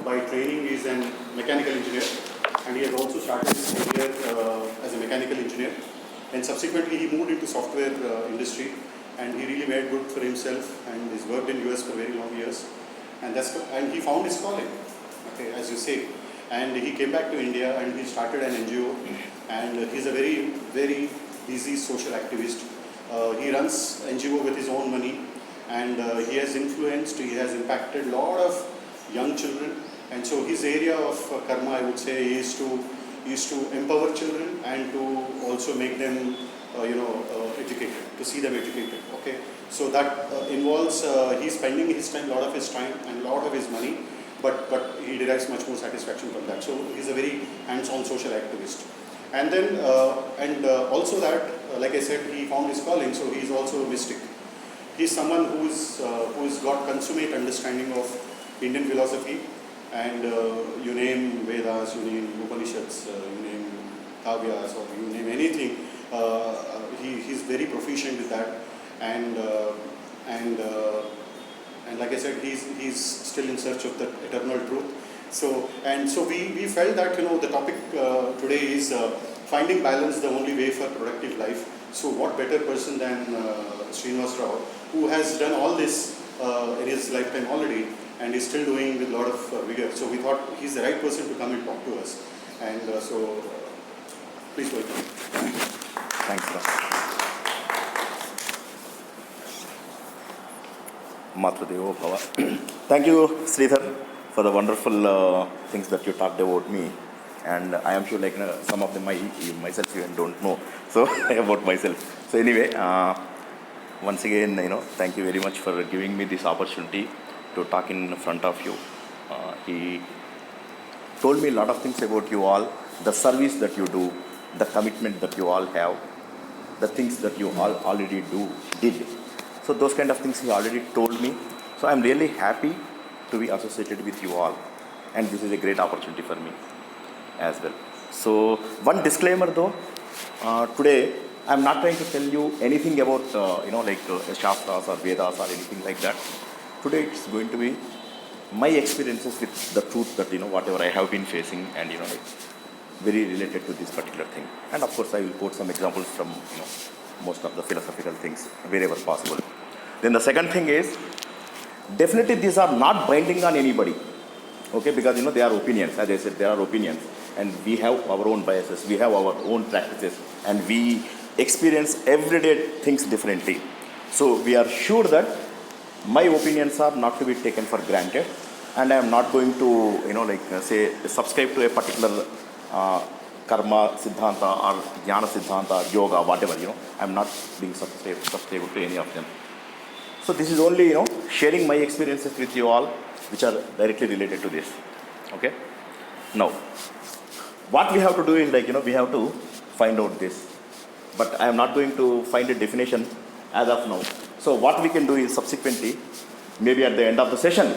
by training is a mechanical engineer, and he has also started his career as a mechanical engineer. And subsequently, he moved into software industry, and he really made good for himself. And he's worked in US for very long years, and he found his calling. Okay, as you say, and he came back to India and he started an NGO, and he's a very, very busy social activist. He runs NGO with his own money, and he has influenced, he has impacted a lot of young children. And so his area of karma, I would say, is to empower children and to also make them, educated, to see them educated. Okay, so that involves he's spending his time, a lot of his time and a lot of his money, but he derives much more satisfaction from that. So he's a very hands-on social activist. And then also that, like I said, he found his calling. So he's also a mystic. He's someone who's got consummate understanding of Indian philosophy, and you name Vedas, you name Upanishads, you name Kavyas, or you name anything. He's very proficient with that, and like I said, he's still in search of the eternal truth. So we felt that the topic today is finding balance, the only way for productive life. So what better person than Srinivas Rao, who has done all this in his lifetime already, and is still doing with a lot of vigor. So we thought he's the right person to come and talk to us. And so please welcome. Thanks, sir. Matradeo Bhava. Thank you, Sridhar, for the wonderful things that you talked about me. And I am sure some of them myself even don't know so about myself. So anyway, once again, thank you very much for giving me this opportunity to talk in front of you. He told me a lot of things about you all, the service that you do, the commitment that you all have, the things that you all already did. So those kind of things he already told me. So I'm really happy to be associated with you all, and this is a great opportunity for me as well. So one disclaimer though, today I'm not trying to tell you anything about Shastras or Vedas or anything like that. Today it's going to be my experiences with the truth that whatever I have been facing, and very related to this particular thing. And of course I will quote some examples from most of the philosophical things wherever possible. Then the second thing is, definitely these are not binding on anybody, okay, because they are opinions. As I said, there are opinions, and we have our own biases, we have our own practices, and we experience everyday things differently. So we are sure that my opinions are not to be taken for granted, and I am not going to say subscribe to a particular karma siddhanta or jnana siddhanta, yoga, whatever, I'm not being subscribed to any of them. So this is only, sharing my experiences with you all, which are directly related to this. Okay? Now, what we have to do is we have to find out this. But I am not going to find a definition as of now. So what we can do is subsequently, maybe at the end of the session,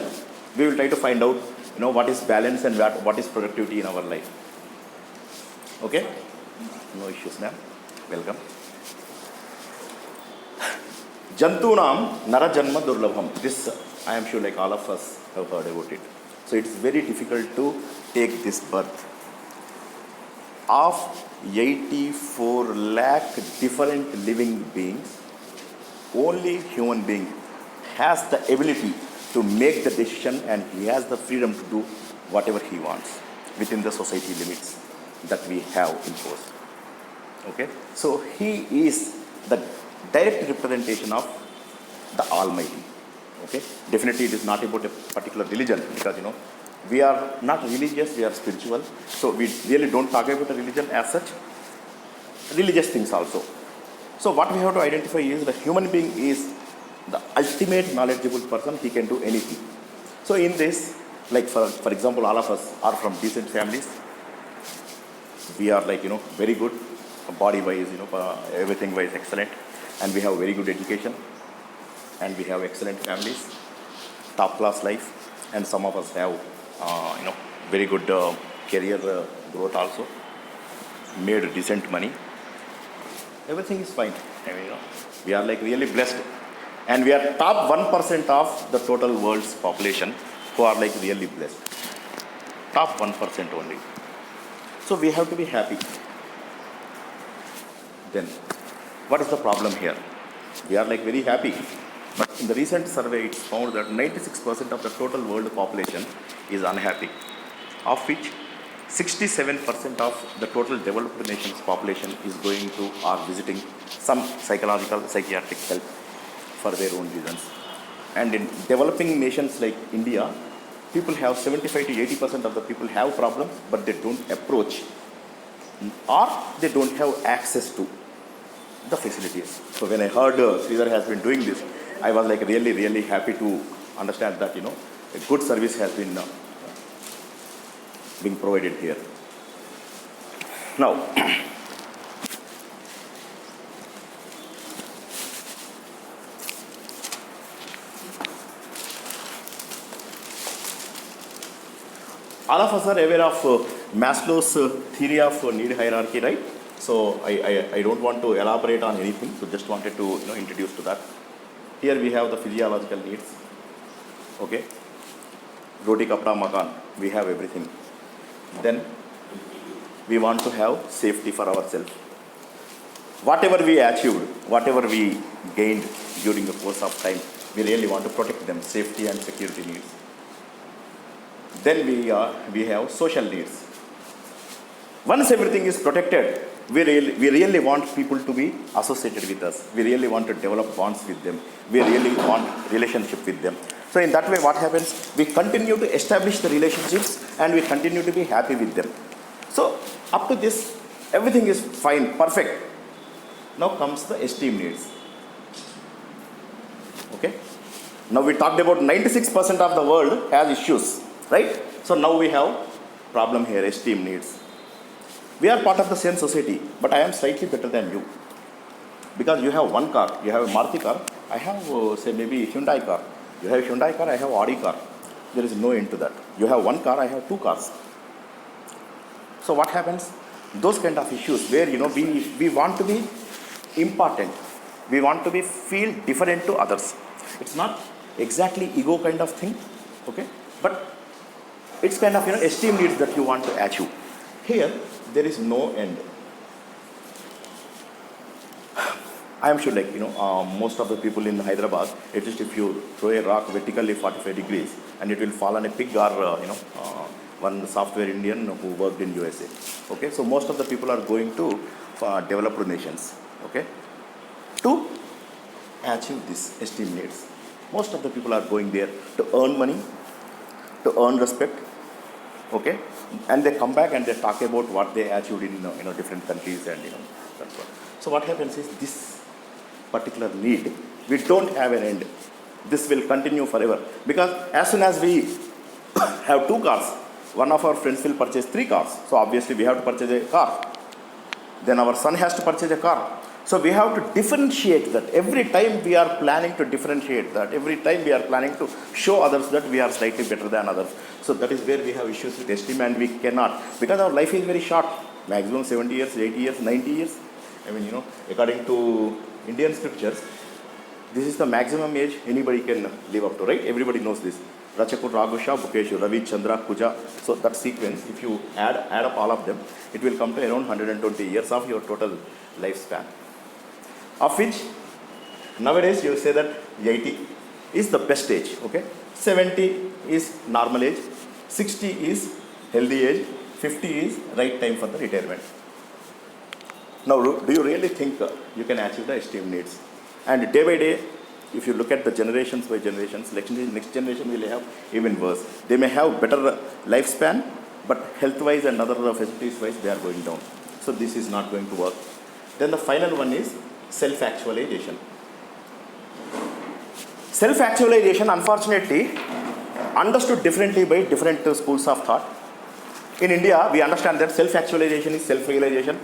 we will try to find out, what is balance and what is productivity in our life. Okay? No issues, ma'am. Welcome. Jantunam Nara Janma Durlabham. This, I am sure all of us have heard about it. So it's very difficult to take this birth. Of 84 lakh different living beings, only human being has the ability to make the decision, and he has the freedom to do whatever he wants within the society limits that we have imposed. Okay? So he is the direct representation of the Almighty. Okay? Definitely it is not about a particular religion, because we are not religious, we are spiritual. So we really don't talk about a religion as such. Religious things also. So what we have to identify is the human being is the ultimate knowledgeable person. He can do anything. So in this, for example, all of us are from decent families. We are very good, body wise, everything wise excellent, and we have very good education, and we have excellent families, top class life, and some of us have very good career growth also, made decent money. Everything is fine. We are really blessed, and we are top 1% of the total world's population who are really blessed. top 1% only. So we have to be happy. Then, what is the problem here? We are like very happy. But in the recent survey, it's found that 96% of the total world population is unhappy, of which 67% of the total developed nations population is going to or visiting some psychological, psychiatric help for their own reasons. And in developing nations like India, people have 75 to 80% of the people have problems, but they don't approach or they don't have access to the facilities. So when I heard Sridhar has been doing this, I was like really, really happy to understand that, a good service has been being provided here. Now, all of us are aware of Maslow's theory of need hierarchy, right? So I don't want to elaborate on anything, so just wanted to introduce to that. Here we have the physiological needs. Okay, roti kapda makan, we have everything. Then we want to have safety for ourselves. Whatever we achieved, whatever we gained during the course of time, we really want to protect them, safety and security needs. Then we have social needs. Once everything is protected, we really want people to be associated with us. We really want to develop bonds with them. We really want relationship with them. So in that way, what happens? We continue to establish the relationships and we continue to be happy with them. So up to this, everything is fine, perfect. Now comes the esteem needs. Okay? Now we talked about 96% of the world has issues, right? So now we have problem here, esteem needs. We are part of the same society, but I am slightly better than you. Because you have one car, you have a Maruti car, I have say maybe Hyundai car. You have Hyundai car, I have Audi car. There is no end to that. You have one car, I have two cars. So what happens? Those kind of issues where we want to be important. We want to feel different to others. It's not exactly ego kind of thing, okay? But it's kind of esteem needs that you want to achieve. Here, there is no end. I am sure most of the people in Hyderabad, at least if you throw a rock vertically 45 degrees and it will fall on a pig or one software Indian who worked in USA. Okay, so most of the people are going to developed nations, okay, to achieve this esteem needs. Most of the people are going there to earn money, to earn respect, okay, and they come back and they talk about what they achieved in different countries and that's what. So what happens is this particular need, we don't have an end. This will continue forever because as soon as we have two cars, one of our friends will purchase three cars. So obviously we have to purchase a car. Then our son has to purchase a car. So we have to differentiate that. Every time we are planning to differentiate that. Every time we are planning to show others that we are slightly better than others. So that is where we have issues with esteem and we cannot. Because our life is very short. Maximum 70 years, 80 years, 90 years. I mean, according to Indian scriptures, this is the maximum age anybody can live up to, right? Everybody knows this. Rachakur, Ragusha, Bukeshu, Ravi, Chandra, Kuja. So that sequence, if you add up all of them, it will come to around 120 years of your total lifespan. Of which, nowadays you say that 80 is the best age, okay? 70 is normal age, 60 is healthy age, 50 is right time for the retirement. Now, do you really think you can achieve the esteem needs? And day by day, if you look at the generations by generations, next generation will have even worse. They may have better lifespan, but health-wise and other facilities-wise, they are going down. So this is not going to work. Then the final one is self-actualization. Self-actualization, unfortunately, understood differently by different schools of thought. In India, we understand that self-actualization is self-realization.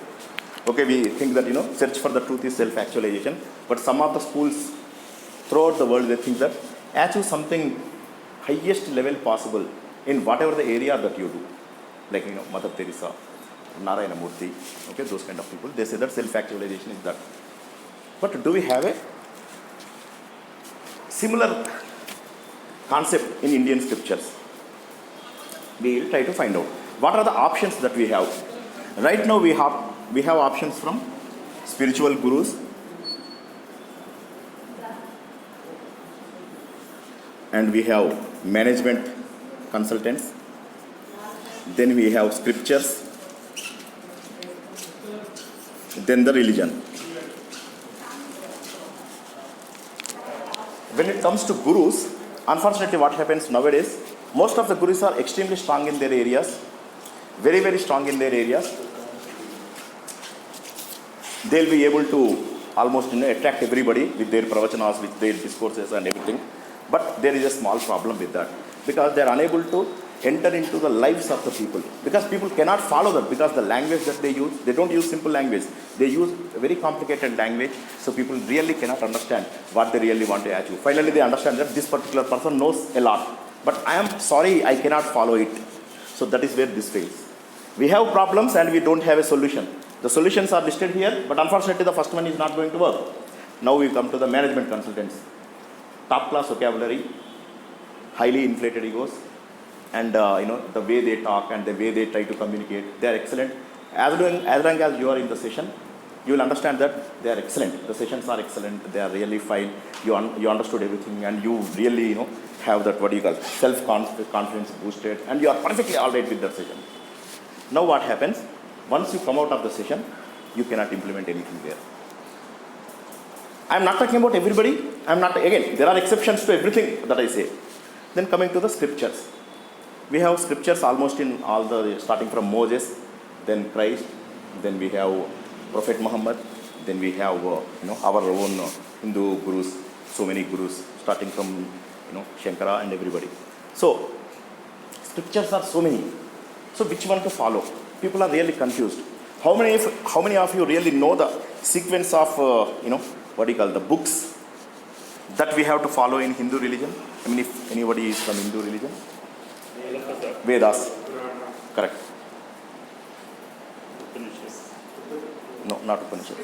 Okay, we think that, search for the truth is self-actualization. But some of the schools throughout the world, they think that achieve something highest level possible in whatever the area that you do. Like, Mother Teresa, Narayana Murthy, okay, those kind of people. They say that self-actualization is that. But do we have a similar concept in Indian scriptures? We will try to find out what are the options that we have. Right now we have options from spiritual gurus, and we have management consultants, then we have scriptures, then the religion. When it comes to gurus, unfortunately what happens nowadays, most of the gurus are extremely strong in their areas, very, very strong in their areas. They'll be able to almost attract everybody with their pravachanaas, with their discourses and everything. But there is a small problem with that, because they are unable to enter into the lives of the people, because people cannot follow that, because the language that they don't use simple language, they use very complicated language, so people really cannot understand what they really want to achieve. Finally they understand that this particular person knows a lot, but I am sorry, I cannot follow it. So that is where this fails. We have problems and we don't have a solution. The solutions are listed here, but unfortunately the first one is not going to work. Now we come to the management consultants. Top class vocabulary, highly inflated egos, and the way they talk and the way they try to communicate, they are excellent. As long as you are in the session, you will understand that they are excellent. The sessions are excellent. They are really fine. You understood everything, and you really have that self-confidence boosted, and you are perfectly all right with that session. Now what happens? Once you come out of the session, you cannot implement anything there. I am not talking about everybody. Again, there are exceptions to everything that I say. Then coming to the scriptures. We have scriptures almost in all the, starting from Moses, then Christ, then we have Prophet Muhammad, then we have our own Hindu gurus, so many gurus, starting from Shankara and everybody. So scriptures are so many. So which one to follow? People are really confused. How many of you really know the sequence of the books that we have to follow in Hindu religion? I mean, if anybody is from Hindu religion. Vedas. Correct. No, not Upanishads.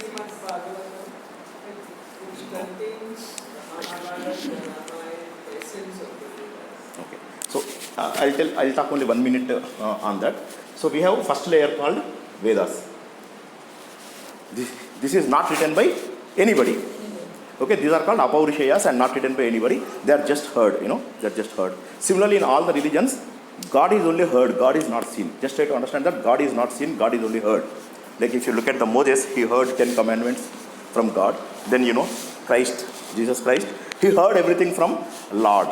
Okay. So I'll talk only 1 minute on that. So we have first layer called Vedas. This is not written by anybody. Okay, these are called apaurishayas and not written by anybody. They are just heard, they are just heard. Similarly, in all the religions, God is only heard, God is not seen. Just try to understand that God is not seen, God is only heard. Like if you look at the Moses, he heard 10 commandments from God. Then Christ, Jesus Christ, he heard everything from Lord.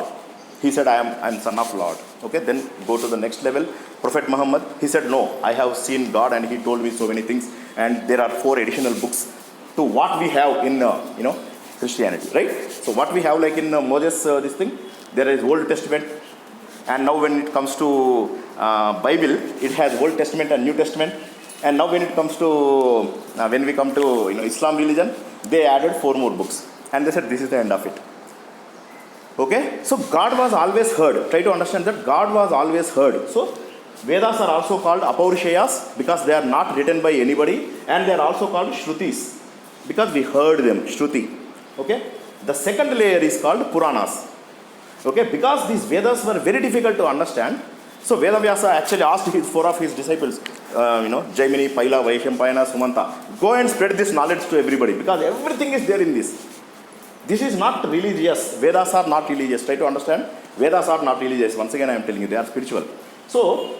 He said, I am son of Lord. Okay, then go to the next level. Prophet Muhammad, he said, no, I have seen God and he told me so many things. And there are 4 additional books to what we have in Christianity, right? So what we have like in Moses, this thing, there is Old Testament, and now when it comes to Bible, it has Old Testament and New Testament, and now when it comes to when we come to Islam religion, they added 4 more books, and they said this is the end of it. Okay, so God was always heard. Try to understand that God was always heard. So Vedas are also called apaurishayas because they are not written by anybody, and they are also called shrutis because we heard them, shruti. Okay, the second layer is called Puranas. Okay, because these Vedas were very difficult to understand, so Vedavyasa actually asked 4 of his disciples, Jaimini, Paila, Vaishampayana, Sumanta, go and spread this knowledge to everybody because everything is there in this. This is not religious. Vedas are not religious. Try to understand. Vedas are not religious. Once again, I am telling you, they are spiritual. So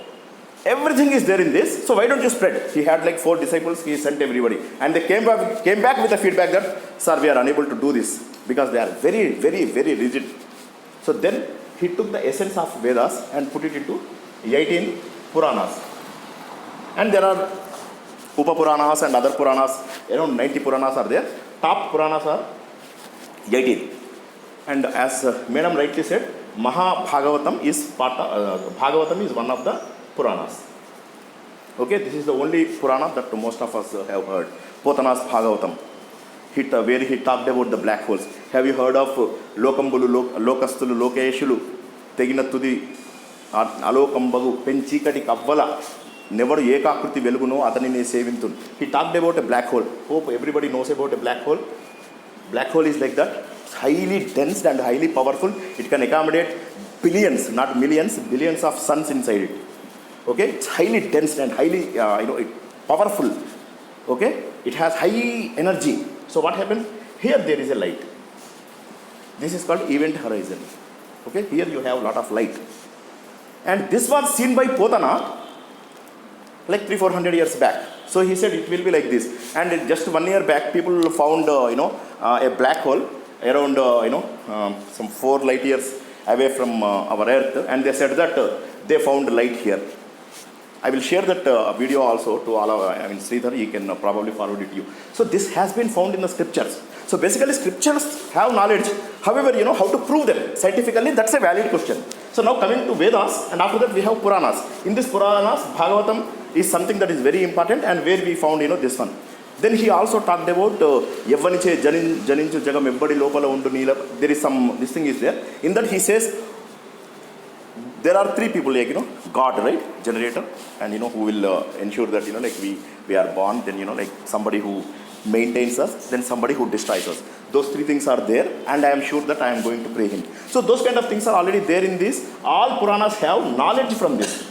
everything is there in this. So why don't you spread? He had like 4 disciples. He sent everybody, and they came back with the feedback that, sir, we are unable to do this because they are very, very, very rigid. So then he took the essence of Vedas and put it into 18 Puranas. And there are Upa Puranas and other Puranas. Around 90 Puranas are there. Top Puranas are 18. And as Madam rightly said, Bhagavatam is one of the Puranas. Okay, this is the only Purana that most of us have heard. Potana's Bhagavatam, where he talked about the black holes. Have you heard of Lokambulu, Lokastulu, Lokeshulu, Teginatudi, Alokambagu, Penchikati Kavala, never Yekakruti Veluguno, Atanine Sevintun. He talked about a black hole. Hope everybody knows about a black hole. Black hole is like that. It's highly dense and highly powerful. It can accommodate billions, not millions, billions of suns inside it. Okay, it's highly dense and highly, powerful. Okay, it has high energy. So what happens? Here there is a light. This is called event horizon. Okay, here you have a lot of light. And this was seen by Potana like 300-400 years back. So he said it will be like this. And just 1 year back, people found, a black hole around, some 4 light years away from our Earth. And they said that they found light here. I will share that video also to all of, Sridhar, he can probably forward it to you. So this has been found in the scriptures. So basically scriptures have knowledge. However, how to prove them scientifically, that's a valid question. So now coming to Vedas, and after that we have Puranas. In this Puranas, Bhagavatam is something that is very important, and where we found, this one. Then he also talked about Yavaniche Janinchu Jagam Ebbadi Lopala Undu Neela. There is this thing is there. In that he says, there are 3 people, like, God, right, generator, and, who will ensure that, we are born, then, like somebody who maintains us, then somebody who destroys us. Those 3 things are there, and I am sure that I am going to pray him. So those kind of things are already there in this. All Puranas have knowledge from this.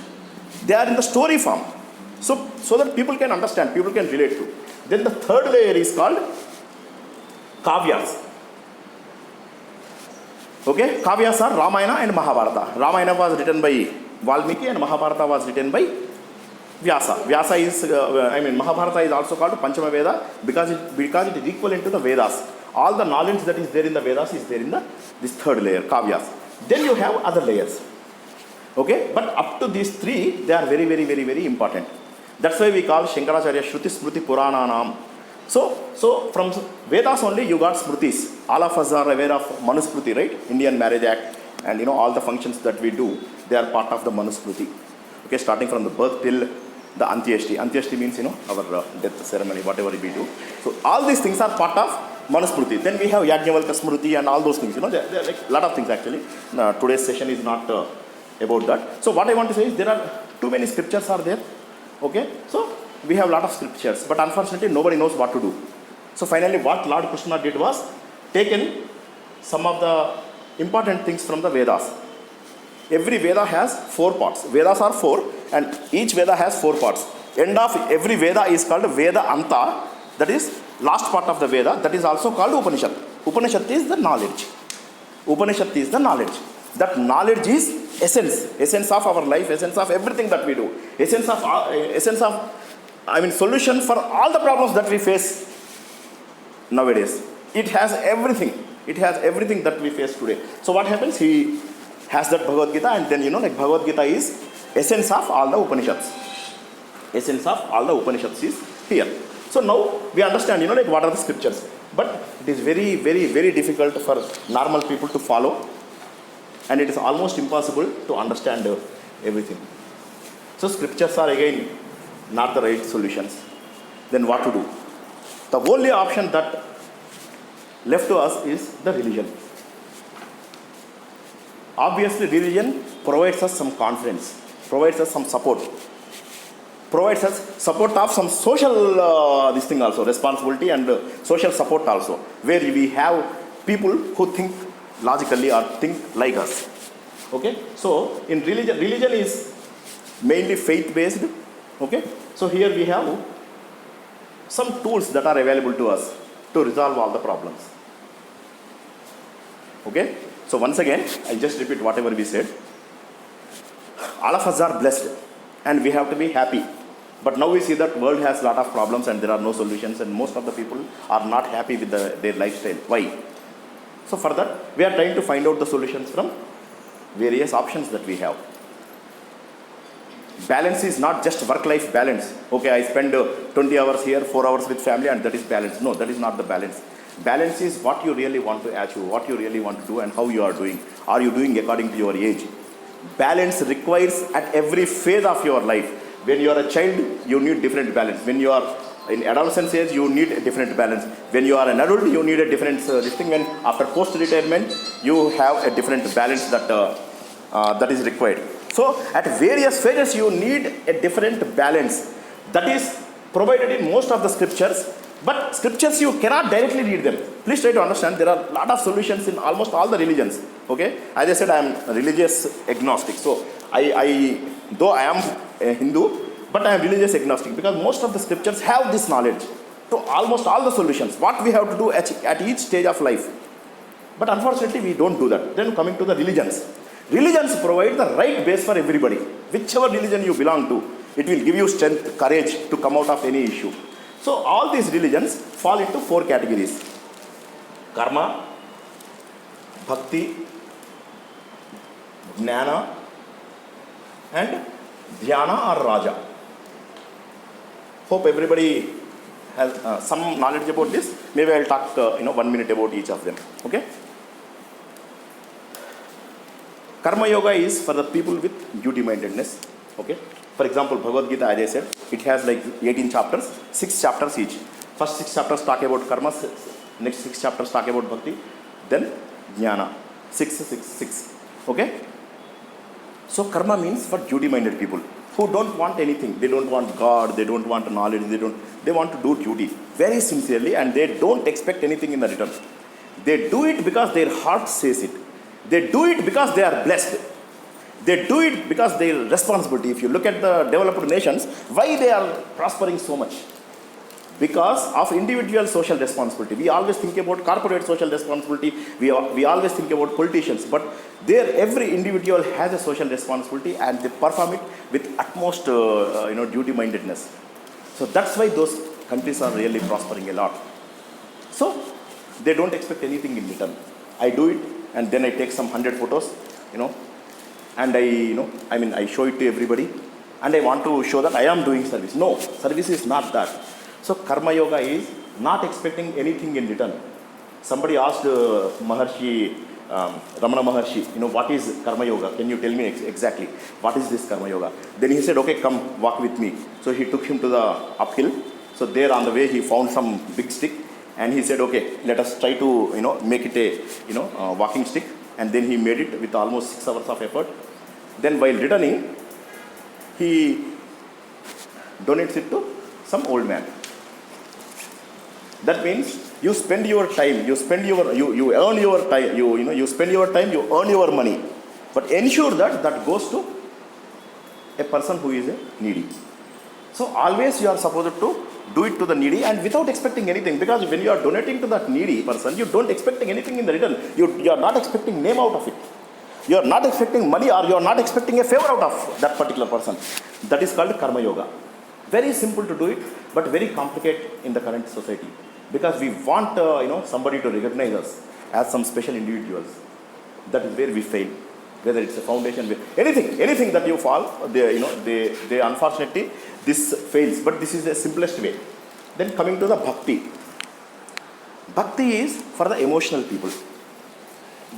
They are in the story form. So that people can understand, people can relate to. Then the third layer is called Kavyas. Okay, Kavyas are Ramayana and Mahabharata. Ramayana was written by Valmiki and Mahabharata was written by Vyasa. Vyasa is, Mahabharata is also called Panchama Veda because it is equivalent to the Vedas. All the knowledge that is there in the Vedas is there in this third layer, Kavyas. Then you have other layers. Okay, but up to these 3, they are very, very, very, very important. That's why we call Shankaracharya Shruti Smriti Purananam. So from Vedas only you got Smritis. All of us are aware of Manusmriti, right? Indian Marriage Act, and all the functions that we do, they are part of the Manusmriti. Okay, starting from the birth till the Antyeshti. Antyeshti means, our death ceremony, whatever we do. So all these things are part of Manusmriti. Then we have Yajnavalkya Smriti and all those things. There are like a lot of things actually. Today's session is not about that. So what I want to say is there are too many scriptures are there. Okay, so we have a lot of scriptures, but unfortunately nobody knows what to do. So finally what Lord Krishna did was taken some of the important things from the Vedas. Every Veda has 4 parts. Vedas are 4 and each Veda has 4 parts. End of every Veda is called Veda Anta, that is last part of the Veda, that is also called Upanishad. Upanishad is the knowledge. Upanishad is the knowledge. That knowledge is essence of our life, essence of everything that we do, essence of solution for all the problems that we face nowadays. It has everything. It has everything that we face today. So what happens? He has that Bhagavad Gita, and then Bhagavad Gita is essence of all the Upanishads. Essence of all the Upanishads is here. So now we understand, what are the scriptures. But it is very, very, very difficult for normal people to follow. And it is almost impossible to understand everything. So scriptures are again not the right solutions. Then what to do? The only option that left to us is the religion. Obviously religion provides us some confidence, provides us some support, provides us support of some social this thing also, responsibility and social support also, where we have people who think logically or think like us. Okay, so in religion is mainly faith based. Okay, so here we have some tools that are available to us to resolve all the problems. Okay, so once again I just repeat whatever we said. All of us are blessed and we have to be happy, but now we see that world has a lot of problems and there are no solutions, and most of the people are not happy with their lifestyle. Why? So for that, we are trying to find out the solutions from various options that we have. Balance is not just work-life balance. Okay, I spend 20 hours here, 4 hours with family, and that is balance. No, that is not the balance. Balance is what you really want to achieve, what you really want to do, and how you are doing. Are you doing according to your age? Balance requires at every phase of your life. When you are a child, you need different balance. When you are in adolescence age, you need a different balance. When you are an adult, you need a different this thing. When after post-retirement, you have a different balance that is required. So at various phases, you need a different balance. That is provided in most of the scriptures. But scriptures, you cannot directly read them. Please try to understand, there are a lot of solutions in almost all the religions. Okay, as I said, I am religious agnostic. So though I am a Hindu, but I am religious agnostic because most of the scriptures have this knowledge to almost all the solutions, what we have to do at each stage of life. But unfortunately, we don't do that. Then coming to the religions. Religions provide the right base for everybody. Whichever religion you belong to, it will give you strength, courage to come out of any issue. So all these religions fall into 4 categories: karma, bhakti, jnana, and dhyana or raja. Hope everybody has some knowledge about this. Maybe I'll talk 1 minute about each of them. Okay. Karma yoga is for the people with duty mindedness. Okay. For example, Bhagavad Gita, as I said, it has like 18 chapters, 6 chapters each. First 6 chapters talk about karma, next 6 chapters talk about bhakti, then jnana. 6, 6, 6. Okay. So karma means for duty minded people who don't want anything. They don't want God, they don't want knowledge, they want to do duty very sincerely, and they don't expect anything in the return. They do it because their heart says it. They do it because they are blessed. They do it because their responsibility. If you look at the developed nations, why they are prospering so much? Because of individual social responsibility. We always think about corporate social responsibility. We always think about politicians. But there, every individual has a social responsibility, and they perform it with utmost duty mindedness. So that's why those countries are really prospering a lot. So they don't expect anything in return. I do it, and then I take some 100 photos, and I show it to everybody, and I want to show that I am doing service. No, service is not that. So karma yoga is not expecting anything in return. Somebody asked Maharshi, Ramana Maharshi, what is karma yoga? Can you tell me exactly what is this karma yoga? Then he said, okay, come walk with me. So he took him to the uphill. So there on the way he found some big stick, and he said, okay, let us try to make it a walking stick. And then he made it with almost 6 hours of effort. Then while returning, he donates it to some old man. That means you spend your time, you earn your time, you spend your time, you earn your money, but ensure that goes to a person who is a needy. So always you are supposed to do it to the needy and without expecting anything, because when you are donating to that needy person, you don't expecting anything in the return. You are not expecting name out of it. You are not expecting money, or you are not expecting a favor out of that particular person. That is called karma yoga. Very simple to do it, but very complicated in the current society, because we want somebody to recognize us as some special individuals. That is where we fail. Whether it's a foundation, anything that you fall, they unfortunately this fails. But this is the simplest way. Then coming to the bhakti. Bhakti is for the emotional people.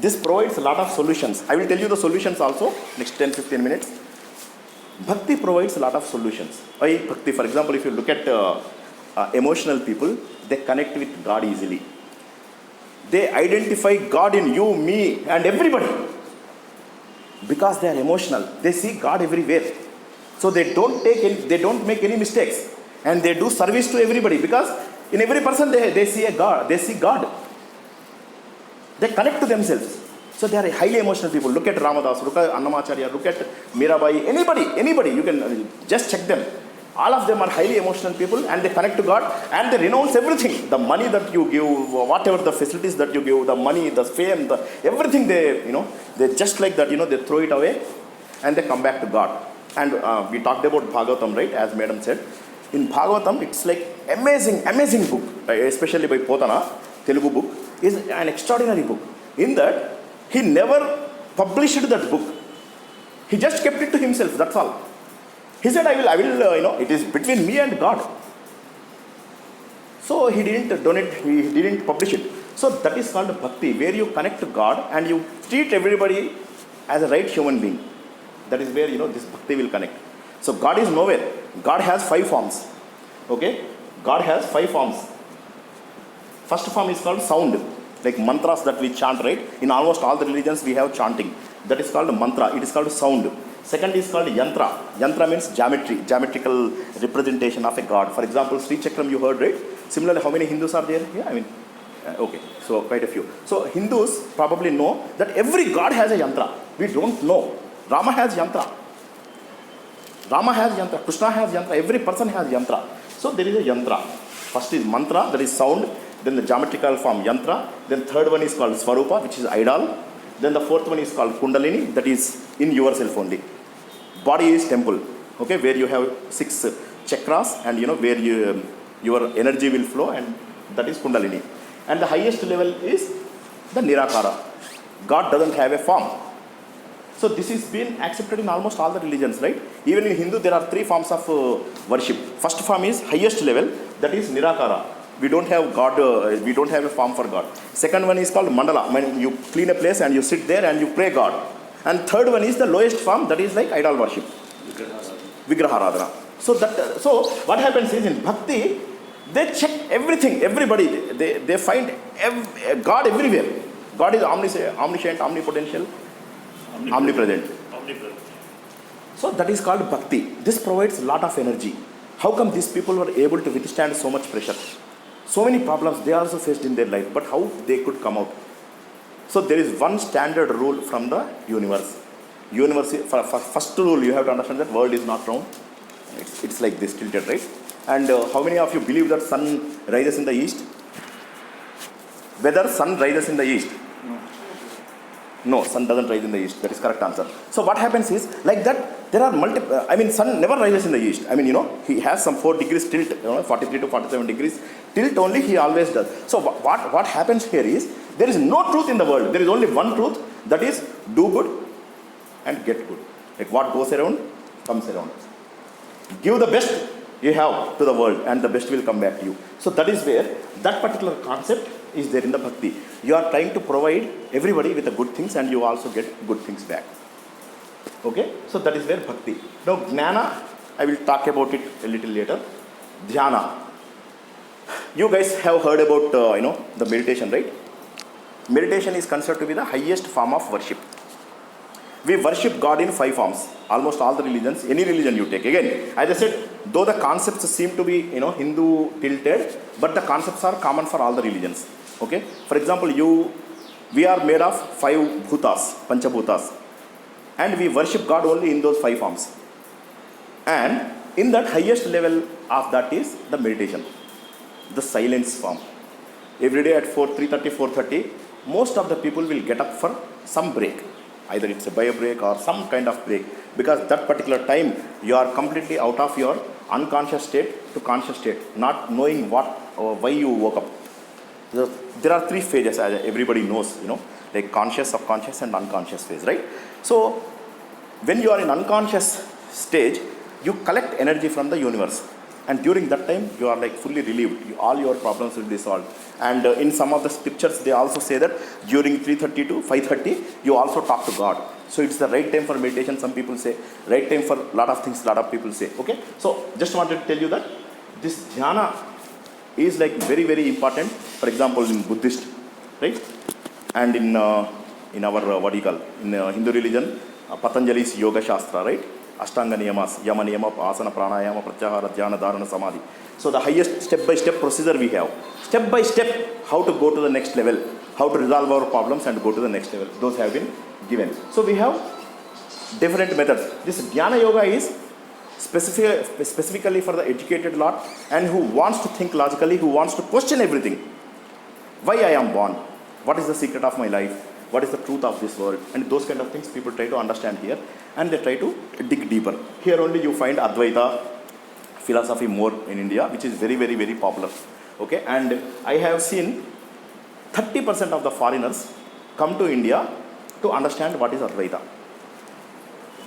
This provides a lot of solutions. I will tell you the solutions also next 10-15 minutes. Bhakti provides a lot of solutions. Why bhakti? For example, if you look at emotional people, they connect with God easily. They identify God in you, me, and everybody. Because they are emotional, they see God everywhere. So they don't make any mistakes, and they do service to everybody, because in every person they see a God. They see God. They connect to themselves. So they are highly emotional people. Look at Ramadas, look at Annamacharya, look at Mirabai, anybody, you can just check them. All of them are highly emotional people, and they connect to God, and they renounce everything. The money that you give, whatever the facilities that you give, the money, the fame, everything they just like that, they throw it away, and they come back to God. And we talked about Bhagavatam, right, as Madam said. In Bhagavatam, it's like amazing book, especially by Potana, Telugu book, is an extraordinary book. In that, he never published that book. He just kept it to himself, that's all. He said, I will, it is between me and God. So he didn't donate, he didn't publish it. So that is called bhakti, where you connect to God and you treat everybody as a right human being. That is where, this bhakti will connect. So God is nowhere. God has 5 forms. Okay? God has 5 forms. First form is called sound, like mantras that we chant, right? In almost all the religions we have chanting. That is called mantra. It is called sound. Second is called yantra. Yantra means geometrical representation of a god. For example, Sri Chakram you heard, right? Similarly, how many Hindus are there? Yeah, okay, so quite a few. So Hindus probably know that every god has a yantra. We don't know. Rama has yantra. Rama has yantra, Krishna has yantra, every person has yantra. So there is a yantra. First is mantra, that is sound. Then the geometrical form yantra. Then third one is called Swarupa, which is idol. Then the fourth one is called Kundalini, that is in yourself only. Body is temple, okay, where you have 6 chakras and where your energy will flow, and that is Kundalini. And the highest level is the Nirakara. God doesn't have a form. So this is been accepted in almost all the religions, right? Even in Hindu, there are 3 forms of worship. First form is highest level, that is Nirakara. We don't have God, we don't have a form for God. Second one is called Mandala. When you clean a place and you sit there and you pray God. And third one is the lowest form, that is like idol worship. Vigraharadhana. So what happens is in Bhakti, they check everything, everybody. They find God everywhere. God is omniscient, omnipotential, omnipresent. So that is called Bhakti. This provides a lot of energy. How come these people were able to withstand so much pressure? So many problems they also faced in their life, but how they could come out? So there is one standard rule from the universe. First rule, you have to understand that world is not round. It's like this, tilted, right? And how many of you believe that sun rises in the east? Whether sun rises in the east? No, sun doesn't rise in the east. That is correct answer. So what happens is, like that, there are multiple, sun never rises in the east. He has some 4 degrees tilt, 43 to 47 degrees tilt only he always does. So what happens here is, there is no truth in the world. There is only one truth, that is do good and get good. Like what goes around, comes around. Give the best you have to the world and the best will come back to you. So that is where that particular concept is there in the Bhakti. You are trying to provide everybody with the good things and you also get good things back. Okay, so that is where Bhakti. Now Jnana, I will talk about it a little later. Dhyana. You guys have heard about the meditation, right? Meditation is considered to be the highest form of worship. We worship God in 5 forms. Almost all the religions, any religion you take. Again, as I said, though the concepts seem to be Hindu tilted, but the concepts are common for all the religions. Okay. For example, we are made of 5 bhutas, panchabhutas, and we worship God only in those 5 forms. And in that highest level of that is the meditation, the silence form. Every day at 3:30, 4:30, most of the people will get up for some break. Either it's a bio break or some kind of break, because that particular time you are completely out of your unconscious state to conscious state, not knowing what or why you woke up. There are 3 phases, as everybody knows, like conscious, subconscious and unconscious phase, right? So when you are in unconscious stage, you collect energy from the universe, and during that time you are like fully relieved. All your problems will be solved. And in some of the scriptures they also say that during 3:30 to 5:30 you also talk to God. So it's the right time for meditation, some people say. Right time for a lot of things, lot of people say. Okay, so just wanted to tell you that this dhyana is like very, very important. For example, in Buddhist, right? And in our in Hindu religion, Patanjali's Yoga Shastra, right? Ashtanga Niyamas, Yama Niyama, Asana Pranayama, Pratyahara, Dhyana, Dharana, Samadhi. So the highest step-by-step procedure we have. Step by step, how to go to the next level, how to resolve our problems and go to the next level. Those have been given. So we have different methods. This Dhyana Yoga is specifically for the educated lot and who wants to think logically, who wants to question everything. Why I am born? What is the secret of my life? What is the truth of this world? And those kind of things people try to understand here, and they try to dig deeper. Here only you find Advaita philosophy more in India, which is very, very, very popular. Okay, and I have seen 30% of the foreigners come to India to understand what is Advaita.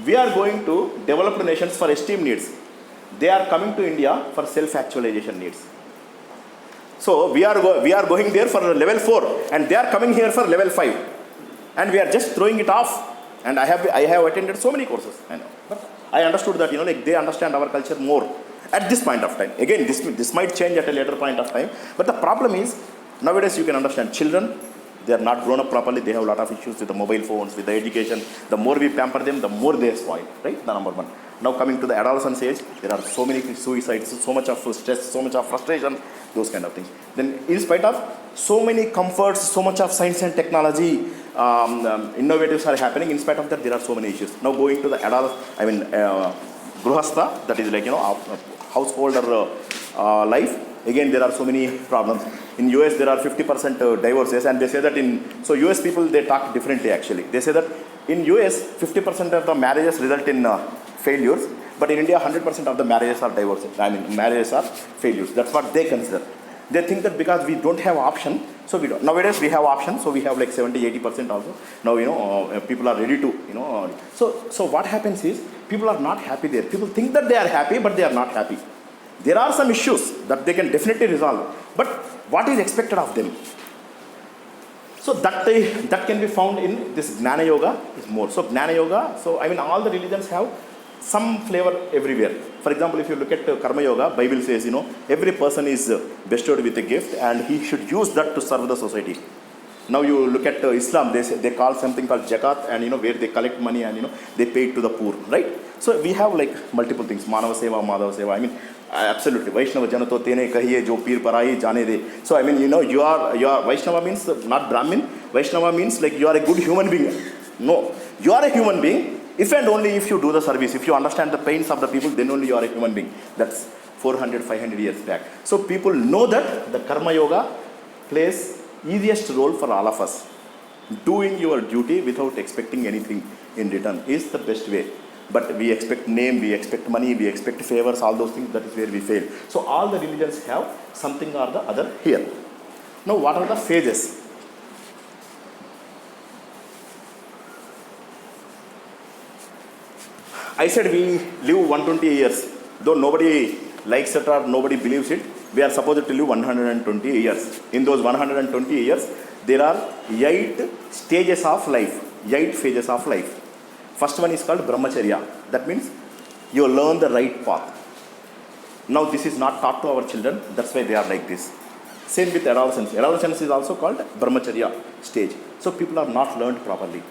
We are going to developed nations for esteem needs. They are coming to India for self-actualization needs. So we are going there for level 4, and they are coming here for level 5. And we are just throwing it off. And I have attended so many courses. I know, but I understood that like they understand our culture more at this point of time. Again, this might change at a later point of time. But the problem is nowadays you can understand children. They are not grown up properly. They have a lot of issues with the mobile phones, with the education. The more we pamper them, the more they spoil. Right? The number one. Now coming to the adolescence age, there are so many suicides, so much of stress, so much of frustration, those kind of things. Then in spite of so many comforts, so much of science and technology, innovatives are happening. In spite of that, there are so many issues. Now going to the Gruhastha, that is like, household or life. Again, there are so many problems. In US, there are 50% divorces, and they say that so US people, they talk differently actually. They say that in US, 50% of the marriages result in failures, but in India, 100% of the marriages are divorces. Marriages are failures. That's what they consider. They think that because we don't have option, so we don't. Nowadays, we have option, so we have like 70-80% also. Now, people are ready to, So what happens is, people are not happy there. People think that they are happy, but they are not happy. There are some issues that they can definitely resolve, but what is expected of them? So that can be found in this Gnana Yoga is more. So Gnana Yoga, all the religions have some flavor everywhere. For example, if you look at Karma Yoga, Bible says, every person is bestowed with a gift and he should use that to serve the society. Now you look at Islam, they call something called Zakat, and where they collect money and they pay it to the poor, right? So we have like multiple things, Manava Seva, Madhava Seva. Absolutely, Vaishnava Janato Tene Kahiye Jo Pir Parai Jane De. So you are Vaishnava means not Brahmin. Vaishnava means like you are a good human being. No, you are a human being if and only if you do the service. If you understand the pains of the people, then only you are a human being. That's 400-500 years back. So people know that the Karma Yoga plays easiest role for all of us. Doing your duty without expecting anything in return is the best way. But we expect name, we expect money, we expect favors, all those things, that is where we fail. So all the religions have something or the other here. Now what are the phases? I said we live 120 years. Though nobody likes it or nobody believes it, we are supposed to live 120 years. In those 120 years, there are 8 stages of life, 8 phases of life. First one is called Brahmacharya. That means you learn the right path. Now this is not taught to our children, that's why they are like this. Same with adolescence. Adolescence is also called Brahmacharya stage. So people are not learned properly.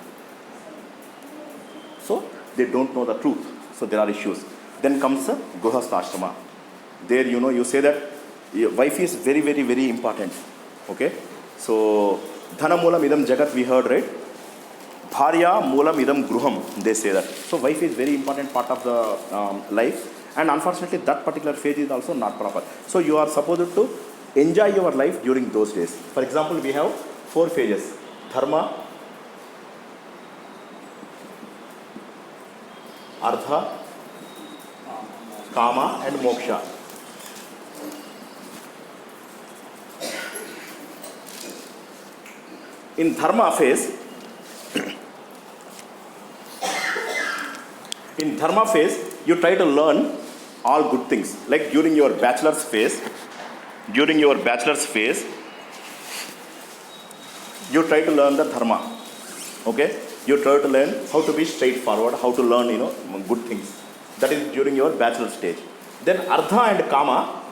So they don't know the truth. So there are issues. Then comes the Gruhastha. There you say that your wife is very, very, very important. Okay? So Dhana Moolam Idam Jagat we heard, right? Bharya Moolam Idam Gruham, they say that. So wife is very important part of the life, and unfortunately that particular phase is also not proper. So you are supposed to enjoy your life during those days. For example, we have 4 phases: Dharma, Artha, Kama and Moksha. In Dharma phase, you try to learn all good things. Like during your bachelor's phase, you try to learn the Dharma. Okay? You try to learn how to be straightforward, how to learn, good things. That is during your bachelor stage. Then Ardha and Kama,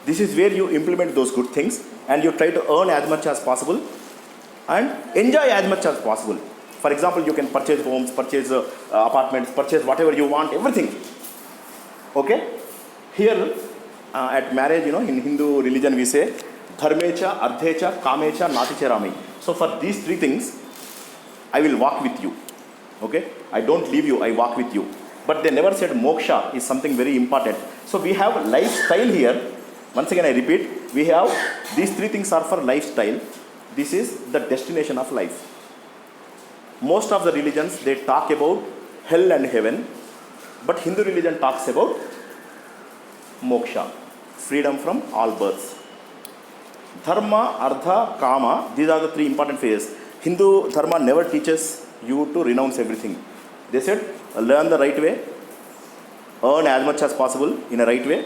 this is where you implement those good things and you try to earn as much as possible and enjoy as much as possible. For example, you can purchase homes, purchase apartments, purchase whatever you want, everything. Okay? Here at marriage, in Hindu religion we say, Dharmecha, Ardhecha, Kamecha, Naticherami. So for these 3 things, I will walk with you. Okay? I don't leave you, I walk with you. But they never said moksha is something very important. So we have lifestyle here. Once again I repeat, we have these 3 things are for lifestyle. This is the destination of life. Most of the religions, they talk about hell and heaven, but Hindu religion talks about moksha, freedom from all births. Dharma, Artha, Kama, these are the 3 important phases. Hindu Dharma never teaches you to renounce everything. They said, learn the right way, earn as much as possible in a right way,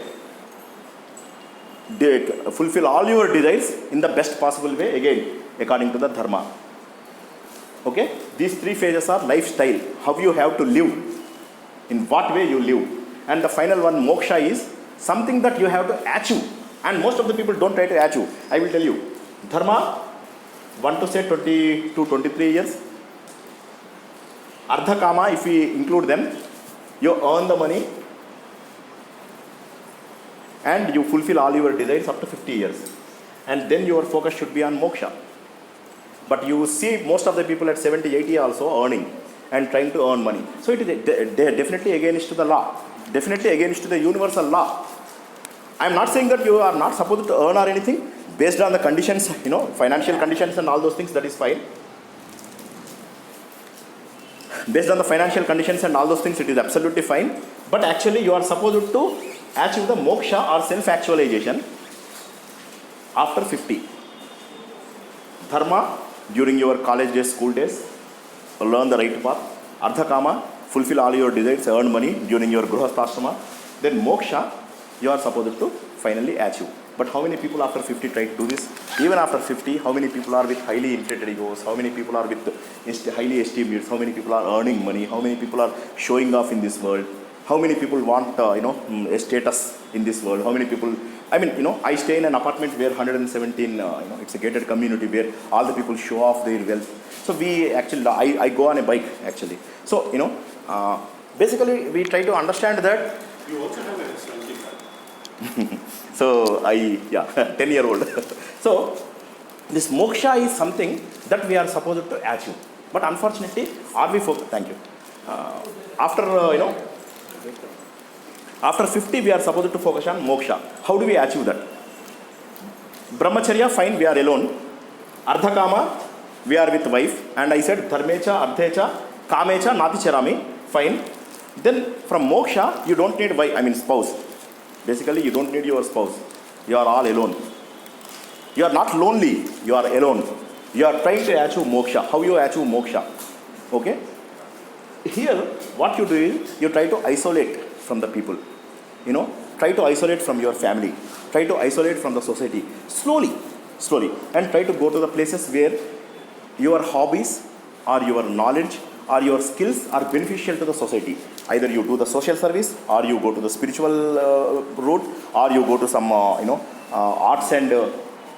fulfill all your desires in the best possible way, again, according to the Dharma. Okay? These 3 phases are lifestyle, how you have to live, in what way you live. And the final one, moksha, is something that you have to achieve. And most of the people don't try to achieve. I will tell you. Dharma, 1 to say 20 to 23 years. Ardha Kama, if we include them, you earn the money and you fulfill all your desires up to 50 years. And then your focus should be on moksha. But you see most of the people at 70, 80 also earning. and trying to earn money. So it is definitely against the law, definitely against the universal law. I am not saying that you are not supposed to earn or anything based on the conditions, financial conditions and all those things, that is fine. Based on the financial conditions and all those things, it is absolutely fine. But actually you are supposed to achieve the moksha or self-actualization after 50. Dharma, during your college days, school days, learn the right path. Ardhakama, fulfill all your desires, earn money during your grihastha. Then moksha, you are supposed to finally achieve. But how many people after 50 try to do this? Even after 50, how many people are with highly inflated egos? How many people are with highly esteemed needs? How many people are earning money? How many people are showing off in this world? How many people want, a status in this world? How many people, I stay in an apartment where 117, it's a gated community where all the people show off their wealth. So we actually, I go on a bike actually. So, basically we try to understand that. You also have a slightly car. So 10-year-old. So this moksha is something that we are supposed to achieve. But unfortunately, are we thank you. After 50, we are supposed to focus on moksha. How do we achieve that? Brahmacharya, fine, we are alone. Ardhakama, we are with wife. And I said, dharmecha, ardhecha, kamecha, nati charami, fine. Then from moksha, you don't need spouse. Basically, you don't need your spouse. You are all alone. You are not lonely. You are alone. You are trying to achieve moksha. How you achieve moksha? Okay? Here, what you do is, you try to isolate from the people. Try to isolate from your family. Try to isolate from the society. Slowly. And try to go to the places where your hobbies or your knowledge or your skills are beneficial to the society. Either you do the social service, or you go to the spiritual route, or you go to some arts and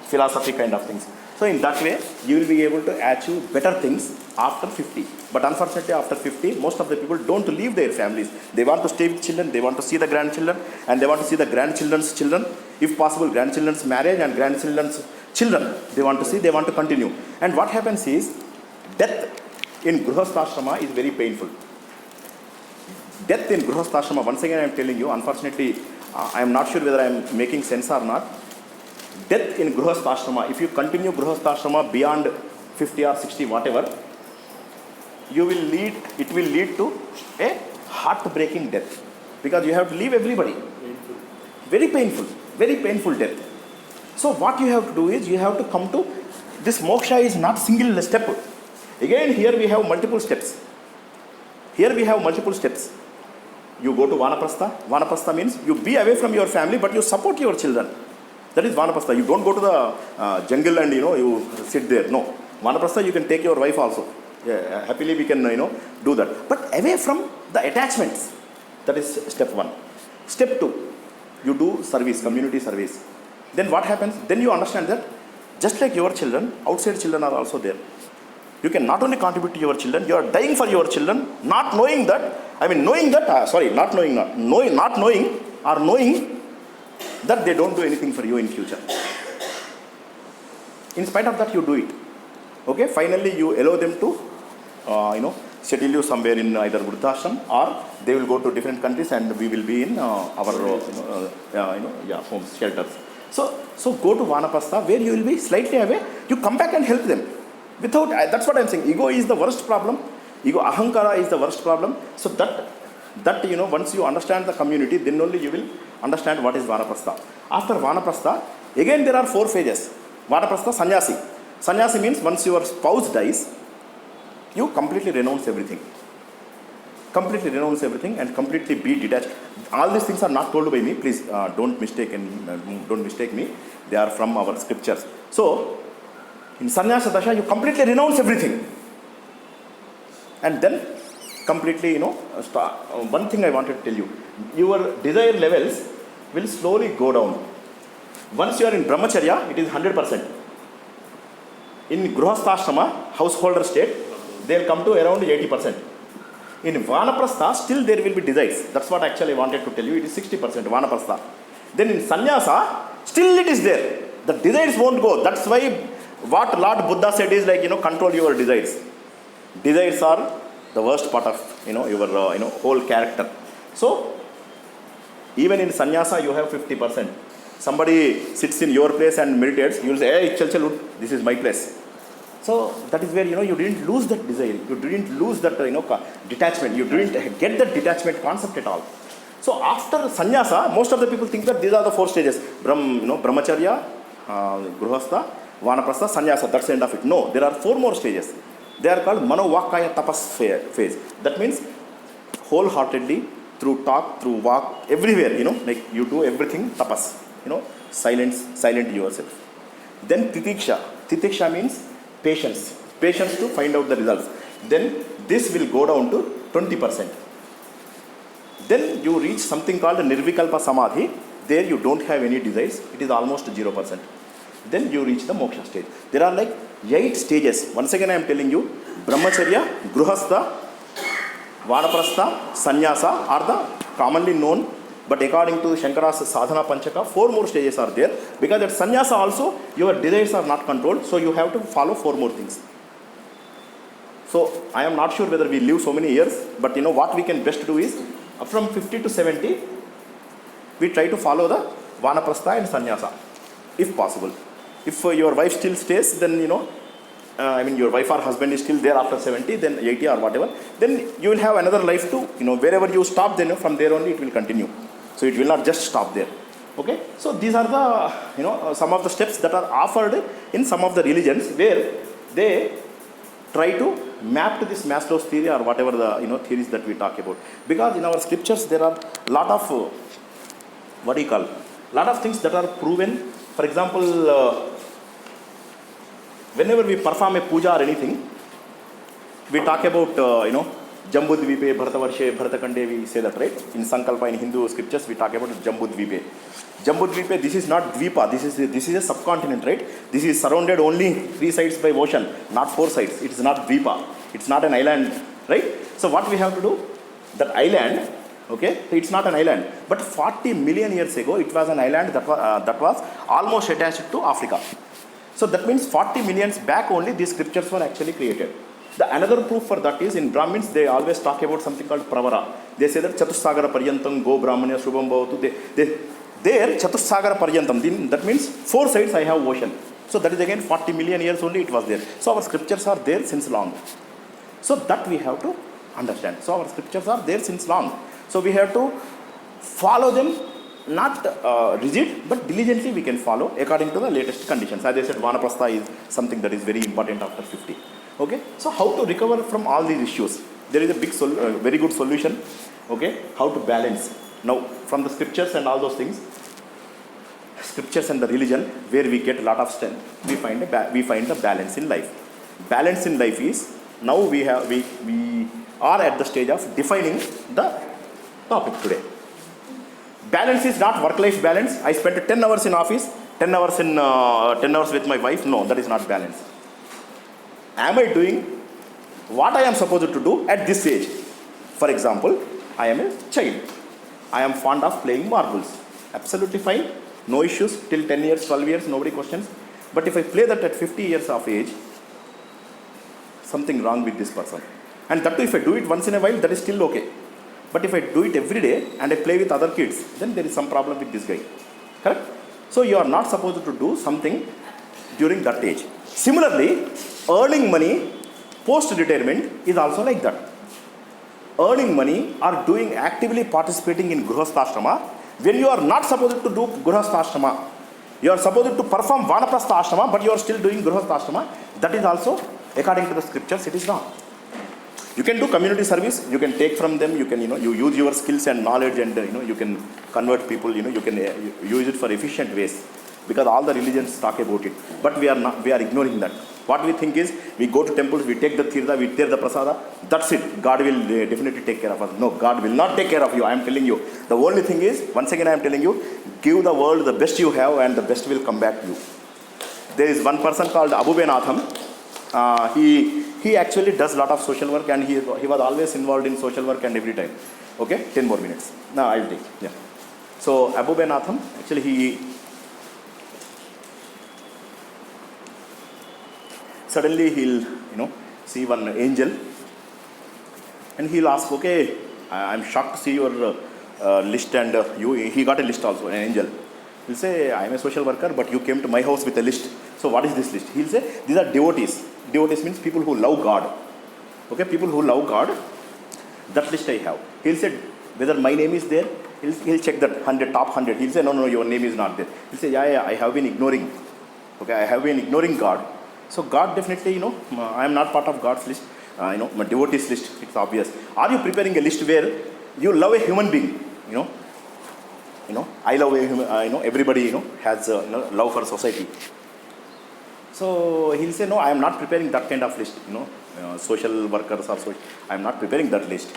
philosophy kind of things. So in that way, you will be able to achieve better things after 50. But unfortunately, after 50, most of the people don't leave their families. They want to stay with children, they want to see the grandchildren, and they want to see the grandchildren's children. If possible, grandchildren's marriage and grandchildren's children. They want to see, they want to continue. And what happens is, death in grihastha is very painful. Death in grihastha, once again I am telling you, unfortunately, I am not sure whether I am making sense or not. Death in grihastha, if you continue grihastha beyond 50 or 60, whatever, it will lead to a heartbreaking death. Because you have to leave everybody. Very painful death. So what you have to do is, you have to come to, this moksha is not single step. Again, here we have multiple steps. You go to vanaprastha. Vanaprastha means you be away from your family, but you support your children. That is vanaprastha. You don't go to the jungle and you sit there. No. Vanaprastha, you can take your wife also. Yeah, happily we can do that. But away from the attachments. That is step 1. Step 2, you do service, community service. Then what happens? Then you understand that just like your children, outside children are also there. You can not only contribute to your children, you are dying for your children, not knowing that, knowing that they don't do anything for you in future. In spite of that, you do it. Okay, finally you allow them to, settle you somewhere in either Vruddhashram, or they will go to different countries and we will be in our homes, shelters. So go to Vanaprastha where you will be slightly away, you come back and help them. That's what I am saying. Ego is the worst problem. Ahankara is the worst problem. So that once you understand the community, then only you will understand what is Vanaprastha. After Vanaprastha, again there are 4 phases. Vanaprastha, sannyasi. Sannyasi means once your spouse dies, you completely renounce everything. And completely be detached. All these things are not told by me. Please don't mistake me. They are from our scriptures. So, in sannyasa dasha, you completely renounce everything. And then, completely, one thing I wanted to tell you. Your desire levels will slowly go down. Once you are in brahmacharya, it is 100%. In grihastha, householder state, they will come to around 80%. In vanaprastha, still there will be desires. That's what actually I wanted to tell you. It is 60% vanaprastha. Then in sannyasa, still it is there. The desires won't go. That's why what Lord Buddha said is control your desires. Desires are the worst part of your whole character. So even in sannyasa you have 50%. Somebody sits in your place and meditates, you will say, hey, chal chal, this is my place. So that is where you didn't lose that desire, you didn't lose that detachment, you didn't get that detachment concept at all. So after sannyasa, most of the people think that these are the 4 stages: brahmacharya, gruhastha, vanaprastha, sannyasa. That's the end of it. No, there are 4 more stages. They are called manovakaya tapas phase. That means wholeheartedly, through talk, through walk, everywhere, like you do everything tapas, silent yourself. Then titiksha. Titiksha means patience to find out the results. Then this will go down to 20%. Then you reach something called nirvikalpa samadhi. There you don't have any desires, it is almost 0%. Then you reach the moksha stage. There are like 8 stages. Once again I am telling you, brahmacharya, gruhastha, vanaprastha, sannyasa are the commonly known, but according to Shankara's sadhana panchaka, 4 more stages are there, because at sannyasa also your desires are not controlled, so you have to follow 4 more things. So I am not sure whether we live so many years, but what we can best do is from 50 to 70 we try to follow the vanaprastha and sannyasa if possible. If your wife still stays, then your wife or husband is still there after 70, then 80 or whatever, then you will have another life too. Wherever you stop, then from there only it will continue. So it will not just stop there. Okay. So these are the some of the steps that are offered in some of the religions, where they try to map to this Maslow's theory or whatever the theories that we talk about. Because in our scriptures there are lot of lot of things that are proven. For example, whenever we perform a puja or anything, we talk about Jambudvipe, Bharatavarshe, Bharatakande, we say that, right? In Sankalpa, in Hindu scriptures, we talk about Jambudvipe. Jambudvipe, this is not Dvipa, this is a subcontinent, right? This is surrounded only 3 sides by ocean, not 4 sides. It is not Dvipa, it's not an island, right? So what we have to do? That island, okay, it's not an island, but 40 million years ago, it was an island that was almost attached to Africa. So that means 40 millions back only these scriptures were actually created. The another proof for that is in Brahmins, they always talk about something called pravara. They say that Chatussagara Paryantam, Go Brahmanya, Shubham Bhavatu. There, Chatussagara Paryantam, that means 4 sides I have ocean. So that is again 40 million years only it was there. So our scriptures are there since long. So that we have to understand. So our scriptures are there since long. So we have to follow them, not rigid, but diligently we can follow according to the latest conditions. As I said, vanaprastha is something that is very important after 50. Okay, so how to recover from all these issues? There is a big, very good solution. Okay, how to balance. Now, from the scriptures and all those things, scriptures and the religion, where we get a lot of strength, we find the balance in life. Balance in life is, now we are at the stage of defining the topic today. Balance is not work-life balance. I spent 10 hours in office, 10 hours with my wife. No, that is not balance. Am I doing what I am supposed to do at this age? For example, I am a child. I am fond of playing marbles. Absolutely fine. No issues. Till 10 years, 12 years, nobody questions. But if I play that at 50 years of age, something wrong with this person. And that too, if I do it once in a while, that is still okay. But if I do it every day and I play with other kids, then there is some problem with this guy. Correct? So you are not supposed to do something during that age. Similarly, earning money post-retirement is also like that. Earning money or doing actively participating in Grihastha when you are not supposed to do Grihastha, you are supposed to perform Vanaprastha, but you are still doing Grihastha, that is also, according to the scriptures, it is wrong. You can do community service, you can take from them, you can, you use your skills and knowledge and, you can convert people, you can use it for efficient ways, because all the religions talk about it. But we are ignoring that. What we think is, we go to temples, we take the tirtha, we tear the prasada, that's it. God will definitely take care of us. No, God will not take care of you, I am telling you. The only thing is, once again I am telling you, give the world the best you have and the best will come back to you. There is one person called Abubenatham. He actually does a lot of social work, and he was always involved in social work and every time. Okay, 10 more minutes. Now I will take. Yeah. So Abubenatham, actually suddenly he'll see one angel, and he'll ask, okay, I'm shocked to see your list, and he got a list also, an angel. He'll say, I'm a social worker, but you came to my house with a list. So what is this list? He'll say, these are devotees. Devotees means people who love God. Okay, people who love God. That list I have. He'll say, whether my name is there, he'll check that 100, top 100. He'll say, no, your name is not there. He'll say, yeah, I have been ignoring. Okay, I have been ignoring God. So God definitely, I am not part of God's list. My devotees list, it's obvious. Are you preparing a list where you love a human being? I love a human, everybody, has love for society. So he'll say, no, I am not preparing that kind of list, social workers or so. I am not preparing that list.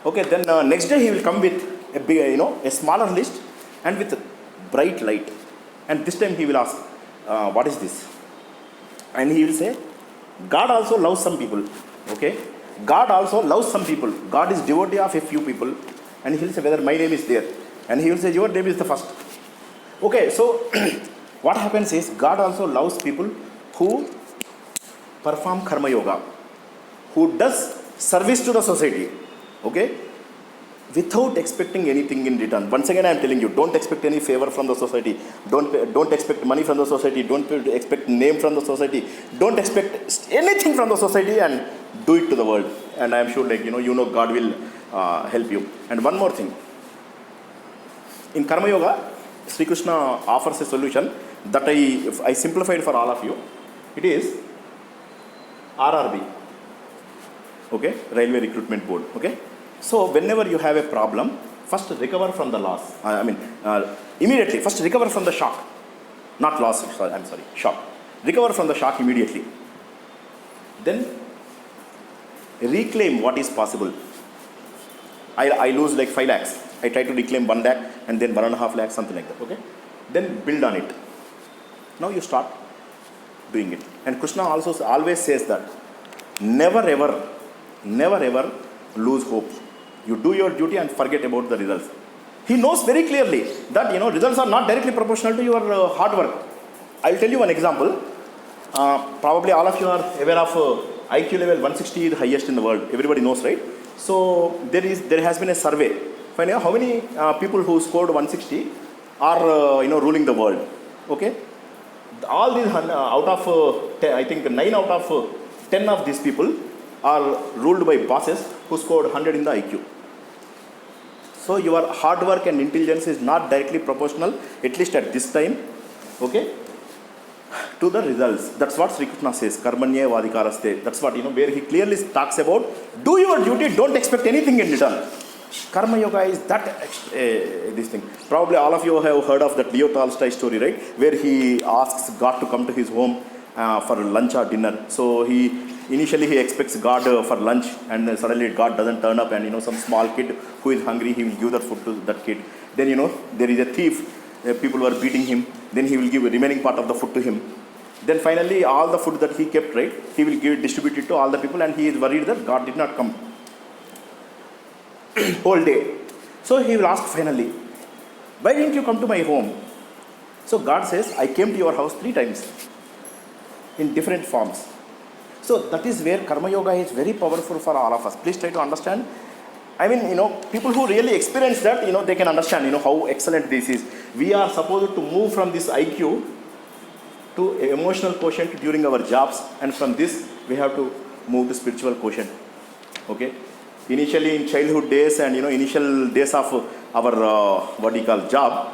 Okay, then next day he will come with a big, a smaller list and with bright light. And this time he will ask, what is this? And he will say, God also loves some people. Okay, God also loves some people. God is devotee of a few people. And he will say, whether my name is there. And he will say, your name is the first. Okay, so what happens is, God also loves people who perform karma yoga, who does service to the society, okay, without expecting anything in return. Once again, I am telling you, don't expect any favor from the society. Don't expect money from the society. Don't expect name from the society. Don't expect anything from the society, and do it to the world. And I am sure, God will help you. And one more thing. In Karma Yoga, Sri Krishna offers a solution that I simplified for all of you. It is RRB, okay, Railway Recruitment Board, okay. So whenever you have a problem, first recover from the loss. Immediately, first recover from the shock, not loss. Shock. Recover from the shock immediately. Then reclaim what is possible. I lose like 5 lakhs. I try to reclaim 1 lakh and then 1.5 lakhs, something like that. Okay. Then build on it. Now you start doing it. And Krishna also always says that never ever lose hope. You do your duty and forget about the results. He knows very clearly that results are not directly proportional to your hard work. I'll tell you one example. Probably all of you are aware of IQ level 160 is the highest in the world. Everybody knows, right? So there has been a survey. Find out how many people who scored 160 are ruling the world. Okay. All these out of 10, I think 9 out of 10 of these people are ruled by bosses who scored 100 in the IQ. So your hard work and intelligence is not directly proportional, at least at this time, okay, to the results. That's what Sri Krishna says, karmanye vadikaraste. That's what, where he clearly talks about, do your duty, don't expect anything in return. Karma yoga is that, this thing. Probably all of you have heard of that Leo Tolstoy story, right? Where he asks God to come to his home for lunch or dinner. So initially he expects God for lunch, and then suddenly God doesn't turn up, and some small kid who is hungry, he will give that food to that kid. Then there is a thief, people were beating him, then he will give a remaining part of the food to him. Then finally all the food that he kept, right, he will distribute it to all the people, and he is worried that God did not come whole day. So he will ask finally, why didn't you come to my home? So God says, I came to your house 3 times in different forms. So that is where Karma Yoga is very powerful for all of us. Please try to understand. I mean, people who really experience that, they can understand, how excellent this is. We are supposed to move from this IQ to emotional quotient during our jobs, and from this we have to move to spiritual quotient. Okay. Initially in childhood days and initial days of our job,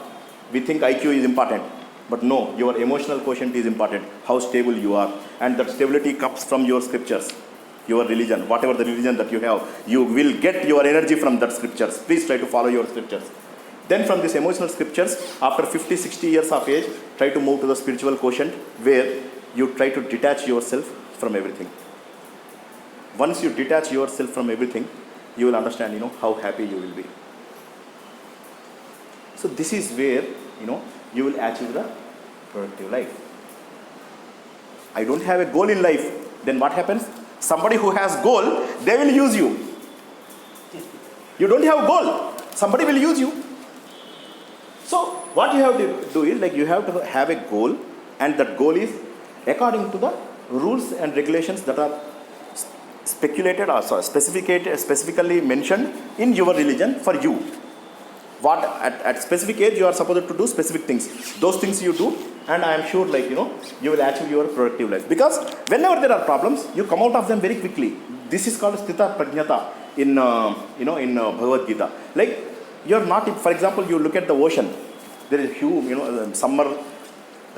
we think IQ is important. But no, your emotional quotient is important, how stable you are. And that stability comes from your scriptures, your religion, whatever the religion that you have. You will get your energy from that scriptures. Please try to follow your scriptures. Then from these emotional scriptures, after 50, 60 years of age, try to move to the spiritual quotient, where you try to detach yourself from everything. Once you detach yourself from everything, you will understand, how happy you will be. So this is where, you will achieve the productive life. I don't have a goal in life. Then what happens? Somebody who has goal, they will use you. You don't have a goal, somebody will use you. So what you have to do is, you have to have a goal, and that goal is according to the rules and regulations that are speculated or specifically mentioned in your religion for you. What at specific age you are supposed to do specific things. Those things you do, and I am sure you will achieve your productive life. Because whenever there are problems, you come out of them very quickly. This is called sthita prajnata in in Bhagavad Gita. Like you are not, for example, you look at the ocean. There is huge, summer,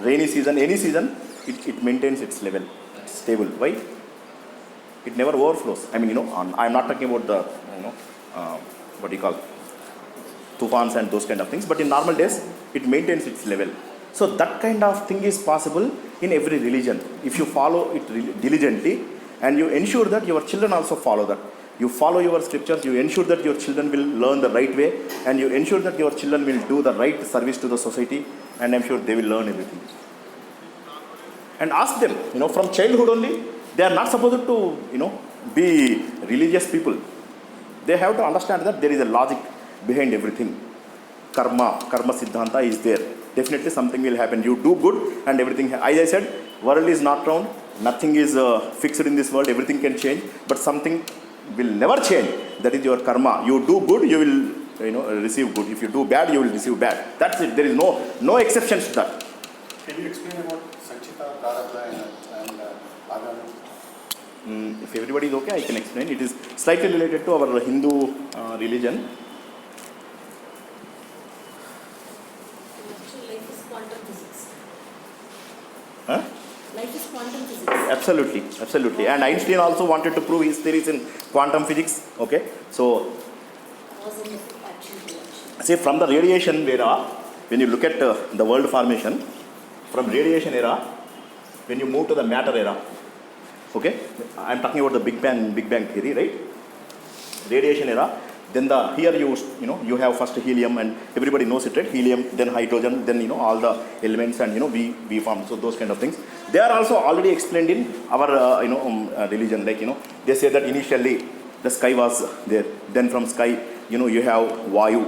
rainy season, any season, it maintains its level, it's stable. Why? It never overflows. I mean, I'm not talking about the, what do you call, tufans and those kind of things, but in normal days, it maintains its level. So that kind of thing is possible in every religion. If you follow it diligently and you ensure that your children also follow that. You follow your scriptures, you ensure that your children will learn the right way, and you ensure that your children will do the right service to the society, and I'm sure they will learn everything. And ask them, from childhood only, they are not supposed to, be religious people. They have to understand that there is a logic behind everything. Karma siddhanta is there. Definitely something will happen. You do good and everything. As I said, world is not round. Nothing is fixed in this world. Everything can change, but something will never change. That is your karma. You do good, you will receive good. If you do bad, you will receive bad. That's it. There is no exceptions to that. Can you explain about Sanchita, Prarabdha and Agami? If everybody is okay, I can explain. It is slightly related to our Hindu religion. Actually, life is quantum physics. Huh? Life is quantum physics. Absolutely. And Einstein also wanted to prove his theories in quantum physics. Okay, so Cause and effect, action reaction. see, from the radiation era, when you look at the world formation, from radiation era, when you move to the matter era, okay, I'm talking about the Big Bang theory, right? Radiation era. Then here you have first helium, and everybody knows it, right? Helium, then hydrogen, then all the elements, and we form. So those kind of things, they are also already explained in our religion. Like they say that initially the sky was there. Then from sky you have Vayu.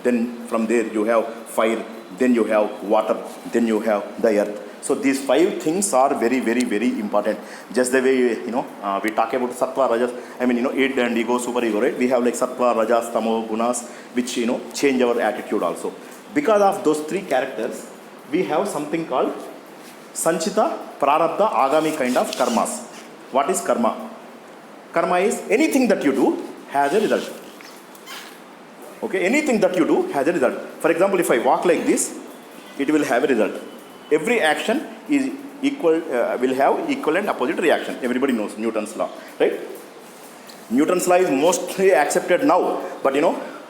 Then from there you have fire. Then you have water. Then you have the earth. So these 5 things are very, very, very important. Just the way we talk about sattva, rajas. I mean id and ego, super ego, right? We have like sattva, rajas, tamo, gunas, which change our attitude also. Because of those 3 characters, we have something called sanchita, prarabdha, agami kind of karmas. What is karma? Karma is anything that you do has a result. Okay, anything that you do has a result. For example, if I walk like this, it will have a result. Every action is equal, will have equal and opposite reaction. Everybody knows Newton's law, right? Newton's law is mostly accepted now, but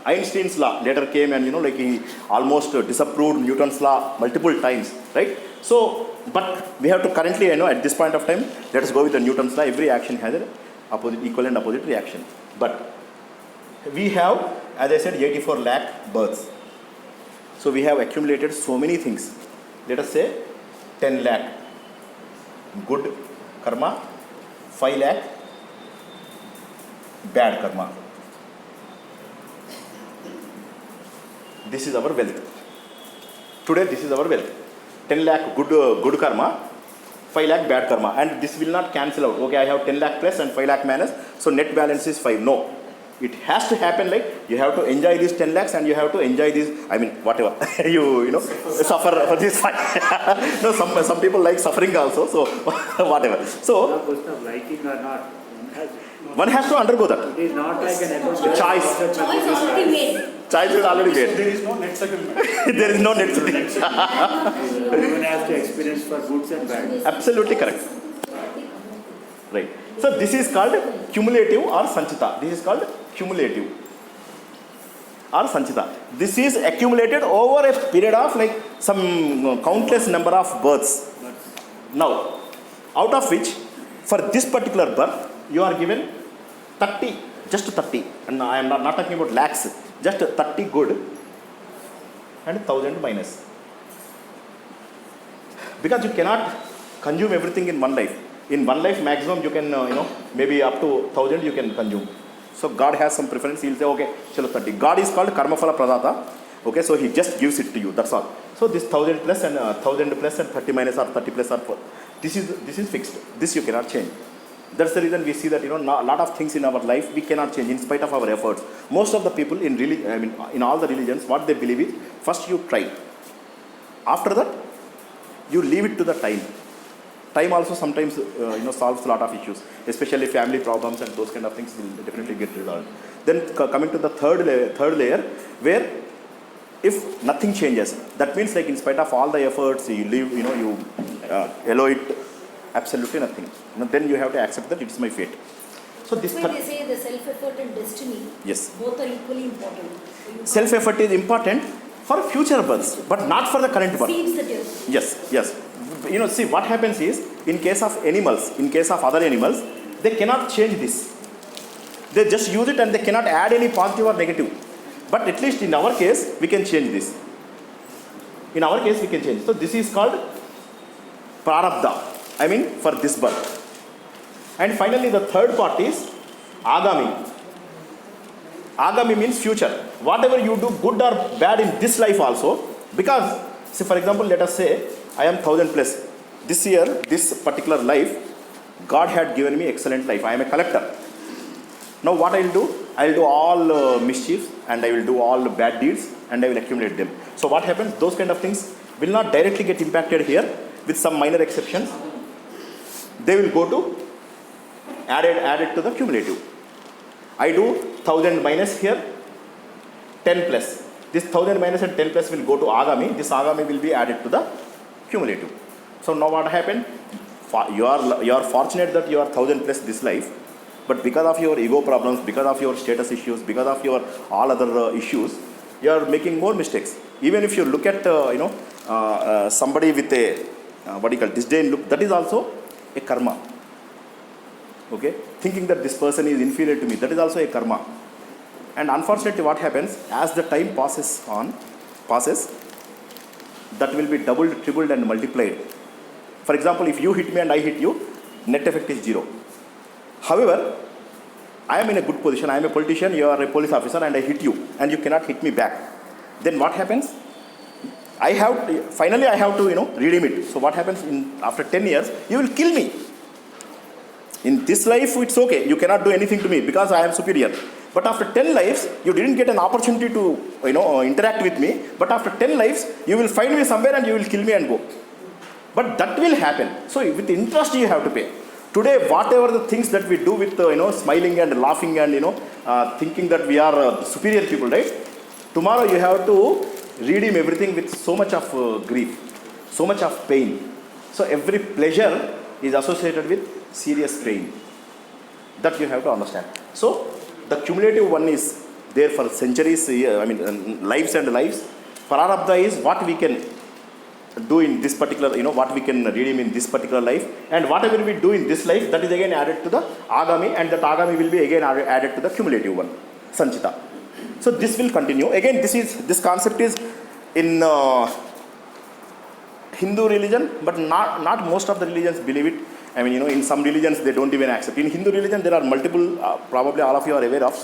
Einstein's law later came, and he almost disapproved Newton's law multiple times, right? So, but we have to currently, at this point of time, let us go with the Newton's law. Every action has an equal and opposite reaction. But we have, as I said, 84 lakh births. So we have accumulated so many things. Let us say 10 lakh good karma, 5 lakh bad karma. This is our wealth. Today this is our wealth. 10 lakh good karma, 5 lakh bad karma. And this will not cancel out. Okay, I have 10 lakh plus and 5 lakh minus. So net balance is 5. No. It has to happen like you have to enjoy these 10 lakhs and you have to enjoy these, I mean, whatever, suffer for this fight. No, some people like suffering also, so whatever. So, No question of liking or not. one has to undergo that. It is not like an Choice. Choice already made. Choice is already made. There is no net settlement. There is no net settlement. Everyone has to experience for goods and bad. Absolutely correct. Right. So this is called cumulative or sanchita. This is called cumulative or sanchita. This is accumulated over a period of like some countless number of births. Now, out of which, for this particular birth, you are given 30, just 30. And I am not talking about lakhs, just 30 good and 1,000 minus. Because you cannot consume everything in one life. In one life maximum you can, maybe up to 1,000 you can consume. So God has some preference. He will say, okay, chalo 30. God is called karma phala pradata. Okay, so he just gives it to you. That's all. So this 1,000 plus and 1,000 plus and 30 minus or 30 plus or 4. This is fixed. This you cannot change. That's the reason we see that, a lot of things in our life we cannot change in spite of our efforts. Most of the people in all the religions, what they believe is, first you try. After that, you leave it to the time. Time also sometimes, solves a lot of issues, especially family problems and those kind of things will definitely get resolved. Then coming to the third layer, where if nothing changes, that means like in spite of all the efforts, you leave, you allow it absolutely nothing. Then you have to accept that it's my fate. So this That's why they say the self-effort and destiny, yes, both are equally important. So you self-effort is important for future births, but not for the current birth. seeds that you Yes. See what happens is, in case of animals, in case of other animals, they cannot change this. They just use it and they cannot add any positive or negative. But at least in our case, we can change this. In our case, we can change. So this is called prarabdha. For this birth. And finally, the third part is agami. Agami means future. Whatever you do, good or bad in this life also, because, see, for example, let us say, I am 1000 plus. This year, this particular life, God had given me excellent life. I am a collector. Now what I will do? I will do all mischiefs and I will do all bad deeds and I will accumulate them. So what happens? Those kind of things will not directly get impacted here, with some minor exceptions. They will go to added to the cumulative. I do 1000 minus here, 10 plus. This 1000 minus and 10 plus will go to agami. This agami will be added to the cumulative. So now what happened? You are fortunate that you are 1000 plus this life, but because of your ego problems, because of your status issues, because of your all other issues, you are making more mistakes. Even if you look at somebody with a disdain look, that is also a karma. Okay, thinking that this person is inferior to me, that is also a karma. And unfortunately, what happens, as the time passes, that will be doubled, tripled and multiplied. For example, if you hit me and I hit you, net effect is 0. However, I am in a good position, I am a politician, you are a police officer and I hit you and you cannot hit me back. Then what happens? Finally I have to, redeem it. So what happens, after 10 years, you will kill me. In this life, it's okay, you cannot do anything to me because I am superior. But after 10 lives, you didn't get an opportunity to, interact with me. But after 10 lives, you will find me somewhere and you will kill me and go. But that will happen. So with interest, you have to pay. Today, whatever the things that we do with, smiling and laughing and, thinking that we are superior people, right? Tomorrow you have to redeem everything with so much of grief, so much of pain. So every pleasure is associated with serious pain. That you have to understand. So the cumulative one is there for centuries, lives and lives. Prarabdha is what we can do in this particular, what we can redeem in this particular life. And whatever we do in this life, that is again added to the agami, and that agami will be again added to the cumulative one, sanchita. So this will continue. Again, this concept is in Hindu religion, but not most of the religions believe it. In some religions they don't even accept. In Hindu religion there are multiple, probably all of you are aware of.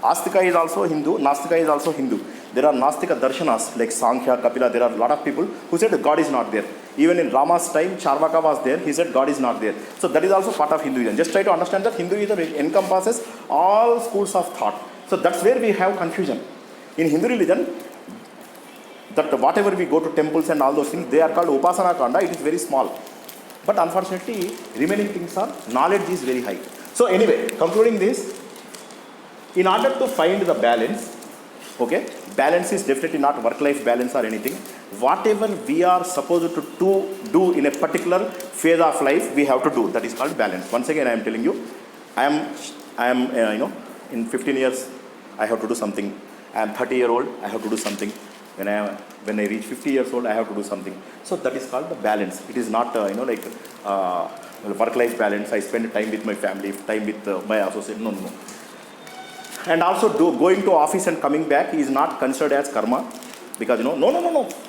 Astika is also Hindu, Nastika is also Hindu. There are Nastika darshanas like Sankhya, Kapila. There are a lot of people who said God is not there. Even in Rama's time, Charvaka was there. He said God is not there. So that is also part of Hinduism. Just try to understand that Hinduism encompasses all schools of thought. So that's where we have confusion. In Hindu religion, that whatever we go to temples and all those things, they are called Upasana Kanda. It is very small. But unfortunately, remaining things are, knowledge is very high. So anyway, concluding this, in order to find the balance, okay, balance is definitely not work-life balance or anything. Whatever we are supposed to do in a particular phase of life, we have to do. That is called balance. Once again, I am telling you, I am in 15 years, I have to do something. I am 30-year-old, I have to do something. When I reach 50 years old, I have to do something. So that is called the balance. It is not, work-life balance. I spend time with my family, time with my associate. No. And also going to office and coming back is not considered as karma. Because, no.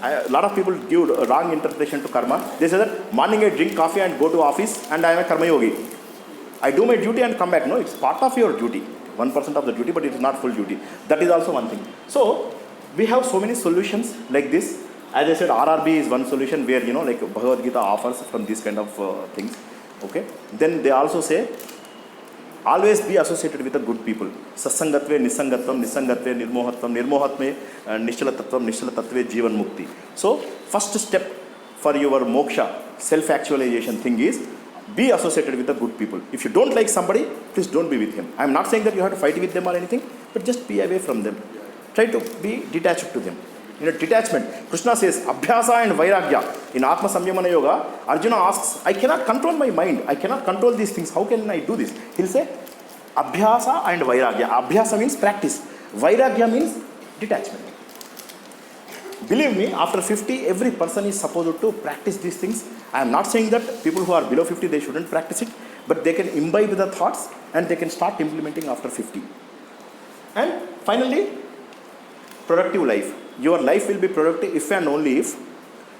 A lot of people give a wrong interpretation to karma. They say that morning I drink coffee and go to office and I am a karma yogi. I do my duty and come back. No, it's part of your duty. 1% of the duty, but it is not full duty. That is also one thing. So, we have so many solutions like this. As I said, RRB is one solution where, Bhagavad Gita offers from these kind of things. Okay. Then they also say Always be associated with the good people. Sasangatve nisangatvam, nisangatve nirmohatvam, nirmohatme nishtalatatvam, nishtalatatve jivan mukti. So, first step for your moksha, self-actualization thing is be associated with the good people. If you don't like somebody, please don't be with him. I am not saying that you have to fight with them or anything, but just be away from them. Try to be detached to them. Detachment. Krishna says, Abhyasa and Vairagya. In Atma Samyamana Yoga, Arjuna asks, I cannot control my mind. I cannot control these things. How can I do this? He'll say, Abhyasa and Vairagya. Abhyasa means practice. Vairagya means detachment. Believe me, after 50, every person is supposed to practice these things. I am not saying that people who are below 50, they shouldn't practice it, but they can imbibe the thoughts and they can start implementing after 50. And finally, productive life. Your life will be productive if and only if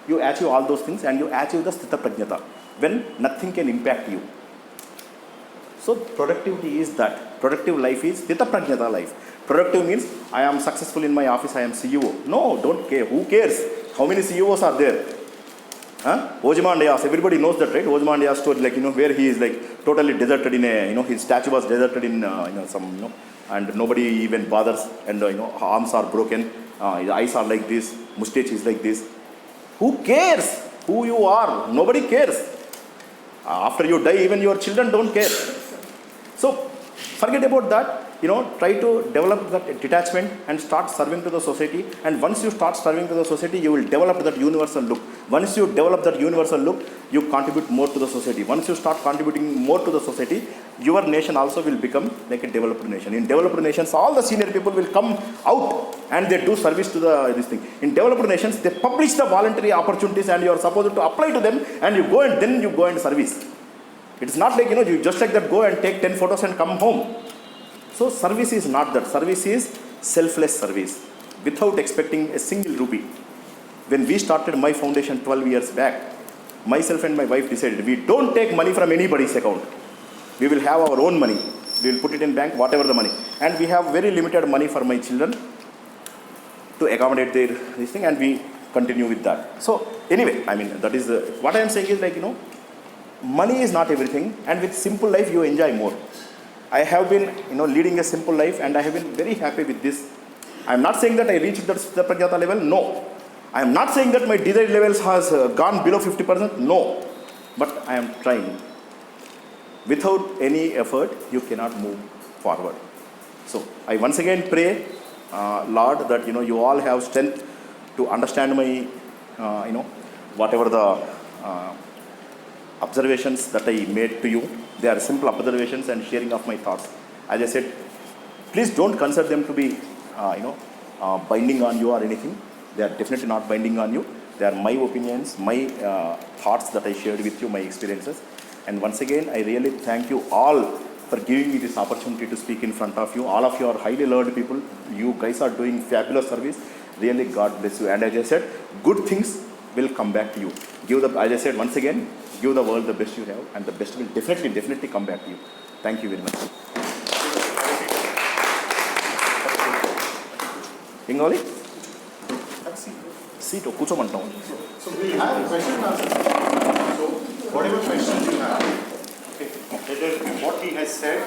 you achieve all those things and you achieve the Sthita Prajnata, when nothing can impact you. So productivity is that. Productive life is Sthita Prajnata life. Productive means I am successful in my office, I am CEO. No, don't care. Who cares? How many CEOs are there? Ojamandaya's, everybody knows that, right? Ojamandaya's story, like, where he is like totally deserted in a, his statue was deserted in, some, and nobody even bothers, and, arms are broken, his eyes are like this, mustache is like this. Who cares who you are? Nobody cares. After you die, even your children don't care. So, forget about that. Try to develop that detachment and start serving to the society. And once you start serving to the society, you will develop that universal look. Once you develop that universal look, you contribute more to the society. Once you start contributing more to the society, your nation also will become like a developed nation. In developed nations, all the senior people will come out and they do service to this thing. In developed nations, they publish the voluntary opportunities and you are supposed to apply to them, and you go and then you go and service. It's not like, you just like that go and take 10 photos and come home. So service is not that. Service is selfless service without expecting a single rupee. When we started my foundation 12 years back, myself and my wife decided we don't take money from anybody's account. We will have our own money. We will put it in bank, whatever the money. And we have very limited money for my children to accommodate this thing, and we continue with that. So anyway, that is what I am saying is like, money is not everything, and with simple life you enjoy more. I have been, leading a simple life, and I have been very happy with this. I am not saying that I reached that Sthita Prajnata level. No. I am not saying that my desired levels has gone below 50%. No. But I am trying. Without any effort, you cannot move forward. So I once again pray, Lord, that you all have strength to understand my, whatever the observations that I made to you. They are simple observations and sharing of my thoughts. As I said, please don't consider them to be, binding on you or anything. They are definitely not binding on you. They are my opinions, my thoughts that I shared with you, my experiences. And once again, I really thank you all for giving me this opportunity to speak in front of you. All of you are highly learned people. You guys are doing fabulous service. Really, God bless you. And as I said, good things will come back to you. As I said, once again, give the world the best you have, and the best will definitely come back to you. Thank you very much. Ingali? Seat or kuchomantam. So we'll have question and answer. So whatever questions you have, okay, whether what he has said,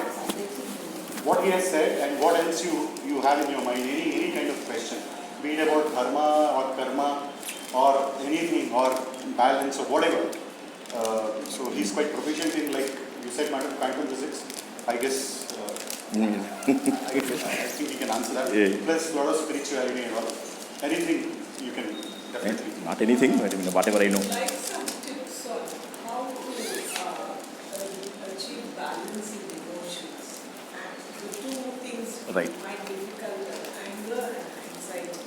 and what else you have in your mind, any kind of question, be it about dharma or karma or anything or balance or whatever. So he's quite proficient in, like you said, quantum physics. I guess I think he can answer that. Yeah. Plus a lot of spirituality and all. Anything you can definitely. Not anything, but whatever I know. Like some tips on how to achieve balance in emotions. And the two things Right. might be difficult, anger and anxiety.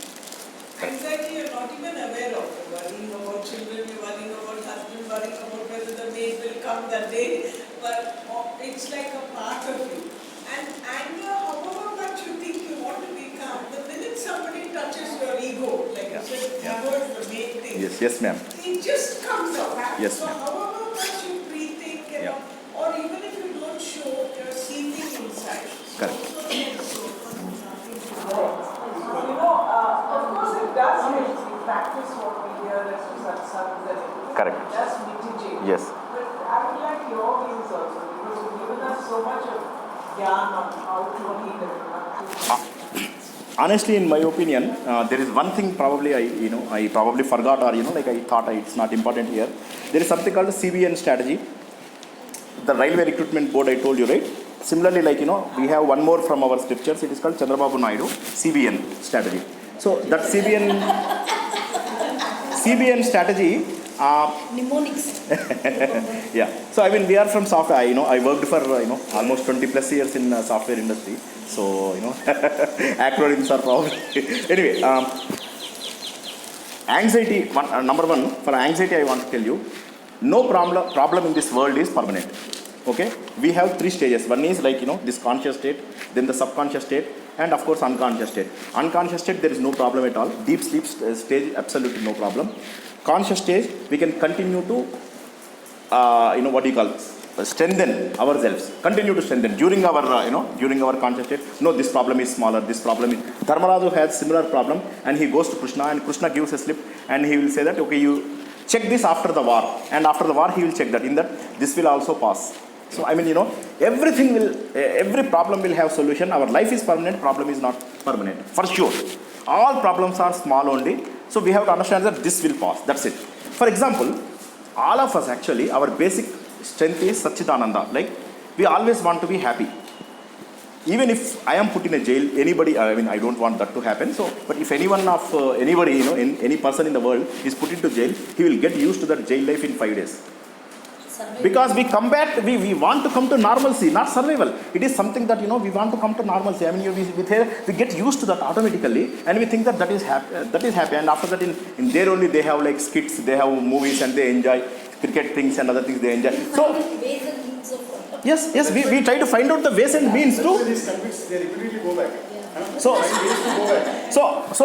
Anxiety you're not even aware of. You're worrying about children, you're worrying about husband, worrying about whether the maid will come that day. But it's like a part of you. And anger, however much you think you want to be calm, the minute somebody touches your ego, like you said, ego is the main thing. Yes, ma'am. It just comes out. Yes, So ma'am. however much you rethink, or even if you don't show, you're seething inside. Correct. Of course it does help. We practice what we hear as to satsangs and everything. Correct. It does mitigate. Yes. But I would like your views also, because you've given us so much of gyan on how to deal with Honestly, in my opinion, there is one thing probably I probably forgot, or like I thought it's not important here. There is something called CBN strategy. The Railway Recruitment Board, I told you, right? Similarly, like we have one more from our scriptures. It is called Chandrababu Naidu CBN strategy. So that CBN strategy. Mnemonics. Yeah. So I mean, we are from software. I worked for almost 20 plus years in software industry. So acronyms are probably anyway. Anxiety. Number one, for anxiety, I want to tell you, no problem in this world is permanent. Okay. We have 3 stages. One is like this conscious state, then the subconscious state, and of course unconscious state. Unconscious state, there is no problem at all. Deep sleep stage, absolutely no problem. Conscious stage, we can continue to strengthen ourselves, continue to strengthen during our conscious state. No, this problem is smaller, this problem is. Dharmaraju has similar problem, and he goes to Krishna, and Krishna gives a slip, and he will say that, okay, you check this after the war, and after the war he will check that, in that this will also pass. So I mean, every problem will have solution. Our life is permanent, problem is not permanent, for sure. All problems are small only. So we have to understand that this will pass, that's it. For example, all of us actually, our basic strength is Satchidananda. Like, we always want to be happy. Even if I am put in a jail, anybody, I don't want that to happen. So, but if anybody, any person in the world is put into jail, he will get used to that jail life in 5 days. Because we come back, we want to come to normalcy, not survival. It is something that, we want to come to normalcy. We get used to that automatically, and we think that is happy. And after that, in there only they have like skits, they have movies, and they enjoy cricket things and other things they enjoy. So, Ways and means of yes, we try to find out the ways and means to. They repeatedly go back. So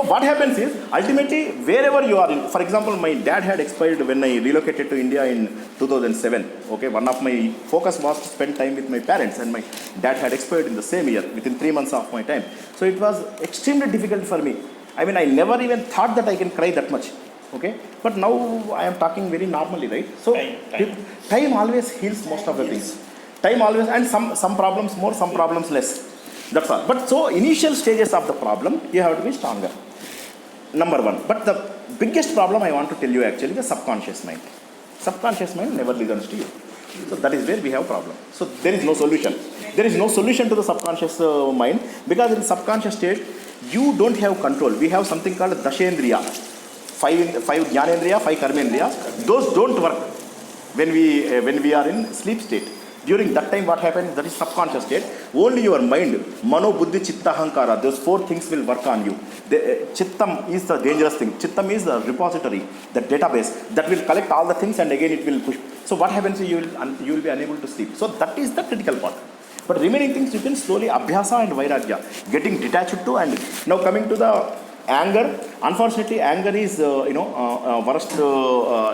what happens is, ultimately, wherever you are in, for example, my dad had expired when I relocated to India in 2007. Okay, one of my focus was to spend time with my parents, and my dad had expired in the same year, within 3 months of my time. So it was extremely difficult for me. I never even thought that I can cry that much. Okay, but now I am talking very normally, right? So time always heals most of the things. Time always, and some problems more, some problems less. That's all. But so initial stages of the problem, you have to be stronger. Number one. But the biggest problem I want to tell you actually, the subconscious mind. Subconscious mind never listens to you. So that is where we have a problem. So there is no solution. There is no solution to the subconscious mind, because in subconscious state, you don't have control. We have something called Dashendriya. 5 Jnanendriya, 5 Karmendriya. Those don't work when we are in sleep state. During that time, what happens? That is subconscious state. Only your mind, mano, buddhi, chitta, hankara, those 4 things will work on you. Chittam is the dangerous thing. Chittam is the repository, the database that will collect all the things, and again it will push. So what happens is you will be unable to sleep. So that is the critical part. But remaining things you can slowly abhyasa and vairagya, getting detached to. And now coming to the anger. Unfortunately, anger is worst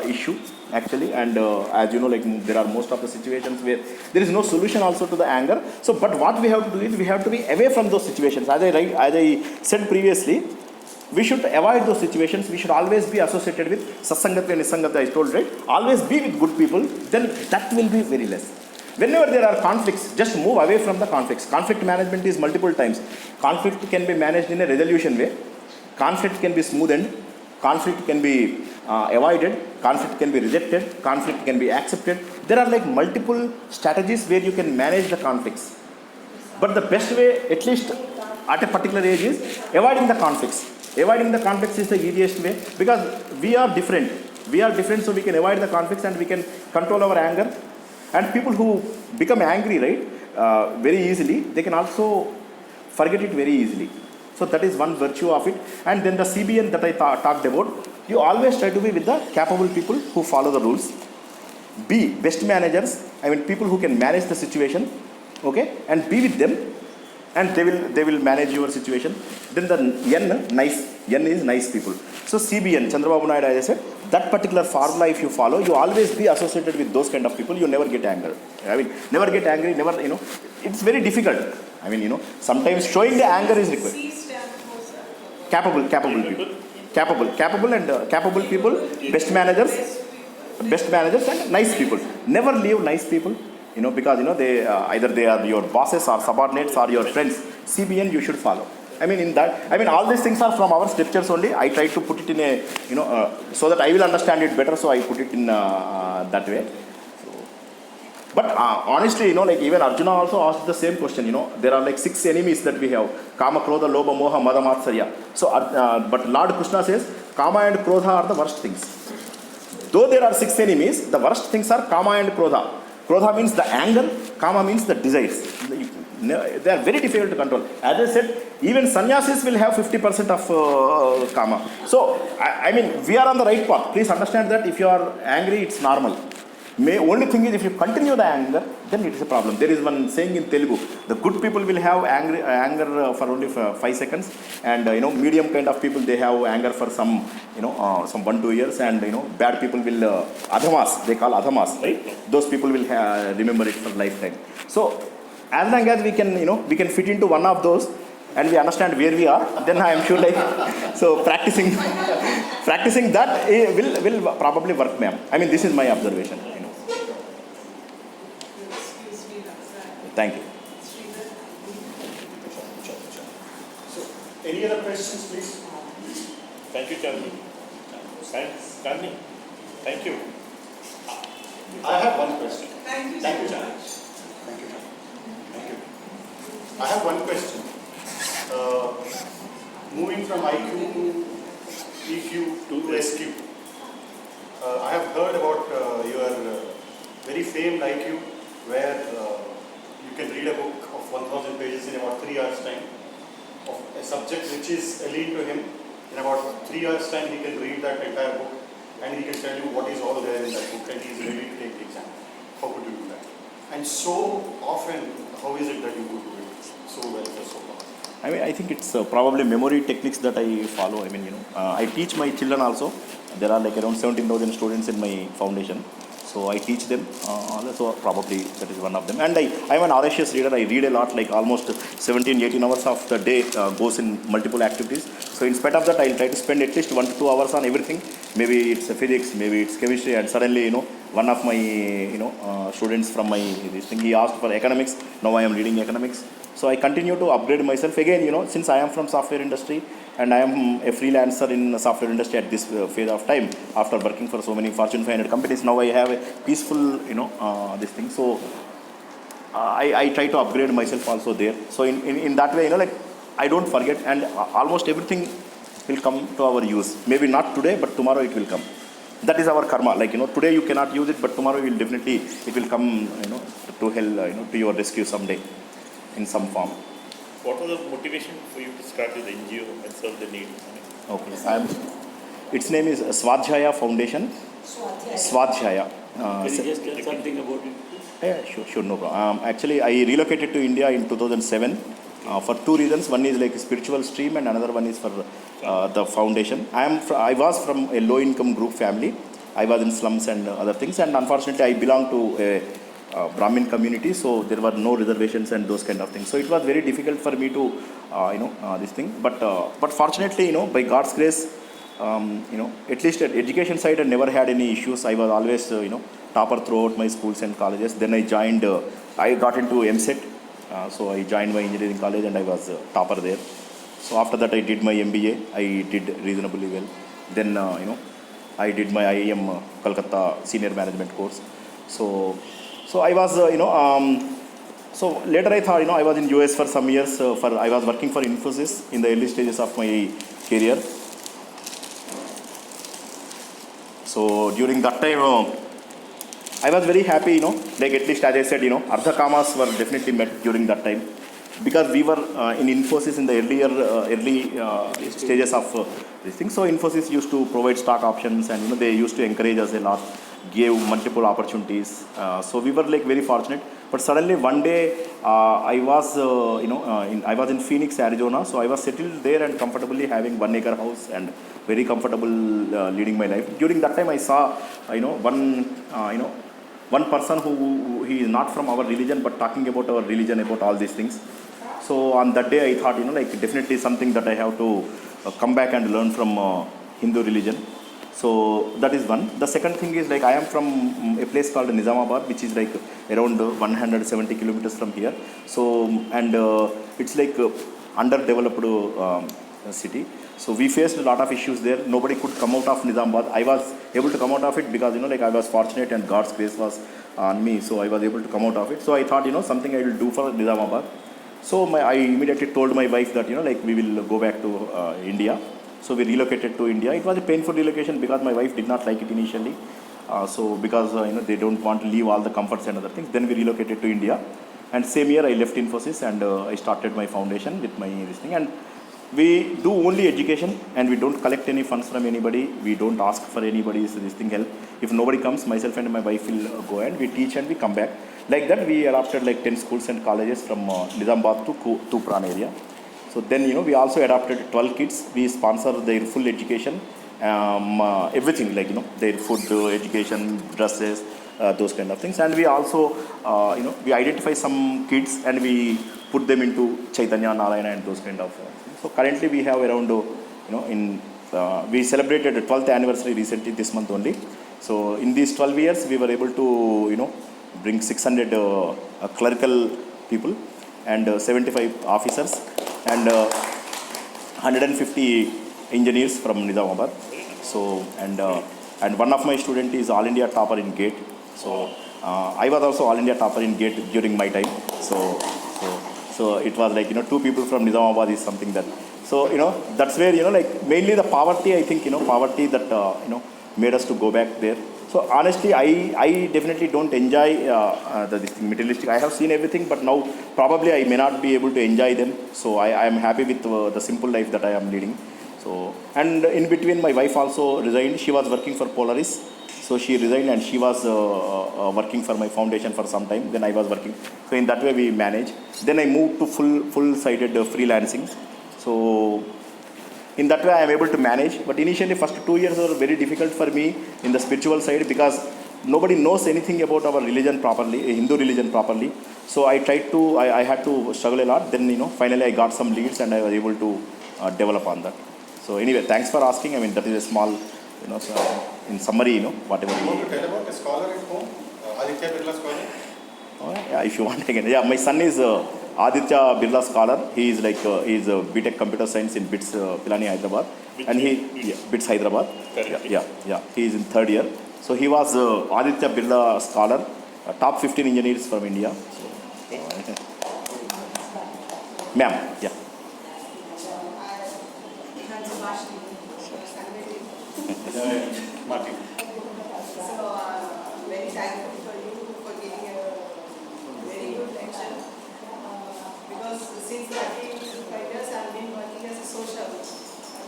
issue. Actually, and as you know, like there are most of the situations where there is no solution also to the anger. So, but what we have to do is we have to be away from those situations. As I said previously, we should avoid those situations. We should always be associated with satsangata and nisangata. I told, right? Always be with good people. Then that will be very less. Whenever there are conflicts, just move away from the conflicts. Conflict management is multiple times. Conflict can be managed in a resolution way. Conflict can be smoothened. Conflict can be avoided, conflict can be rejected, conflict can be accepted. There are like multiple strategies where you can manage the conflicts. But the best way, at least at a particular age, is avoiding the conflicts. Avoiding the conflicts is the easiest way, because we are different. We are different, so we can avoid the conflicts and we can control our anger. And people who become angry, right, very easily, they can also forget it very easily. So that is one virtue of it. And then the CBN that I talked about, you always try to be with the capable people who follow the rules. Be best managers, people who can manage the situation, okay, and be with them, and they will manage your situation. Then the N is nice people. So CBN, Chandrababu Naidu, as I said, that particular formula if you follow, you always be associated with those kind of people. You never get angry. Never get angry. Never, it's very difficult. Sometimes showing the anger is required. C stands for, sir? Capable people. Capable people, best managers and nice people. Never leave nice people. because they either they are your bosses or subordinates or your friends. CBN you should follow. All these things are from our scriptures only. I try to put it in a, so that I will understand it better. So I put it in that way. But honestly, even Arjuna also asked the same question. There are like 6 enemies that we have: Kama, Krodha, Lobha, Moha, Mada, Matsarya. So, but Lord Krishna says Kama and Krodha are the worst things. Though there are 6 enemies, the worst things are Kama and Krodha. Krodha means the anger, Kama means the desires. They are very difficult to control. As I said, even sannyasis will have 50% of Kama. So, we are on the right path. Please understand that if you are angry, it's normal. Only thing is, if you continue the anger, then it is a problem. There is one saying in Telugu: the good people will have anger for only 5 seconds, and medium kind of people, they have anger for some 1-2 years, and bad people will adhamas. They call adhamas, right? Those people will remember it for lifetime. So as long as we can fit into one of those, and we understand where we are, then I am sure so practicing that will probably work, ma'am. This is my observation. Excuse me, Nagar. Thank you. So, any other questions, please? Thank you, Chandni. Thanks, Chandni. Thank you. I have one question. Thank you Thank you, so Chandni. much. Thank you, Chandni. Thank you. I have one question. Moving from IQ to EQ to SQ. I have heard about your very famed IQ, where you can read a book of 1,000 pages in about 3 hours' time, of a subject which is alien to him. In about 3 hours' time, he can read that entire book, and he can tell you what is all there in that book, and he is ready to take the exam. How could you do that? And so often, how is it that you could do it so well for so long? I think it's probably memory techniques that I follow. I teach my children also. There are like around 17,000 students in my foundation. So I teach them. So probably that is one of them. And I'm an audacious reader. I read a lot, like almost 17-18 hours of the day goes in multiple activities. So in spite of that, I'll try to spend at least 1 to 2 hours on everything. Maybe it's physics, maybe it's chemistry, and suddenly, one of my, students from my this thing, he asked for economics. Now I am reading economics. So I continue to upgrade myself. Again, since I am from software industry and I am a freelancer in the software industry at this phase of time, after working for so many Fortune 500 companies, now I have a peaceful, this thing. So I try to upgrade myself also there. So in that way, I don't forget, and almost everything will come to our use. Maybe not today, but tomorrow it will come. That is our karma. Today you cannot use it, but tomorrow it will come, to hell, to your rescue someday in some form. What was the motivation for you to start with NGO and serve the needy? Okay. Its name is Swadhyaya Foundation. Swadhyaya. Can you just tell something about it? Yeah, sure, no problem. Actually, I relocated to India in 2007 for 2 reasons. One is like a spiritual stream, and another one is for the foundation. I was from a low-income group family. I was in slums and other things, and unfortunately, I belong to a Brahmin community, so there were no reservations and those kind of things. So it was very difficult for me to, this thing. But fortunately, by God's grace, at least at education side, I never had any issues. I was always, topper throughout my schools and colleges. Then I joined, I got into MSET. So I joined my engineering college and I was topper there. So after that, I did my MBA. I did reasonably well. Then, I did my IIM Kolkata senior management course. So I was, so later I thought, I was in US for some years. I was working for Infosys in the early stages of my career. So during that time, I was very happy, at least as I said, Ardha Kamas were definitely met during that time. Because we were in Infosys in the early stages of this thing. So Infosys used to provide stock options, and they used to encourage us a lot, gave multiple opportunities. So we were very fortunate. But suddenly one day I was I was in Phoenix, Arizona. So I was settled there and comfortably having 1 acre house and very comfortable leading my life. During that time I saw one person who he is not from our religion, but talking about our religion, about all these things. So on that day I thought, definitely something that I have to come back and learn from Hindu religion. So that is one. The second thing is like I am from a place called Nizamabad, which is like around 170 kilometers from here. So and it's like underdeveloped city. So we faced a lot of issues there. Nobody could come out of Nizamabad. I was able to come out of it because like I was fortunate and God's grace was on me. So I was able to come out of it. So I thought something I will do for Nizamabad. So I immediately told my wife that like we will go back to India. So we relocated to India. It was a painful relocation because my wife did not like it initially. So because they don't want to leave all the comforts and other things. Then we relocated to India. And same year I left Infosys and I started my foundation with my this thing. And we do only education and we don't collect any funds from anybody. We don't ask for anybody's this thing help. If nobody comes, myself and my wife will go and we teach and we come back. Like that we adopted like 10 schools and colleges from Nizamabad to Tupran area. So then we also adopted 12 kids. We sponsor their full education, everything like their food, education, dresses, those kind of things. And we also we identify some kids and we put them into Chaitanya, Narayana and those kind of things. So currently we have around we celebrated the 12th anniversary recently this month only. So in these 12 years we were able to bring 600 clerical people and 75 officers and 150 engineers from Nizamabad. So and one of my student is All India topper in GATE. So I was also All India topper in GATE during my time. So it was like two people from Nizamabad is something that. So that's where like mainly the poverty, I think poverty that made us to go back there. So honestly, I definitely don't enjoy this thing, materialistic. I have seen everything, but now probably I may not be able to enjoy them. So I am happy with the simple life that I am leading. So and in between, my wife also resigned. She was working for Polaris, so she resigned and she was working for my foundation for some time. Then I was working. So in that way we manage. Then I moved to full-sided freelancing. So in that way I am able to manage, but initially first 2 years were very difficult for me in the spiritual side because nobody knows anything about our religion properly, Hindu religion properly. So I had to struggle a lot. Then finally I got some leads and I was able to develop on that. So anyway, thanks for asking. I mean that is a small, so in summary, whatever. You want to tell about a scholar at home, Aditya Birla scholar? Oh, yeah, if you want again. Yeah, my son is Aditya Birla scholar. He is like he is BTech Computer Science in BITS Pilani, Hyderabad, and BITS Hyderabad. Yeah. He is in third year. So he was Aditya Birla scholar, top 15 engineers from India. So, ma'am, yeah. Martin. So very thankful for you for giving a very good lecture. Because since 35 years I've been working as a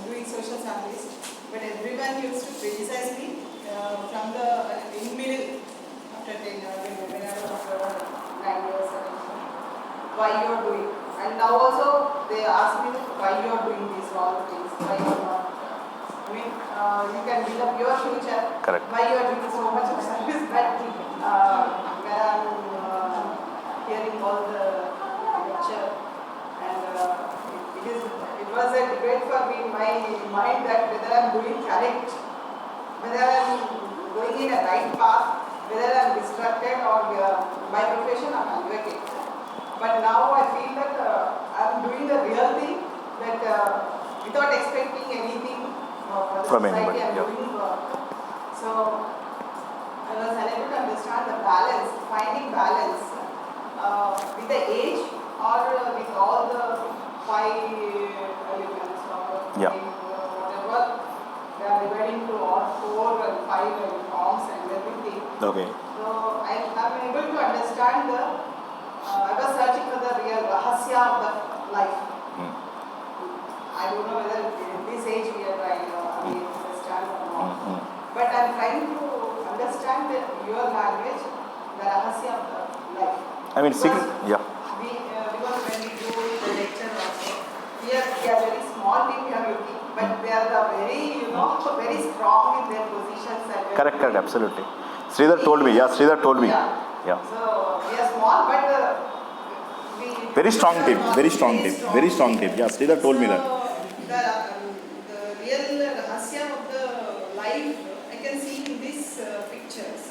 doing social service, but everyone used to criticize me from the in middle after 10 years when I was after 9 years why you are doing, and now also they ask me why you are doing these wrong things, why you are not. I mean, you can build up your future. Correct. Why you are doing so much of service, but when I'm hearing all the lecture, and it was a debate for me in my mind that whether I'm doing correct, whether I'm going in a right path, whether I'm distracted or my profession I'm advocate. But now I feel that I'm doing the real thing, that without expecting anything for the From society anybody, I'm yeah. doing work. So I was unable to understand the balance, finding balance with the age or with all the 5 elements or Yeah. whatever they are dividing to all 4 and 5 forms and everything. Okay. So I'm able to understand I was searching for the real rahasya of the life. I don't know whether at this age we understand or not. But I'm trying to understand your language, the rahasya of the life. I mean, secret, yeah. Because when we do the lecture also, here we are very small team we are looking, but they are the very, very strong in their positions. And Correct, absolutely. Sridhar told me, yeah. Yeah. Yeah. So we are small, but Very strong team. Yeah, Sridhar told me that. The real rahasya of the life can see in these pictures.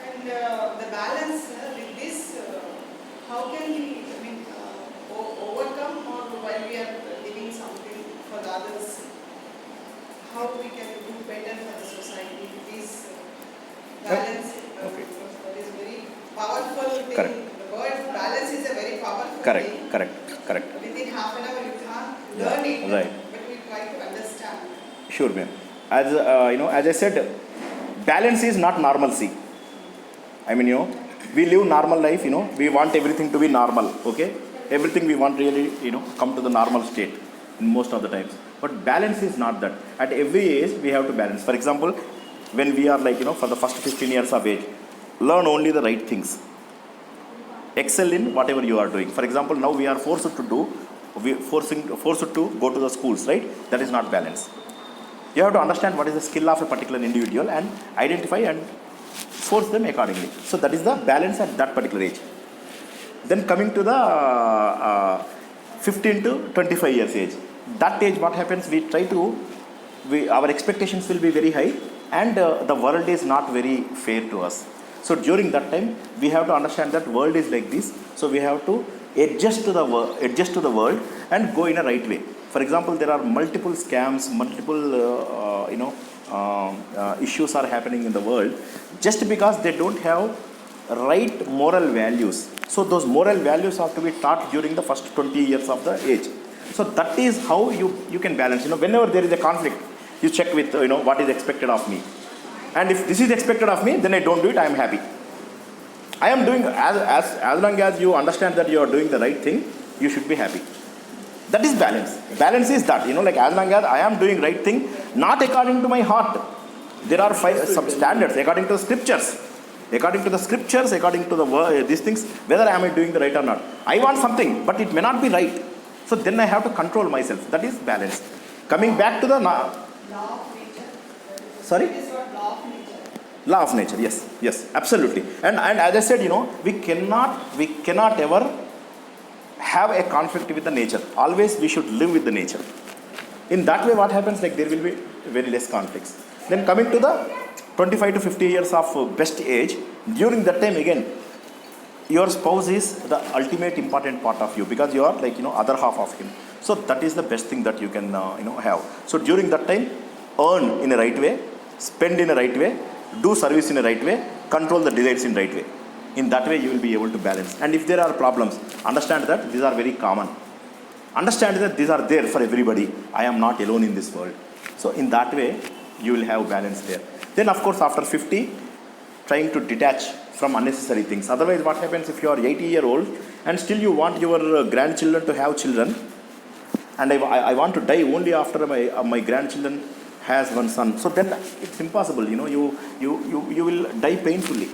And the balance with this, how can we, overcome, or while we are living something for the others, how we can do better for the society with this balance? Okay. That is very powerful thing. Correct. The word balance is a very powerful Correct, thing. correct. Within half an hour you can't learn it, Right. but we try to understand. Sure, ma'am. As as I said, balance is not normalcy. I mean, we live normal life. We want everything to be normal. Okay, everything we want really, come to the normal state in most of the times. But balance is not that. At every age, we have to balance. For example, when we are for the first 15 years of age, learn only the right things. Excel in whatever you are doing. For example, now we are forced to go to the schools, right? That is not balance. You have to understand what is the skill of a particular individual and identify and force them accordingly. So that is the balance at that particular age. Then coming to the 15 to 25 years age. That age, what happens? Our expectations will be very high, and the world is not very fair to us. So during that time, we have to understand that world is like this. So we have to adjust to the world and go in a right way. For example, there are multiple scams, multiple issues are happening in the world just because they don't have right moral values. So those moral values have to be taught during the first 20 years of the age. So that is how you can balance. Whenever there is a conflict, you check with what is expected of me. And if this is expected of me, then I don't do it, I am happy. I am doing, as long as you understand that you are doing the right thing, you should be happy. That is balance. Balance is that, as long as I am doing right thing, not according to my heart. There are some standards according to the scriptures. According to the scriptures, according to these things, whether am I doing the right or not. I want something, but it may not be right. So then I have to control myself. That is balance. Coming back to the... Law of nature. Sorry? It is what law of nature. Law of nature, yes, absolutely. And as I said, we cannot ever have a conflict with the nature. Always we should live with the nature. In that way, what happens? There will be very less conflicts. Then coming to the 25 to 50 years of best age, during that time again, your spouse is the ultimate important part of you, because you are other half of him. So that is the best thing that you can have. So during that time, earn in a right way, spend in a right way, do service in a right way, control the desires in right way. In that way, you will be able to balance. And if there are problems, understand that these are very common. Understand that these are there for everybody. I am not alone in this world. So in that way, you will have balance there. Then of course, after 50, trying to detach from unnecessary things. Otherwise, what happens if you are 80-year-old and still you want your grandchildren to have children, and I want to die only after my grandchildren has one son. So then it's impossible. You will die painfully.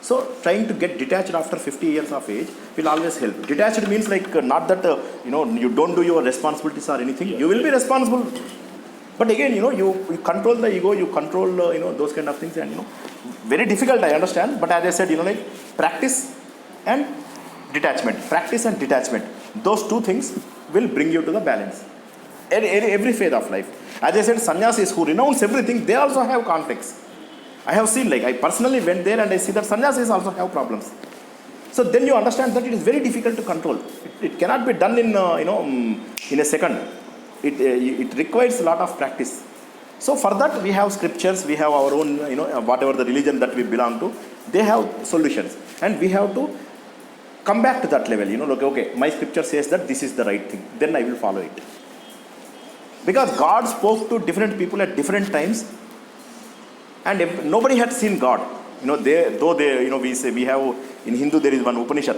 So trying to get detached after 50 years of age will always help. Detached means not that you don't do your responsibilities or anything. You will be responsible, but again you control the ego, you control those kind of things, and very difficult, I understand. But as I said, practice and detachment. Practice and detachment. Those two things will bring you to the balance. Every phase of life. As I said, sannyasis who renounce everything, they also have conflicts. I have seen, I personally went there and I see that sannyasis also have problems. So then you understand that it is very difficult to control. It cannot be done in a second. It requires a lot of practice. So for that we have scriptures, we have our own, whatever the religion that we belong to, they have solutions. And we have to come back to that level, okay, my scripture says that this is the right thing, then I will follow it. Because God spoke to different people at different times, and nobody had seen God. We say we have, in Hindu there is one Upanishad,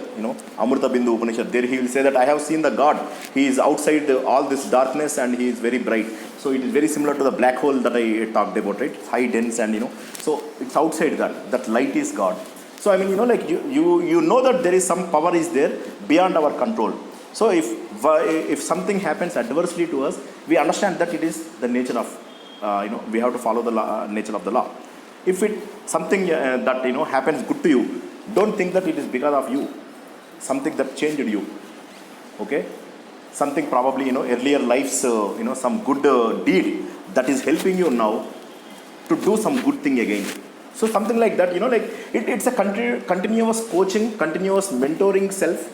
Amrita Bindu Upanishad. There he will say that I have seen the God. He is outside all this darkness and he is very bright. So it is very similar to the black hole that I talked about, right? It's high dense and so it's outside that light is God. So I mean, you know that there is some power is there beyond our control. So if something happens adversely to us, we understand that it is the nature of, we have to follow the nature of the law. If something that happens good to you, don't think that it is because of you. Something that changed you. Okay? Something probably earlier life's some good deed that is helping you now. to do some good thing again. So something like that, like it's a continuous coaching, continuous mentoring self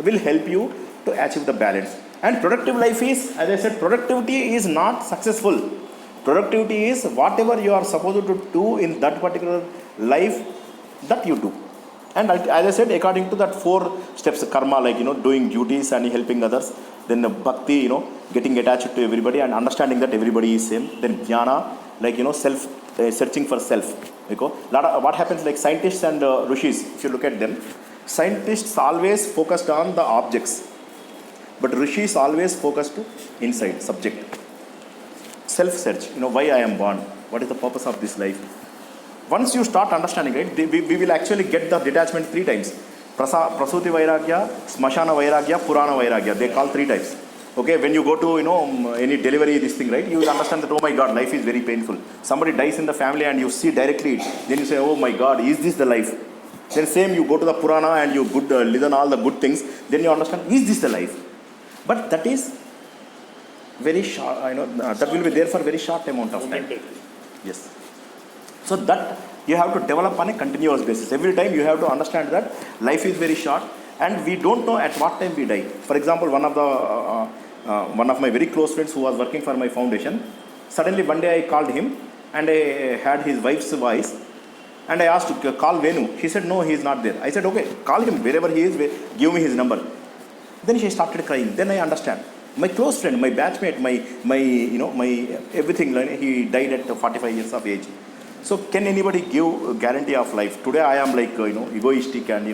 will help you to achieve the balance. And productive life is, as I said, productivity is not successful. Productivity is whatever you are supposed to do in that particular life, that you do. And as I said, according to that 4 steps, karma, like, doing duties and helping others. Then bhakti, getting attached to everybody and understanding that everybody is same. Then jnana, like, self, searching for self. What happens, like scientists and rishis, if you look at them, scientists always focused on the objects, but rishis always focused inside, subject. Self-search, why I am born, what is the purpose of this life. Once you start understanding, right, we will actually get the detachment 3 times. Prasuti Vairagya, Smashana Vairagya, Purana Vairagya. They call 3 types. Okay, when you go to, any delivery, this thing, right, you will understand that, oh my God, life is very painful. Somebody dies in the family and you see directly it. Then you say, oh my God, is this the life? Then same, you go to the Purana and you listen all the good things. Then you understand, is this the life? But that is very short, that will be there for very short amount of time. Yes. So that you have to develop on a continuous basis. Every time you have to understand that life is very short and we don't know at what time we die. For example, one of my very close friends who was working for my foundation, suddenly one day I called him and I had his wife's voice and I asked to call Venu. He said, no, he is not there. I said, okay, call him wherever he is, give me his number. Then she started crying. Then I understand. My close friend, my batchmate, my everything, he died at 45 years of age. So can anybody give a guarantee of life? Today I am like, egoistic and,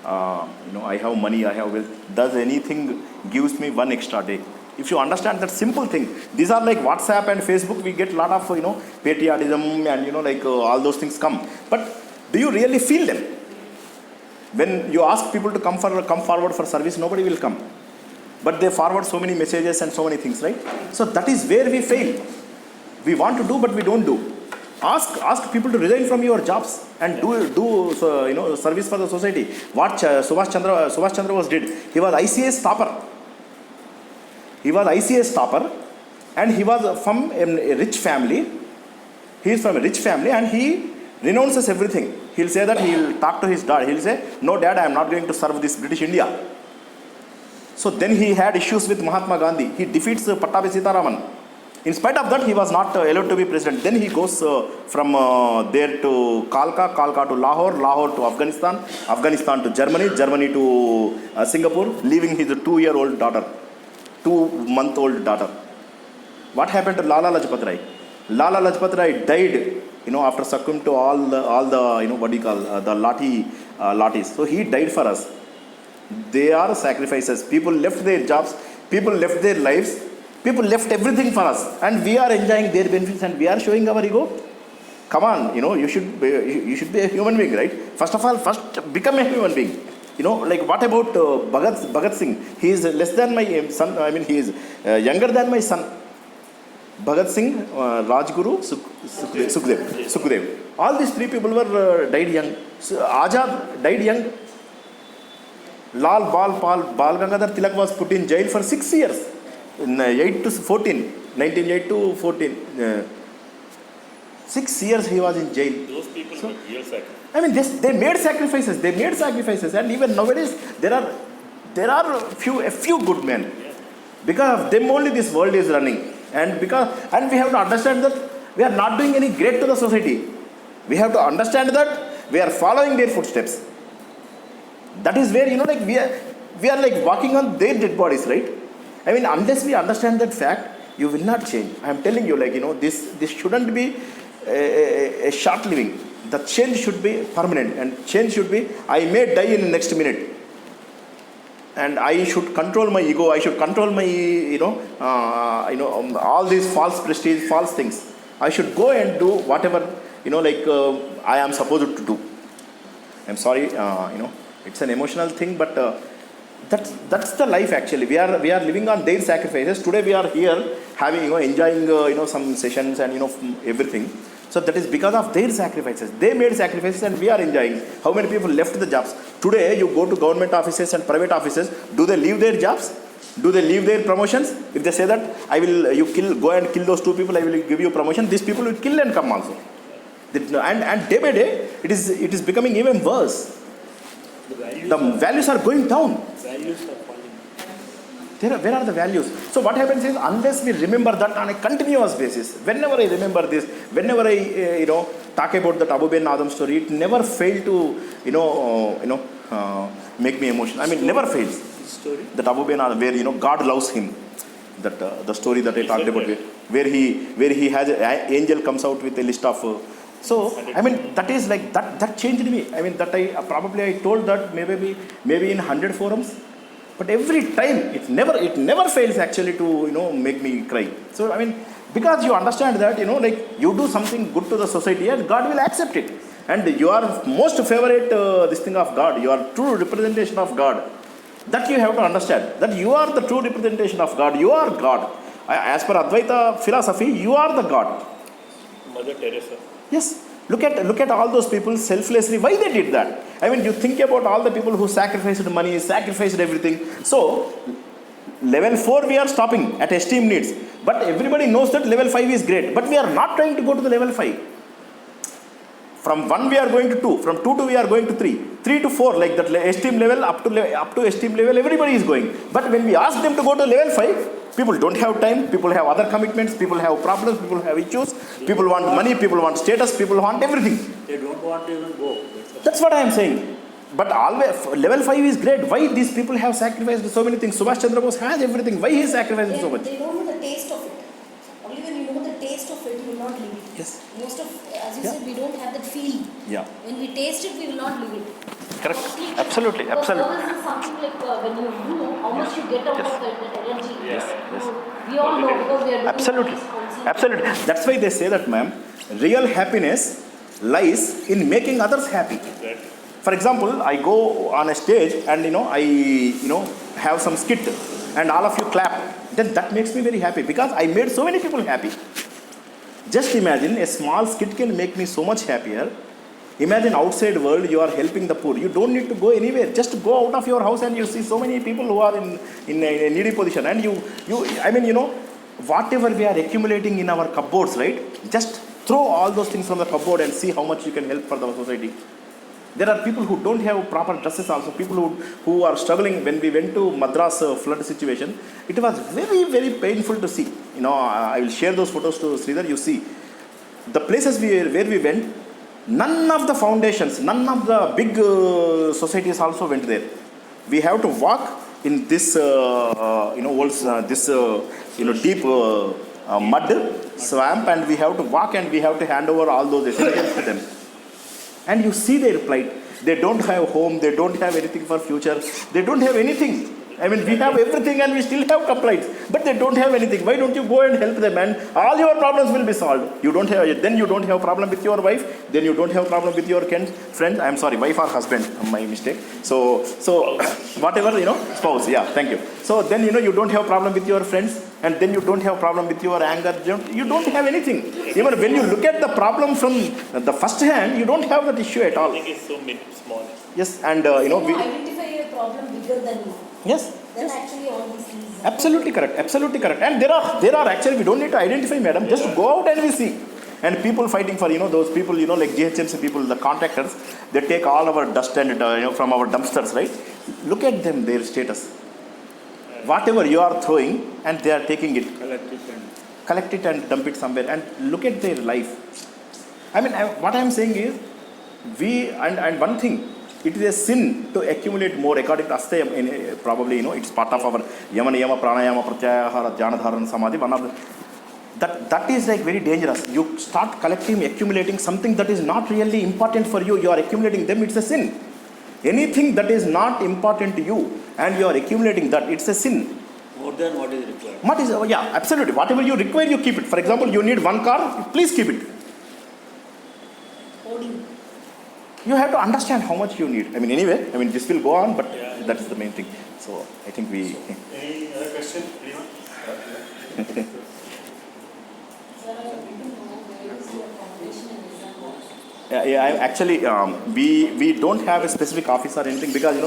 I have money, I have wealth. Does anything gives me one extra day? If you understand that simple thing, these are like WhatsApp and Facebook, we get a lot of, patriotism and, all those things come. But do you really feel them? When you ask people to come forward for service, nobody will come. But they forward so many messages and so many things, right? So that is where we fail. We want to do, but we don't do. Ask people to resign from your jobs and do service for the society. What Subhash Chandra was did. He was ICS topper. And he was from a rich family. He is from a rich family and he renounces everything. He'll say that he'll talk to his dad. He'll say, no dad, I am not going to serve this British India. So then he had issues with Mahatma Gandhi. He defeats Pattabhi Sitaraman. In spite of that, he was not allowed to be president. Then he goes from there to Kalka to Lahore to Afghanistan to Germany to Singapore, leaving his 2-month-old daughter. What happened to Lala Lajpat Rai? Lala Lajpat Rai died, after succumbing to all the the lathis. So he died for us. They are sacrifices. People left their jobs. People left their lives. People left everything for us, and we are enjoying their benefits, and we are showing our ego. Come on, you should be a human being, right? First of all, become a human being. What about Bhagat Singh? He is less than my son. I mean, he is younger than my son. Bhagat Singh, Rajguru, Sukhdev. All these 3 people were died young. Azad died young. Lal Bal Gangadhar Tilak was put in jail for 6 years. 1908 to 14. 6 years he was in jail. Those people were real sacrifices. I mean, they made sacrifices. And even nowadays, there are a few good men. Because of them only this world is running. And we have to understand that we are not doing any great to the society. We have to understand that we are following their footsteps. That is where, we are like walking on their dead bodies, right? I mean, unless we understand that fact, you will not change. I am telling you, this shouldn't be a short living. The change should be permanent, and change should be, I may die in the next minute. And I should control my ego. I should control my, all these false prestige, false things. I should go and do whatever, I am supposed to do. I'm sorry, it's an emotional thing, but that's the life actually. We are living on their sacrifices. Today we are here having, enjoying, some sessions and, everything. So that is because of their sacrifices. They made sacrifices and we are enjoying. How many people left the jobs? Today you go to government offices and private offices. Do they leave their jobs? Do they leave their promotions? If they say that go and kill those two people, I will give you promotion, these people will kill and come also. And day by day, it is becoming even worse. The values are going down. Values are falling. Where are the values? So what happens is, unless we remember that on a continuous basis, whenever I remember this, whenever I talk about the Abu Ben Adam story, it never failed to make me emotional. I mean, never fails. Story? The Abu Ben Adam, where God loves him. That the story that I talked about, where he has an angel comes out with a list of. So I mean, that is like that changed me. I mean, that I told that maybe in 100 forums. But every time, it never fails actually to make me cry. So I mean, because you understand that like you do something good to the society and God will accept it. And you are most favorite this thing of God. You are true representation of God. That you have to understand. That you are the true representation of God. You are God. As per Advaita philosophy, you are the God. Mother Teresa. Yes. Look at all those people selflessly. Why they did that? I mean, you think about all the people who sacrificed money, sacrificed everything. So, level 4 we are stopping at esteem needs. But everybody knows that level 5 is great. But we are not trying to go to the level 5. From 1 we are going to 2. From 2 to we are going to 3. 3 to 4, like that esteem level, up to esteem level, everybody is going. But when we ask them to go to level 5, people don't have time, people have other commitments, people have problems, people have issues, people want money, people want status, people want everything. They don't want to even go. That's what I am saying. But always, level 5 is great. Why these people have sacrificed so many things? Subhash Chandra Bose has everything. Why he is sacrificing so much? They don't know the taste of it. Only when you know the taste of it, you will not live it. Yes. Most of, as you said, we don't have that feeling. Yeah. When we taste it, we will not live it. Correct. Mostly, Absolutely. because Absolutely. service is something like when you do, how much you get out Yes. of it, that energy. Yes, yes. So, we all know because we are doing Absolutely. this concept. Absolutely. That's why they say that, ma'am, real happiness lies in making others happy. Exactly. For example, I go on a stage and I have some skit and all of you clap. Then that makes me very happy because I made so many people happy. Just imagine, a small skit can make me so much happier. Imagine outside world, you are helping the poor. You don't need to go anywhere. Just go out of your house and you see so many people who are in a needy position. And whatever we are accumulating in our cupboards, right? Just throw all those things from the cupboard and see how much you can help for the society. There are people who don't have proper dresses also, people who are struggling. When we went to Madras flood situation, it was very, very painful to see. I will share those photos to Sridhar. You see, the places where we went, none of the foundations, none of the big societies also went there. We have to walk in this, deep mud, swamp, and we have to walk and we have to hand over all those essentials to them. And you see their plight. They don't have home, they don't have anything for future, they don't have anything. I mean, we have everything and we still have complaints, but they don't have anything. Why don't you go and help them and all your problems will be solved? You don't have problem with your wife, then you don't have problem with your friend. I am sorry, wife or husband, my mistake. So whatever, spouse, yeah, thank you. So then, you don't have problem with your friends, and then you don't have problem with your anger. You don't have anything. Even when you look at the problem from the first hand, you don't have that issue at all. I think it's so small. Yes, and identify a problem bigger than you. Yes. Then actually all these things. Absolutely correct. Absolutely correct. And there are actually, we don't need to identify, madam. Just go out and we see. And people fighting for, those people, like GHMC people, the contractors, they take all our dust and, from our dumpsters, right? Look at them, their status. Whatever you are throwing, and they are taking it. Collect it and dump it somewhere. And look at their life. I mean, what I am saying is, and one thing, it is a sin to accumulate more. According to Astha, probably, it's part of our Yama, Pranayama, Pratyahara, Dhyana, Dharana, Samadhi. One of that is like very dangerous. You start collecting, accumulating something that is not really important for you. You are accumulating them, it's a sin. Anything that is not important to you and you are accumulating that, it's a sin. More than what is required. Yeah, absolutely. Whatever you require, you keep it. For example, you need one car, please keep it. Holding. You have to understand how much you need. Anyway, this will go on, but that's the main thing. So, I think we... Any other question? Anyone? Sir, I want to know where is your foundation in Nagar? Actually, we don't have a specific office or anything because,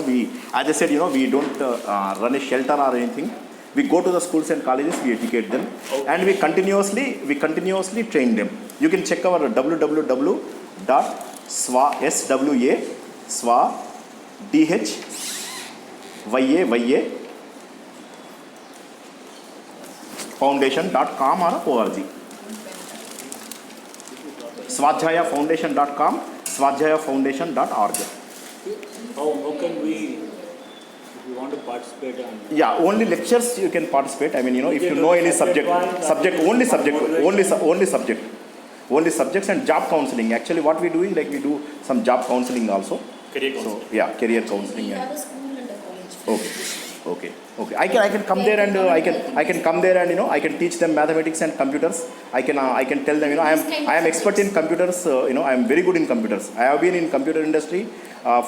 as I said, we don't run a shelter or anything. We go to the schools and colleges, we educate them, and we continuously train them. You can check our foundation.com or org. Swadhyayafoundation.com, swadhyayafoundation.org. How can we, if we want to participate on? Yeah, only lectures you can participate. I mean, if you know any subject, only subjects and job counseling. Actually, what we do is like we do some job counseling also. Career So counseling. yeah, career We counseling. have And, a school and a college. okay. I can come there and I can come there and I can teach them mathematics and computers. I can tell them I am expert in computers. I am very good in computers. I have been in computer industry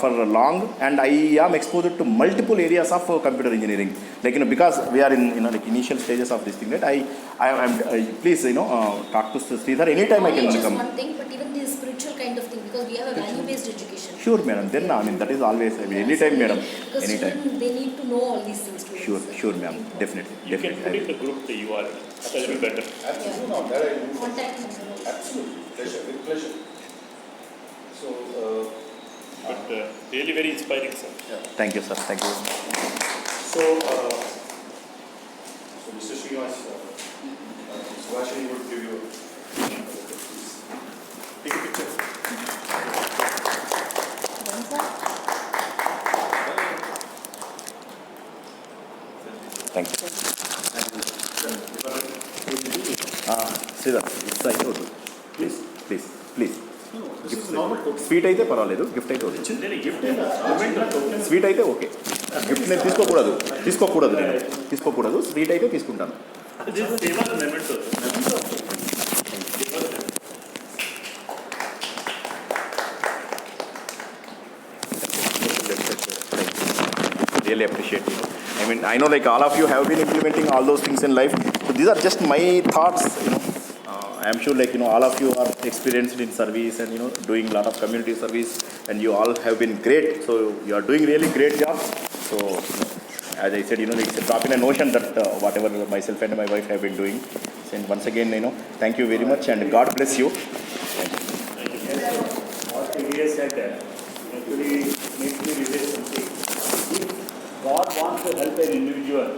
for long, and I am exposed to multiple areas of computer engineering. Like because we are in like initial stages of this thing. That I am please talk to Sridhar anytime I can Knowledge is come. one thing, but even the spiritual kind of thing, because we have a value-based education. Sure, madam. Then that is always anytime, madam. Because Anytime. children, they need to know all these things. Sure, ma'am. Definitely. You can put in the group the URL. That will be better. Absolutely, no, that I do. Contact number. Absolutely, pleasure, with pleasure. So, But really very inspiring, sir. Thank you, sir. Thank you. so Mr. Srinivas, Subhashini would give you please. Take a picture. Thank you. Sridhar, it's I told you. Please. This is normal token. Sweet అయితే పర్వాలేదు, gift అయితే వద్దు. Gift in the sweet అయితే okay. Gift నేను తీసుకోకూడదు. Sweet అయితే తీసుకుంటాను. This is SEVA memento. Really appreciate it. I mean, I know like all of you have been implementing all those things in life. So these are just my thoughts. I am sure like all of you are experienced in service and doing a lot of community service, and you all have been great. So you are doing really great job. So as I said, it's a drop in an ocean that whatever myself and my wife have been doing. And once again, thank you very much and God bless you. What he said actually makes me realize something. If God wants to help an individual,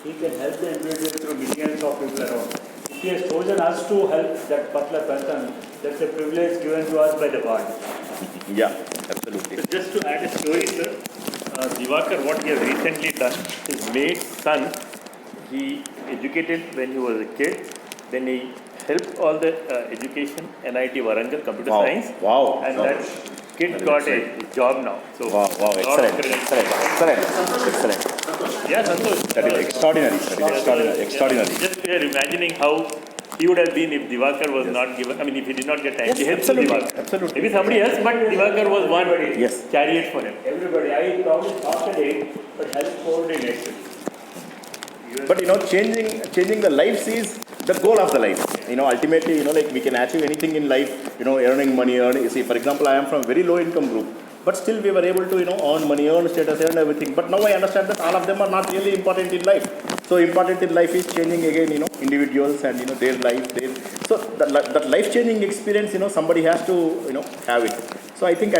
He can help the individual through millions of people around. If He has chosen us to help that particular person, that's a privilege given to us by the God. Yeah, absolutely. So just to add a story, sir, Divakar, what he has recently done, his mate's son, he educated when he was a kid, then he helped all the education, NIT Warangal, computer science, Wow. and that kid got a job now. So, Wow. lot of Excellent. credentials. Yeah, Santosh. That is extraordinary. Extraordinary. Just we are imagining how he would have been if Divakar was not given. I mean, if he did not get time. Yes, He helped absolutely. Divakar. Absolutely. Maybe somebody else, but Divakar was one Yes. chariot for him. Everybody, I probably started it, but help coordinated. But changing the lives is the goal of the life. Ultimately, like we can achieve anything in life. Earning money. See, for example, I am from very low income group, but still we were able to earn money, earn status, earn everything. But now I understand that all of them are not really important in life. So important in life is changing again, individuals and their life. So that life changing experience, somebody has to have it. So I think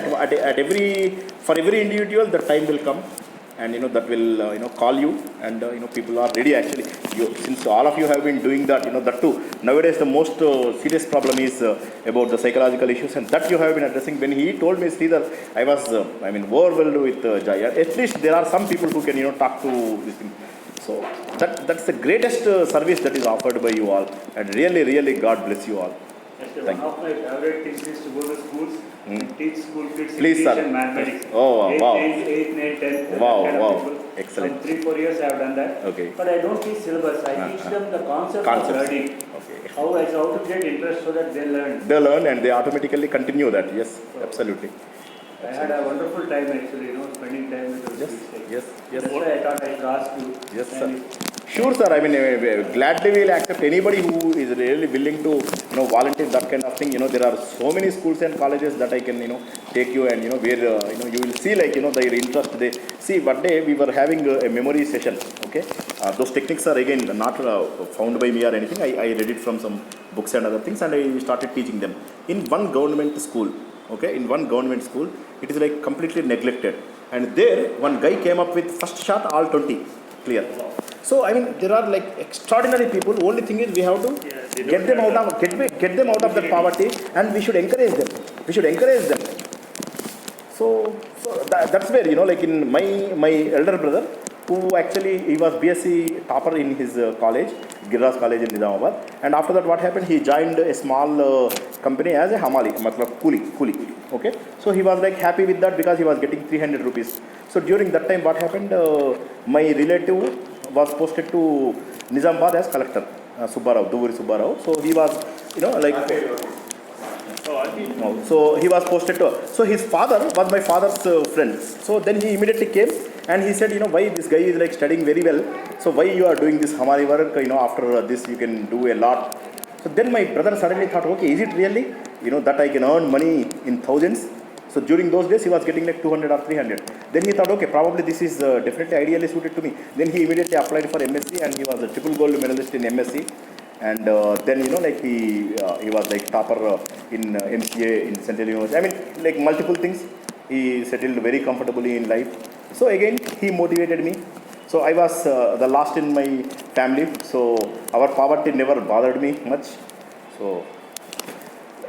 for every individual, the time will come. And that will call you, and people are ready actually. Since all of you have been doing that, that too. Nowadays the most serious problem is about the psychological issues, and that you have been addressing. When he told me, Sridhar, I was overwhelmed with Jaya. At least there are some people who can talk to this thing. So that's the greatest service that is offered by you all, and really God bless you all. Actually, Thank one of my favorite things is to go to schools and teach school kids Please, English sir. and mathematics. Oh, wow. 8, 9, 10. Wow, that kind of wow. people. Excellent. From 3-4 years I have done that. Okay. But I don't teach syllabus. I teach them the concept of Concepts. learning. Okay. How to get interest so that they learn. They learn and they automatically continue that. Yes, absolutely. I had a wonderful time actually, spending time with those kids. Yes, yes. That's why I thought I would ask you. Yes, sir. And Sure, sir. I mean, gladly we'll accept anybody who is really willing to, volunteer that kind of thing. There are so many schools and colleges that I can, take you and, where, you will see like, their interest. They see one day we were having a memory session. Okay, those techniques are again not found by me or anything. I read it from some books and other things, and I started teaching them in one government school. Okay, in one government school, it is like completely neglected. And there, one guy came up with first shot all 20 clear. So I mean, there are like extraordinary people. Only thing is we have to get them out of get them out of that poverty, and we should encourage them. We should encourage them. So that's where like in my elder brother, who actually he was BSc topper in his college, Giras College in Nizamabad, and after that what happened? He joined a small company as a hamali, matlab kuli. Okay, so he was like happy with that because he was getting 300 rupees. So during that time, what happened? My relative was posted to Nizamabad as collector, Duvuri Subbarao. So he was, no. So he was posted to. So his father was my father's friend. So then he immediately came and he said, why this guy is like studying very well. So why you are doing this hamari work? After this you can do a lot. So then my brother suddenly thought, okay, is it really, that I can earn money in thousands? So during those days, he was getting like 200 or 300. Then he thought, okay, probably this is definitely ideally suited to me. Then he immediately applied for MSc, and he was a triple gold medalist in MSc. And then, he was like topper in MCA in Central University. I mean, like multiple things. He settled very comfortably in life. So again, he motivated me. So I was the last in my family. So our poverty never bothered me much. So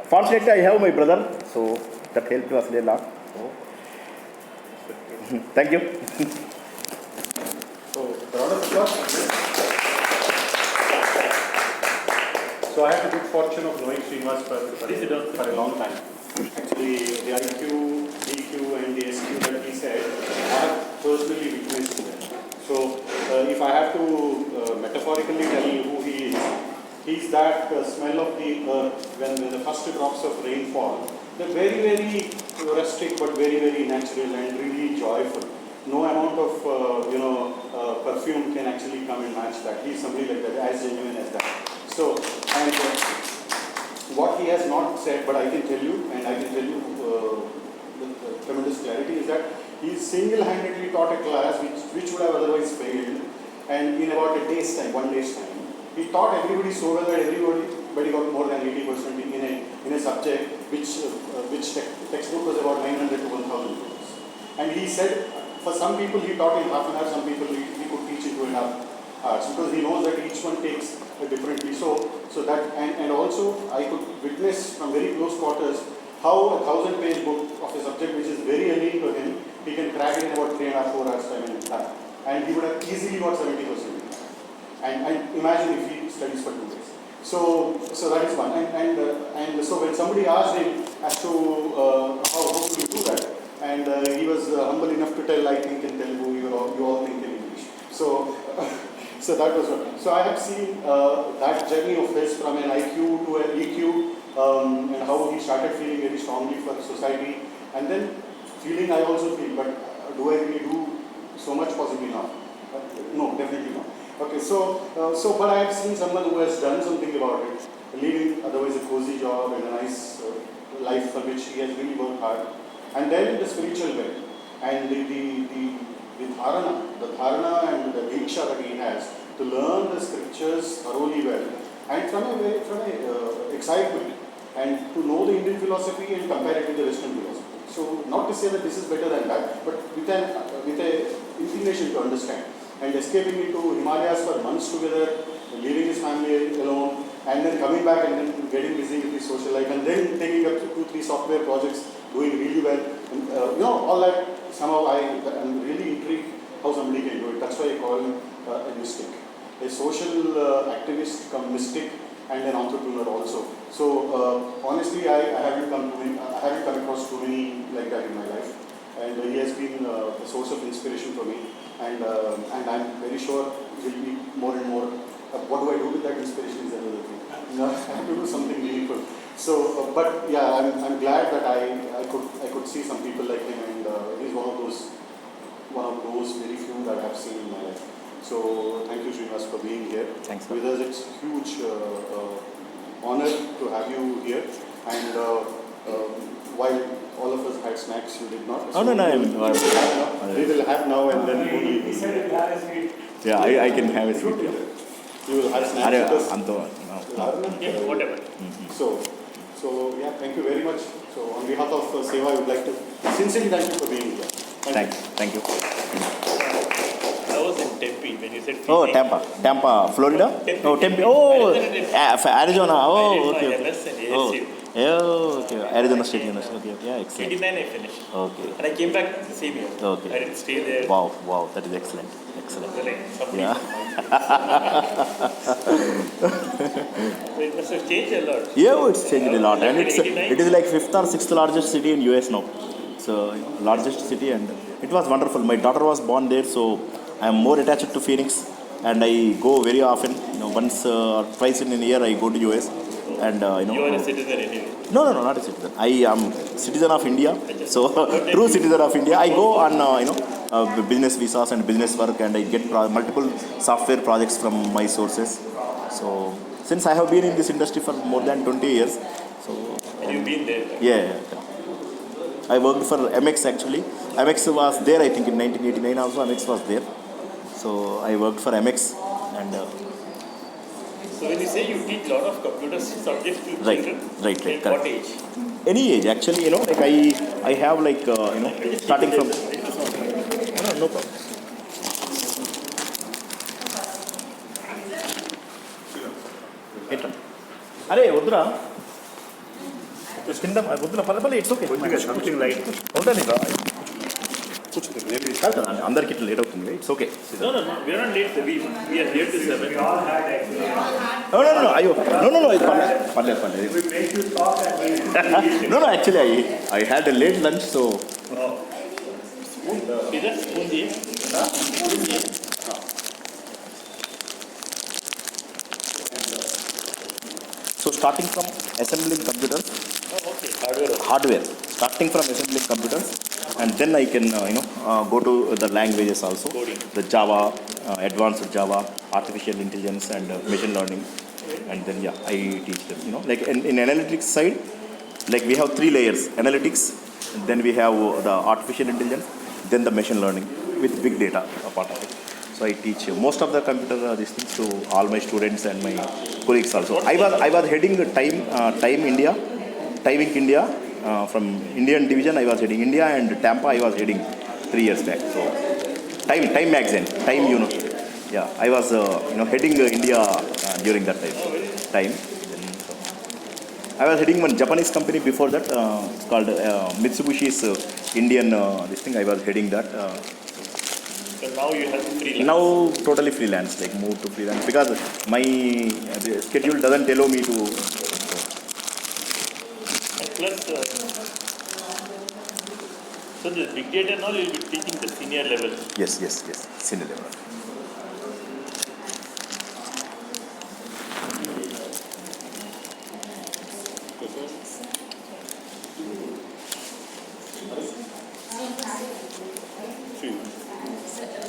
fortunately, I have my brother. So that helped us a lot. Thank you. So, round of applause. So I had the good fortune of knowing Srinivas for a long time. Actually, the IQ, EQ and the SQ that he said, I have personally witnessed them. So if I have to metaphorically tell you who he is, he's that smell of the earth when the first drops of rain fall. They're very, very rustic but very, very natural and really joyful. No amount of perfume can actually come and match that. He's somebody like that, as genuine as that. So, and what he has not said, but I can tell you, and I can tell you with tremendous clarity, is that he single-handedly taught a class which would have otherwise failed, and in about a day's time, 1 day's time, he taught everybody so well that everybody got more than 80% in a subject which textbook was about 900 to 1,000 rupees. And he said, for some people he taught in half an hour, some people he could teach in 2.5 hours, because he knows that each one takes differently. So that, and also I could witness from very close quarters how a 1,000-page book of a subject which is very alien to him, he can crack it in about 3.5 to 4 hours time and he would have easily got 70%. And imagine if he studies for 2 days. So that is one. And so when somebody asked him as to how do you do that, and he was humble enough to tell, I think in Telugu, you all think in English. So that was one. So I have seen that journey of his from an IQ to an EQ, and how he started feeling very strongly for society, and then feeling I also feel, but do I really do so much? Possibly not. No, definitely not. Okay, but I have seen someone who has done something about it, leaving otherwise a cozy job and a nice life for which he has really worked hard, and then the spiritual way, and the dharana and the diksha that he has to learn the scriptures thoroughly well, and from a excitement, and to know the Indian philosophy and compare it with the Western philosophy. So not to say that this is better than that, but with a inclination to understand. And escaping into Himalayas for months together, leaving his family alone, and then coming back and then getting busy with his social life, and then taking up 2-3 software projects, doing really well. And, all that, somehow I'm really intrigued how somebody can do it. That's why I call him a mystic. A social activist come mystic, and an entrepreneur also. So honestly, I haven't come across too many like that in my life. And he has been a source of inspiration for me. And I'm very sure will be more and more. What do I do with that inspiration is another thing. I have to do something meaningful. So, but yeah, I'm glad that I could see some people like him, and he's one of those one of those very few that I've seen in my life. So thank you, Srinivas, for being here. Thanks. With us, it's huge honor to have you here. And while all of us had snacks, you did not. Oh, no, no, We will have now and then only. He said he'll have a sweet. Yeah, I can have a seat. You will have snacks with us. Yeah, whatever. So yeah, thank you very much. So on behalf of SEVA, I would like to sincerely thank you for being here. Thank you. I was in Tempe when you said Oh, Phoenix. Tampa, Florida? Tempe. Oh, Tempe. Oh, I Arizona. Oh, did my okay. MS and Oh, ASU. okay. Arizona State University. Okay, yeah, excellent. 89 I finished. Okay. And I came back the same year. Okay. I didn't stay there. Wow, that is excellent. Like somebody. Yeah. So it must have changed a lot. Yeah, it's changed a lot, and it 89? is like fifth or sixth largest city in US now. So largest city, and it was wonderful. My daughter was born there, so I am more attached to Phoenix, and I go very often. Once or twice in a year I go to US, and You are a citizen anyway. No, not a citizen. I am citizen of India. So true citizen of India. I go on business visas and business work, and I get multiple software projects from my sources. So since I have been in this industry for more than 20 years, so And you've been there. yeah. I worked for MX actually. MX was there, I think, in 1989 also. MX was there. So I worked for MX, and So when you say you teach a lot of computer subjects to Right, children, right, like correct. what age? any age actually, like I have like starting from. No problem. అరే వద్దురా కింద వద్దురా పర్వాలేదు it's okay Something light. అవుతాను కాదు కదా అందరికి ఇట్లా లేట్ అవుతుంది it's okay No, we are not late. We are here to 7. We all had actually. అయ్యో నో ఇది పర్లేదు We make you talk and we No, actually, I had a late lunch, so. Is that spoon the? So, starting from assembling computers, Oh, okay. Hardware. hardware, starting from assembling computers, and then I can, go to the languages also. Coding. The Java, advanced Java, artificial intelligence, and machine learning. And then, I teach them, like in analytics side, like we have 3 layers: analytics, then we have the artificial intelligence, then the machine learning with big data a part of it. So I teach most of the computer these things to all my students and my colleagues also. I was heading the timing India from Indian division. I was heading India, and Tampa I was heading 3 years back. So time magazine, I was heading India during that time. I was heading one Japanese company before that. It's called Mitsubishi's Indian this thing. I was heading that. So now you have to freelance. Now totally freelance, like move to freelance because my the schedule doesn't allow me to. And plus, so the big data and all you'll be teaching the senior level. Yes, senior level.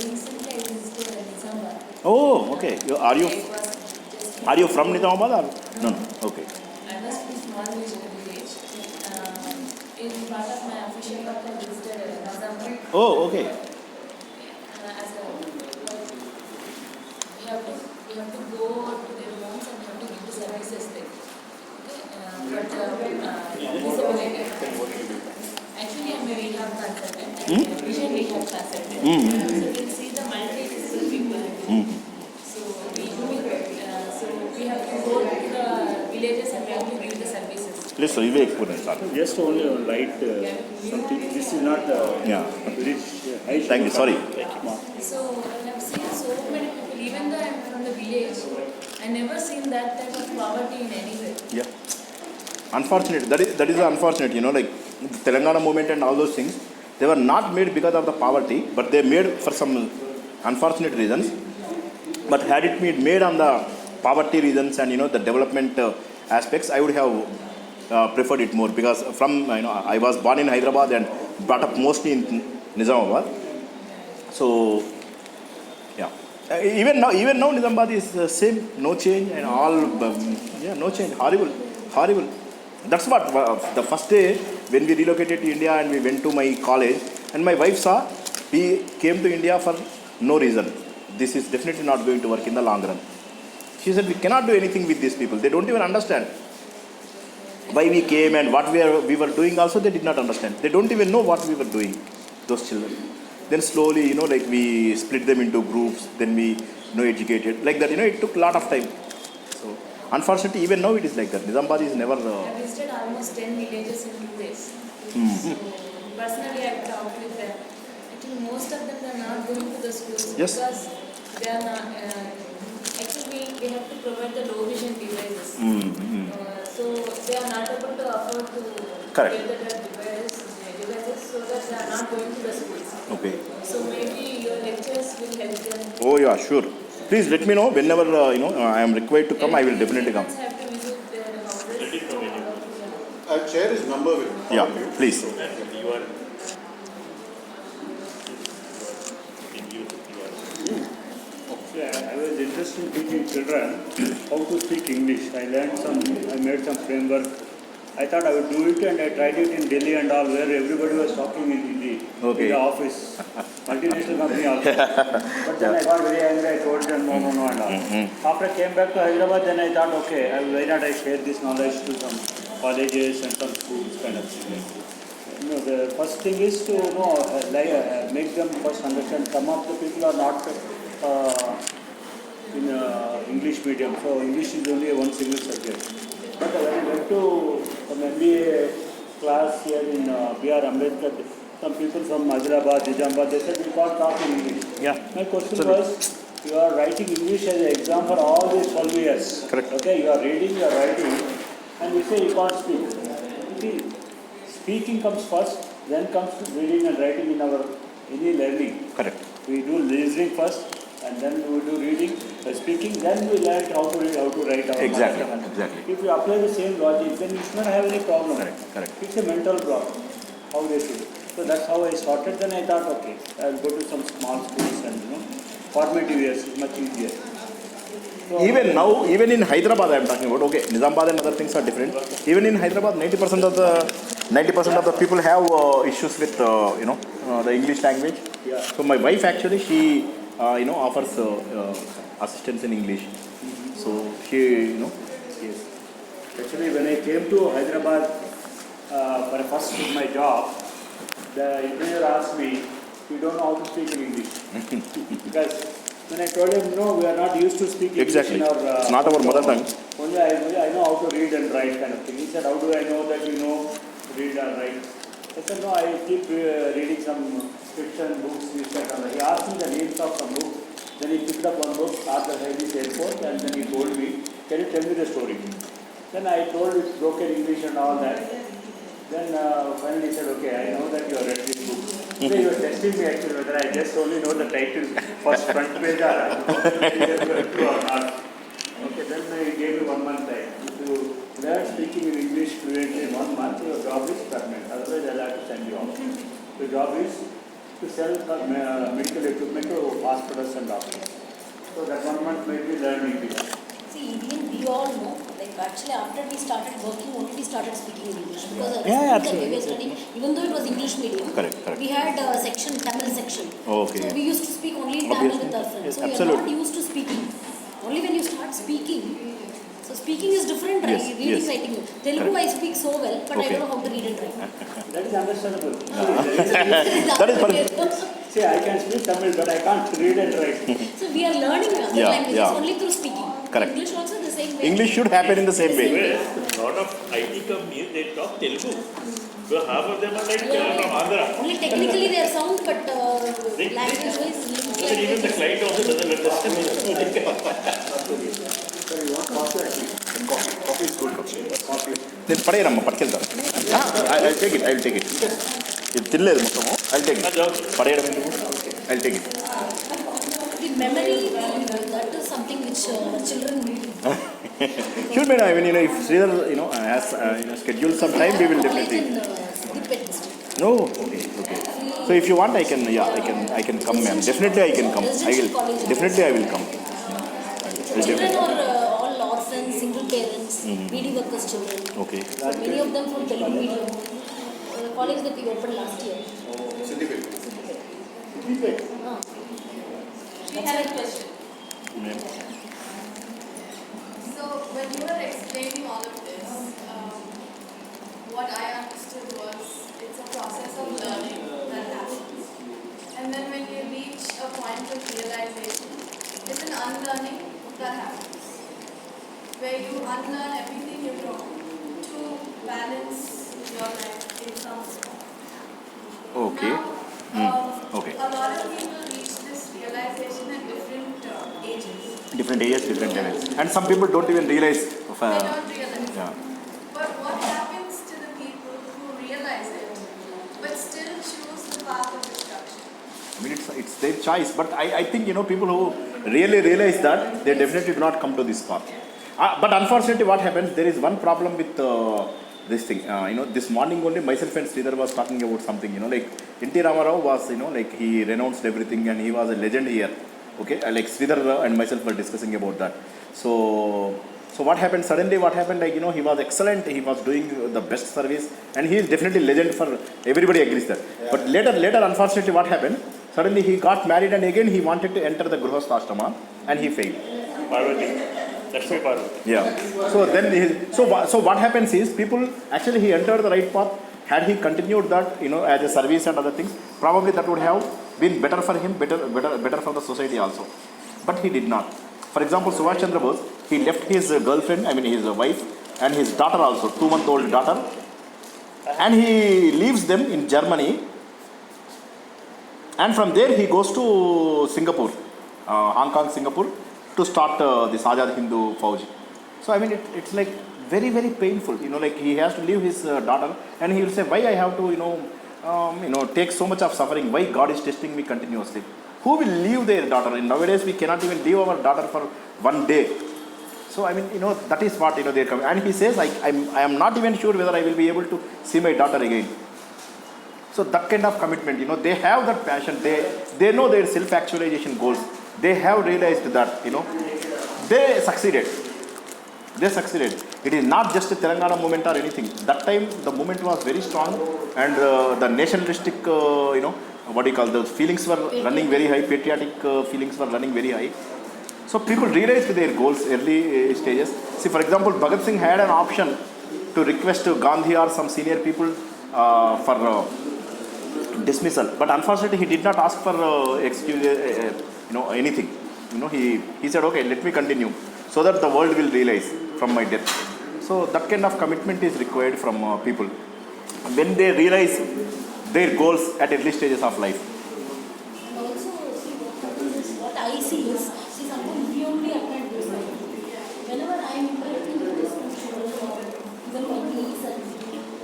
Recently I visited Nizamabad. Oh, okay. Are you from Nizamabad or no? Okay. I was from small village. In part of my official work I visited Nizamabad. Oh, okay. As a, you have to go to their homes and you have to give the services there. Okay? Disability. Actually, I'm a rehab consultant. Vision rehab consultant. So we see the multi-disabled people. So we do it. So we have to go to the villages and we have to give the services. Please, so you will explain. just only light something. This is not Yeah. very high. Thank you. Sorry. So I have seen so many people, even though I'm from the village, I never seen that type of poverty in anywhere. Yeah. Unfortunate. That is unfortunate. Like the Telangana movement and all those things, they were not made because of the poverty, but they made for some unfortunate reasons. But had it been made on the poverty reasons and the development aspects, I would have preferred it more because from I was born in Hyderabad and brought up mostly in Nizamabad. So, yeah. Even now, Nizamabad is same, no change, and all, no change. Horrible, horrible. That's what the first day when we relocated to India and we went to my college, and my wife saw we came to India for no reason. This is definitely not going to work in the long run. She said we cannot do anything with these people. They don't even understand why we came and what we were doing. Also, they did not understand. They don't even know what we were doing. Those children. Then slowly, like we split them into groups. Then we, educated like that. It took a lot of time. So, unfortunately, even now it is like that. Nizamabad is never. I visited almost 10 villages in 2 days. Mm-hmm. So, personally, I talked with them. I think most of them are not going to the schools Yes. because they are not. Actually, we have to provide the low vision devices. Mm-hmm. So they are not able to afford to Correct. get the devices, so that they are not going to the schools. Okay. So maybe your lectures will help them. Oh yeah, sure. Please let me know whenever I am required to come. I will definitely come. Parents have to visit their houses. I'll share his number with you. Yeah, please. You are. Yeah, I was interested in teaching children how to speak English. I made some framework. I thought I would do it, and I tried it in Delhi and all, where everybody was talking in Hindi Okay. in the office, multinational company also. But then I got very angry. I told them no, and all. After I came back to Hyderabad, then I thought, okay, why not I share this knowledge to some colleges and some schools, kind of thing. The first thing is to make them first understand. Some of the people are not in English medium, so English is only one single subject. But when I went to some MBA class here in B.R. Ambedkar, some people from Hyderabad, Nizamabad, they said we can't talk in English. Yeah. My question was, you are writing English as an exam for all these 12 years. Correct. Okay, you are reading, you are writing, and you say you can't speak. See, speaking comes first, then comes reading and writing in our any learning. Correct. We do listening first, and then we do reading, speaking, then we learn how to read, how to write our Exactly. mind. Exactly. If you apply the same logic, then you should not have any problem. Correct. It's a mental block, how they should. So that's how I started. Then I thought, okay, I'll go to some small schools and, formative years is much easier. So, Even now, even in Hyderabad, I am talking about. Okay, Nizamabad and other things are different. Even in Hyderabad, 90% of the people have issues with the English language. Yeah. So my wife actually she offers assistance in English. So she yes. Actually, when I came to Hyderabad for first my job, the interviewer asked me, "You don't know how to speak in English," because when I told him, "No, we are not used to speak English Exactly. in our It's not our mother tongue. Only I know how to read and write," kind of thing. He said, "How do I know that you know to read and write?" I said, "No, I keep reading some fiction books." He asked me the names of some books. Then he picked up one book, Arthur Hailey's Airport, and then he told me, "Can you tell me the story?" Then I told with broken English and all that. Then finally he said, "Okay, I know that you have read this book." So he was testing me actually whether I just only know the title, first front page or not. Okay, then he gave me 1 month time. If you learn speaking in English fluently in 1 month, your job is permanent. Otherwise, I'll have to send you off. The job is to sell medical equipment to hospitals and doctors. So that 1 month made me learn English. See, even we all know, like actually after we started working, only we started speaking in English. Because Yeah, that we were studying, even though it was English medium, Correct. we had a section, Tamil section. Okay. So we used to speak only in Tamil Obviously. with our friends. Yes, So we are absolutely. not used to speaking. Only when you start speaking, so speaking is different, right? Yes, Reading, yes. writing. Telugu I speak so well, but I Okay. don't know how to read and write. That is understandable. That is perfect. See, I can speak Tamil, but I can't read and write. So we are learning other Yeah, languages yeah. only through speaking. Correct. English also the same way. English should happen in the same way. A lot of IT companies, they talk Telugu. So half of them are like from Andhra. Only technically they are sound, but They- language-wise, So even the client also doesn't understand. Sorry, what coffee actually? Coffee is good. నేను పడేయనమ్మా పట్టుకెళ్తాను I take it ఇది తినలేదు మొత్తము I take it పడేయడం ఎందుకు I take it the memory, that is something which children need. Sure, madam. I mean, if Sridhar, has scheduled some time, we will definitely. College in Siddipet district. No, okay. He So if you want, I can come, ma'am. Definitely I can come. I will come. Children are all orphans, single parents, needy workers' children. Okay. So many of them from Telugu medium. College that we opened last year. Syndicate. We had a question. Ma'am. So when you were explaining all of this, what I understood was it's a process of learning that happens. And then when you reach a point of realization, it's an unlearning that happens. Where you unlearn everything you know to balance your life in some form. Okay. Now, Okay. a lot of people reach this realization at different ages. Different ages, different levels. And some people don't even realize. They don't realize. Yeah. But what happens to the people who realize it, but still choose the path of destruction? I mean, it's their choice. But I think, people who really realize that, they definitely do not come to this path. But unfortunately, what happens, there is one problem with this thing. This morning only myself and Sridhar was talking about something, like N.T. Ramarao was, he renounced everything and he was a legend here. Okay, like Sridhar and myself were discussing about that. So what happened, suddenly what happened, he was excellent, he was doing the best service and he is definitely legend for, everybody agrees that. But later, unfortunately what happened, suddenly he got married and again he wanted to enter the Grihastha Ashrama and he failed. Parvati. That's my Parvati. Yeah. So then, so what happens is, people, actually he entered the right path. Had he continued that, as a service and other things, probably that would have been better for him, better for the society also. But he did not. For example, Subhash Chandra Bose, he left his girlfriend, his wife, and his daughter also, 2-month-old daughter, and he leaves them in Germany. And from there he goes to Singapore, Hong Kong, Singapore, to start this Azad Hindu Fauj. So it's like very, very painful. Like he has to leave his daughter, and he will say, why I have to, take so much of suffering? Why God is testing me continuously? Who will leave their daughter? Nowadays we cannot even leave our daughter for one day. So that is what they're coming. And he says, I am not even sure whether I will be able to see my daughter again. So that kind of commitment, they have that passion. They know their self-actualization goals. They have realized that, they succeeded. It is not just a Telangana movement or anything. That time the movement was very strong and the nationalistic, those feelings were running very high, patriotic feelings were running very high. So people realized their goals early stages. See, for example, Bhagat Singh had an option to request Gandhi or some senior people for dismissal, but unfortunately he did not ask for excuse, anything. He said, okay, let me continue so that the world will realize from my death. So that kind of commitment is required from people when they realize their goals at early stages of life. And also, what I see is, sometimes we only attend this. Whenever I am interacting with this children or even my niece,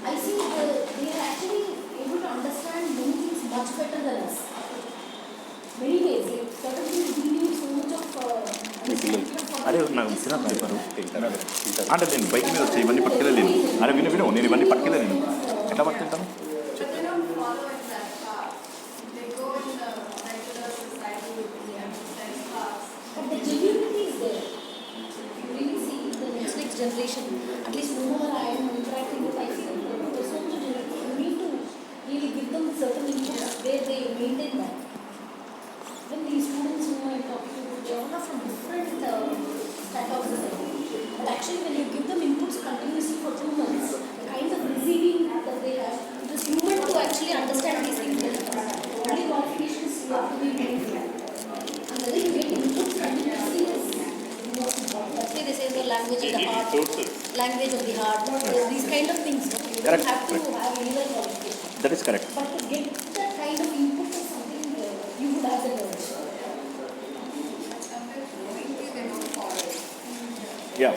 I see they are actually able to understand many things much better than us. Many ways, certain things we need so much of understanding. అరే నాకు ఇచ్చిన అయిపోరు అంటే నేను bike మీద వచ్చి ఇవన్నీ పట్టుకెళ్ళలేను. అరే విను నేను ఇవన్నీ పట్టుకెళ్ళలేను. ఎట్లా పట్టుకెళ్తాను? But they don't follow in that path. They go in the regular society with the exercise class. But the genuinity is there. You really see the next generation, at least whoever I am interacting with, I feel there's so much genuinity. You need to really give them certain inputs where they maintain that. When these students who I talk to, they are not from different type of society. But actually when you give them inputs continuously for 2 months, the kind of receiving that they have, it is human to actually understand these things. Only qualifications you have to be meaningful. And whether you get inputs continuously is the most important. That's why they say the language of the heart, language of the heart, these kind of things. You don't have to have either qualification. That is correct. But to get that kind of input is something you would have the knowledge. Sometimes knowingly they don't follow. Yeah.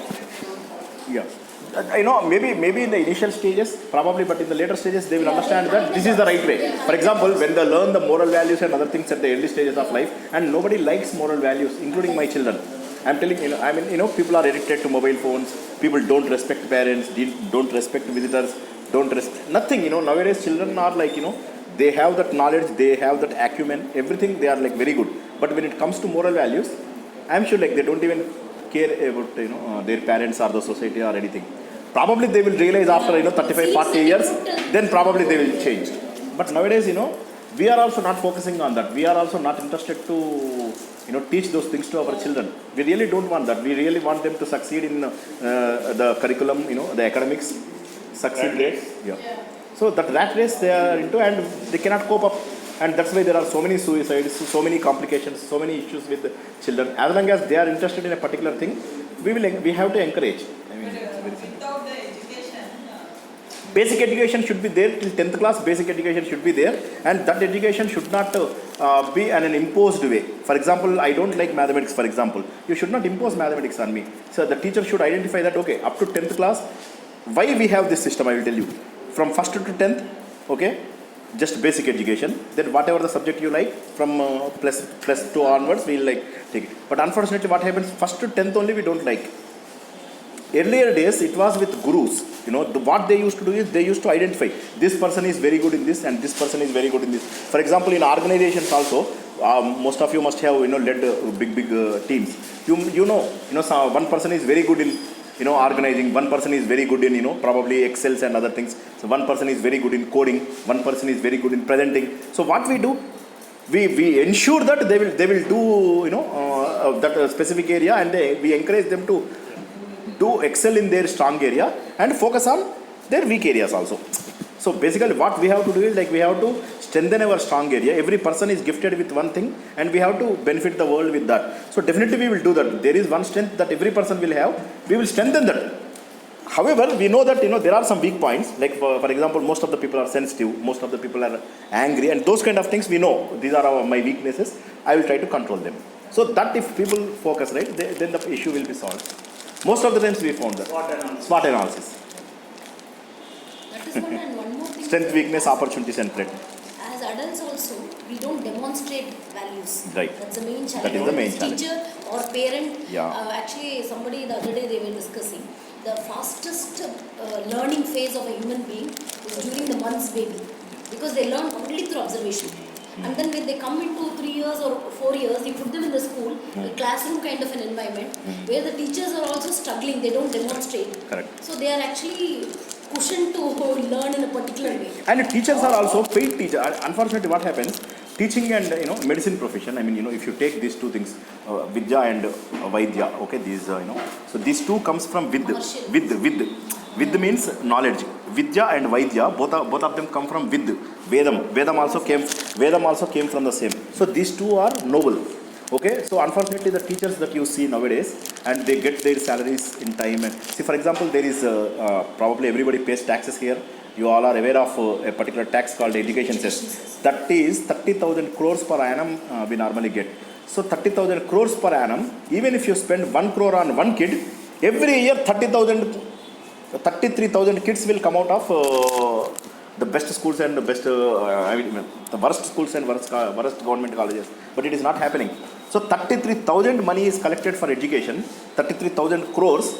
Maybe in the initial stages, probably, but in the later stages, they will understand that this is the right way. For example, when they learn the moral values and other things at the early stages of life, and nobody likes moral values, including my children. I'm telling people are addicted to mobile phones. People don't respect parents, don't respect visitors, don't respect nothing. Nowadays children are like, they have that knowledge, they have that acumen, everything they are like very good. But when it comes to moral values, I'm sure like they don't even care about their parents or the society or anything. Probably they will realize after 35, 40 years, then probably they will change. But nowadays we are also not focusing on that. We are also not interested to teach those things to our children. We really don't want that. We really want them to succeed in the curriculum, the academics, succeed there. Yeah. So that rat race they are into, and they cannot cope up. And that's why there are so many suicides, so many complications, so many issues with the children. As long as they are interested in a particular thing, we have to encourage. I mean, Without the education, basic education should be there till 10th class. Basic education should be there, and that education should not be in an imposed way. For example, I don't like mathematics. For example, you should not impose mathematics on me. So the teacher should identify that, okay, up to 10th class, why we have this system. I will tell you, from 1st to 10th, okay, just basic education. Then whatever the subject you like, from plus 2 onwards, we will like take it. But unfortunately, what happens? 1st to 10th only we don't like. Earlier days, it was with gurus. What they used to do is they used to identify this person is very good in this and this person is very good in this. For example, in organizations also, most of you must have led big teams. So one person is very good in organizing. One person is very good in probably Excels and other things. So one person is very good in coding. One person is very good in presenting. So what we do, we ensure that they will do that specific area, and we encourage them to do excel in their strong area and focus on their weak areas also. So basically what we have to do is we have to strengthen our strong area. Every person is gifted with one thing, and we have to benefit the world with that. So definitely we will do that. There is one strength that every person will have. We will strengthen that. However, we know that there are some weak points. Like for example, most of the people are sensitive. Most of the people are angry, and those kind of things we know. These are my weaknesses. I will try to control them. So that if people focus right, then the issue will be solved. Most of the times we found that. SWOT analysis. That is one, and one more thing. Strength, weakness, opportunities and threat. As adults also, we don't demonstrate values. Right. That's the main challenge. That is the main challenge. Teacher or parent. Yeah. Actually, somebody the other day they were discussing the fastest learning phase of a human being is during the month's baby, because they learn only through observation. And then when they come into 3 years or 4 years, you put them in the school, a classroom kind of an environment, where the teachers are also struggling, they don't demonstrate. Correct. So they are actually cushioned to learn in a particular way. And teachers are also paid teachers. Unfortunately, what happens? Teaching and medicine profession. I mean, if you take these two things, Vidya and Vaidya, okay, these so these two comes from Vid. Vid means knowledge. Vidya and Vaidya, both of them come from Vid. Vedam also came from the same. So these two are noble. Okay, so unfortunately the teachers that you see nowadays, and they get their salaries in time. And see, for example, there is probably everybody pays taxes here. You all are aware of a particular tax called education cess. That is 30,000 crores per annum we normally get. So 30,000 crores per annum, even if you spend 1 crore on one kid, every year 33,000 kids will come out of the best schools and the best, the worst schools and worst government colleges. But it is not happening. So 33,000 money is collected for education, 33,000 crores,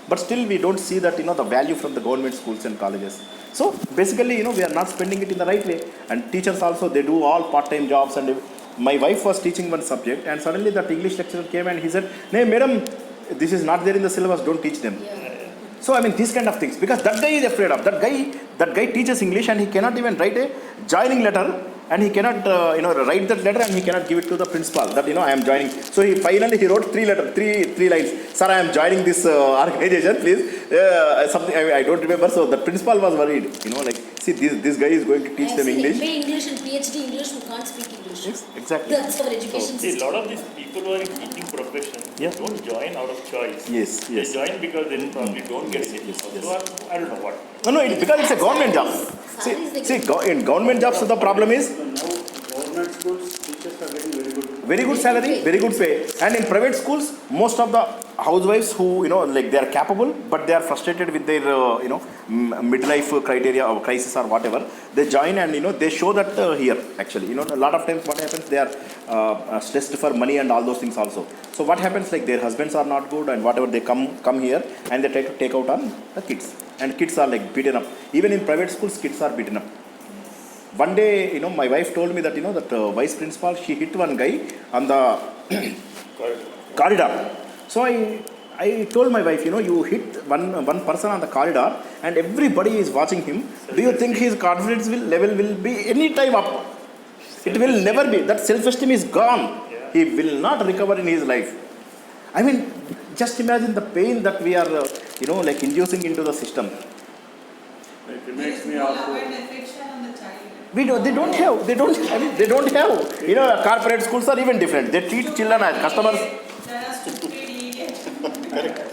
but still we don't see that, the value from the government schools and colleges. So basically, we are not spending it in the right way. And teachers also, they do all part-time jobs. And my wife was teaching one subject, and suddenly that English lecturer came and he said, "Hey, madam, this is not there in the syllabus, don't teach them." Yeah. So I mean, these kind of things, because that guy is afraid of, that guy teaches English and he cannot even write a joining letter, and he cannot write that letter, and he cannot give it to the principal that I am joining. So he wrote three lines. "Sir, I am joining this organization, please." Something I don't remember. So the principal was worried. See, this guy is going to teach them English. MA English and PhD English who can't speak English. Yes, exactly. That's our education See, a system. lot of these people who are in teaching profession don't join out of choice. Yes. They join because they probably don't get it. Yes. So I don't know what. No, because it's a government job. See, in government jobs, the problem is So now government schools teachers are getting very good salary, very good pay. And in private schools, most of the housewives who, they are capable, but they are frustrated with their, midlife criteria or crisis or whatever. They join and, they show that here, actually. A lot of times what happens, they are stressed for money and all those things also. So what happens, their husbands are not good, and whatever, they come here and they try to take out on the kids. And kids are beaten up. Even in private schools, kids are beaten up. One day, my wife told me that, that vice principal, she hit one guy on the corridor. So I told my wife, you hit one person on the corridor and everybody is watching him. Do you think his confidence level will be any time up? It will never be. That self-esteem is gone. He will not recover in his life. I mean, just imagine the pain that we are, inducing into the system. It reminds me of. affection on the child. They don't have. Corporate schools are even different. They treat children as customers. There are stupid idiots.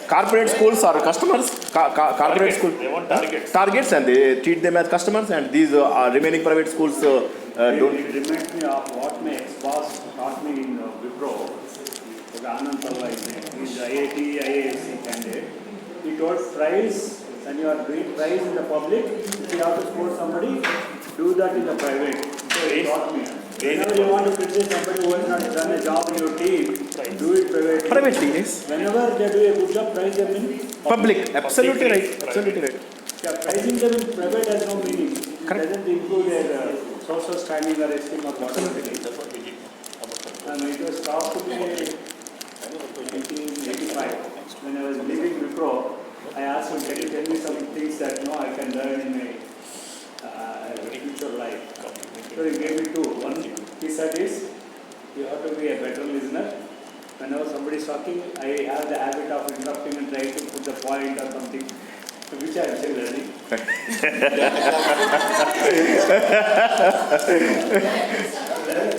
Corporate schools are customers. Corporate schools. They want targets. Targets, and they treat them as customers. And these remaining private schools don't. It reminds me of what my ex-boss taught me in Wipro. Anand Palla is he's IIT, IASC candidate. He told prize, when you are doing prize in the public, if you have to score somebody, do that in the private. So he taught me. Whenever you want to criticize somebody who has not done a job in your team, do it privately. Privately, yes. Whenever they do a good job, prize them in Public. Absolutely right. Absolutely right. Yeah, pricing them in private has no meaning. It doesn't improve their social standing or esteem or whatever it is. That's what we did. And it was taught to me in 1985. When I was leaving Wipro, I asked him, can you tell me some things that I can learn in my future life? So he gave me two. One, he said is, you have to be a better listener. Whenever somebody is talking, I have the habit of interrupting and trying to put the point or something, which I am still learning.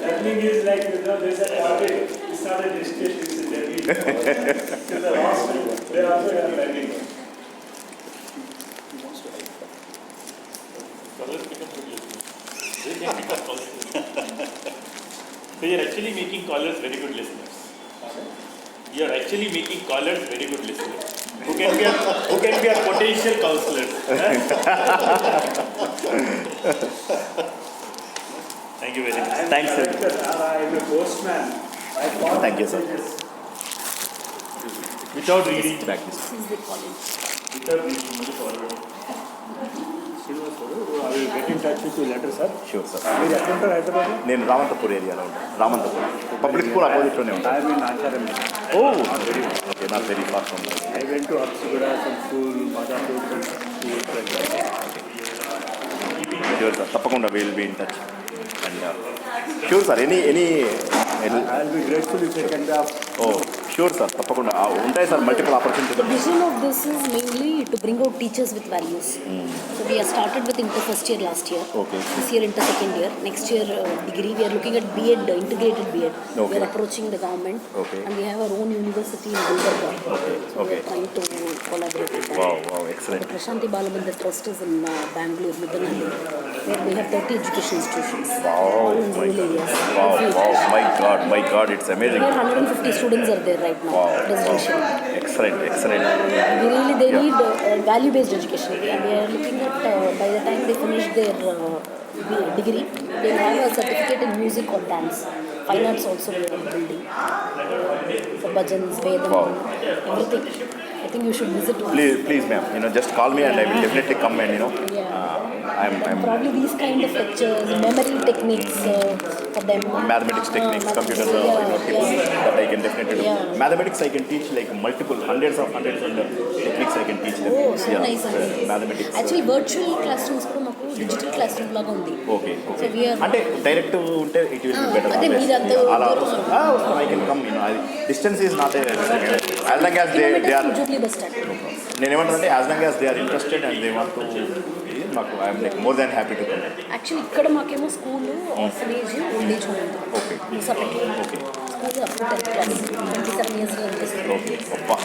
Learning is like, there's a target. It's not a destination, it's a journey. Till the last day, they also are learning. Callers become good listeners. They can become callers. So you're actually making callers very good listeners. You're actually making callers very good listeners. Who can be a potential counselors. Thank you very much. Thanks, sir. I'm a postman. Thank you, sir. Without reading. Practice. This is the college. Without reading. only forward. I will get in touch with you later, sir. Sure, sir. మీరు ఎక్కడ ఉంటారు హైదరాబాద్? నేను రామంతపూర్ ఏరియాలో ఉంటాను. Ramanthapur public school అపోజిట్లోనే ఉంటాను. I am in Acharya. Oh okay, not very far from that. I went to Hapsiguda, some school, Madhapur, some school like that. Sure, sir. తప్పకుండా will be in touch. And sure sir, any I'll be grateful if you can have. Sure sir, తప్పకుండా ఉంటాయి sir, multiple opportunities. The vision of this is mainly to bring out teachers with values. So we have started with inter first year last year. Okay. This year inter second year. Next year degree. We are looking at B.Ed, integrated B.Ed. We Okay. are approaching the government. Okay. And we have our own university in Gulbarga. So we Okay. are trying to collaborate with that. Wow, excellent. The Prashanti Balamandar Trust is in Bangalore, Middanalli, where we have 30 education institutions. All in rural areas. Wow, my God, it's amazing. Here 150 students are there right now. Wow. Residential. Excellent. They need value-based education. And we are looking at by the time they finish their degree, they will have a certificate in music or dance. Fine arts also we are building. For bhajans, vedam, everything. I think you should visit once. Please, ma'am. Just call me and I will definitely come and I'm Probably these kind of lectures, memory techniques for them. mathematics techniques, computers, tips that I can definitely do. Yeah. Mathematics I can teach like multiple hundreds of techniques I can teach them. Oh, so nice. Mathematics. Actually, virtual classrooms కూడా మాకు digital class room లాగా ఉంది. Okay. So we are అంటే direct ఉంటే it will be better. అదే మీరు అంత అలా దూరం I can come. Distance is not a as long as they are. Jubilee bus stand. నేనేమంటానంటే as long as they are interested and they want to, I'm like more than happy to come. Actually ఇక్కడ మాకేమో school, orphanage, old age home ఉంది. Okay. Separate Okay. School up to 10th class 27 years అనిపిస్తుంది. Okay. అబ్బా.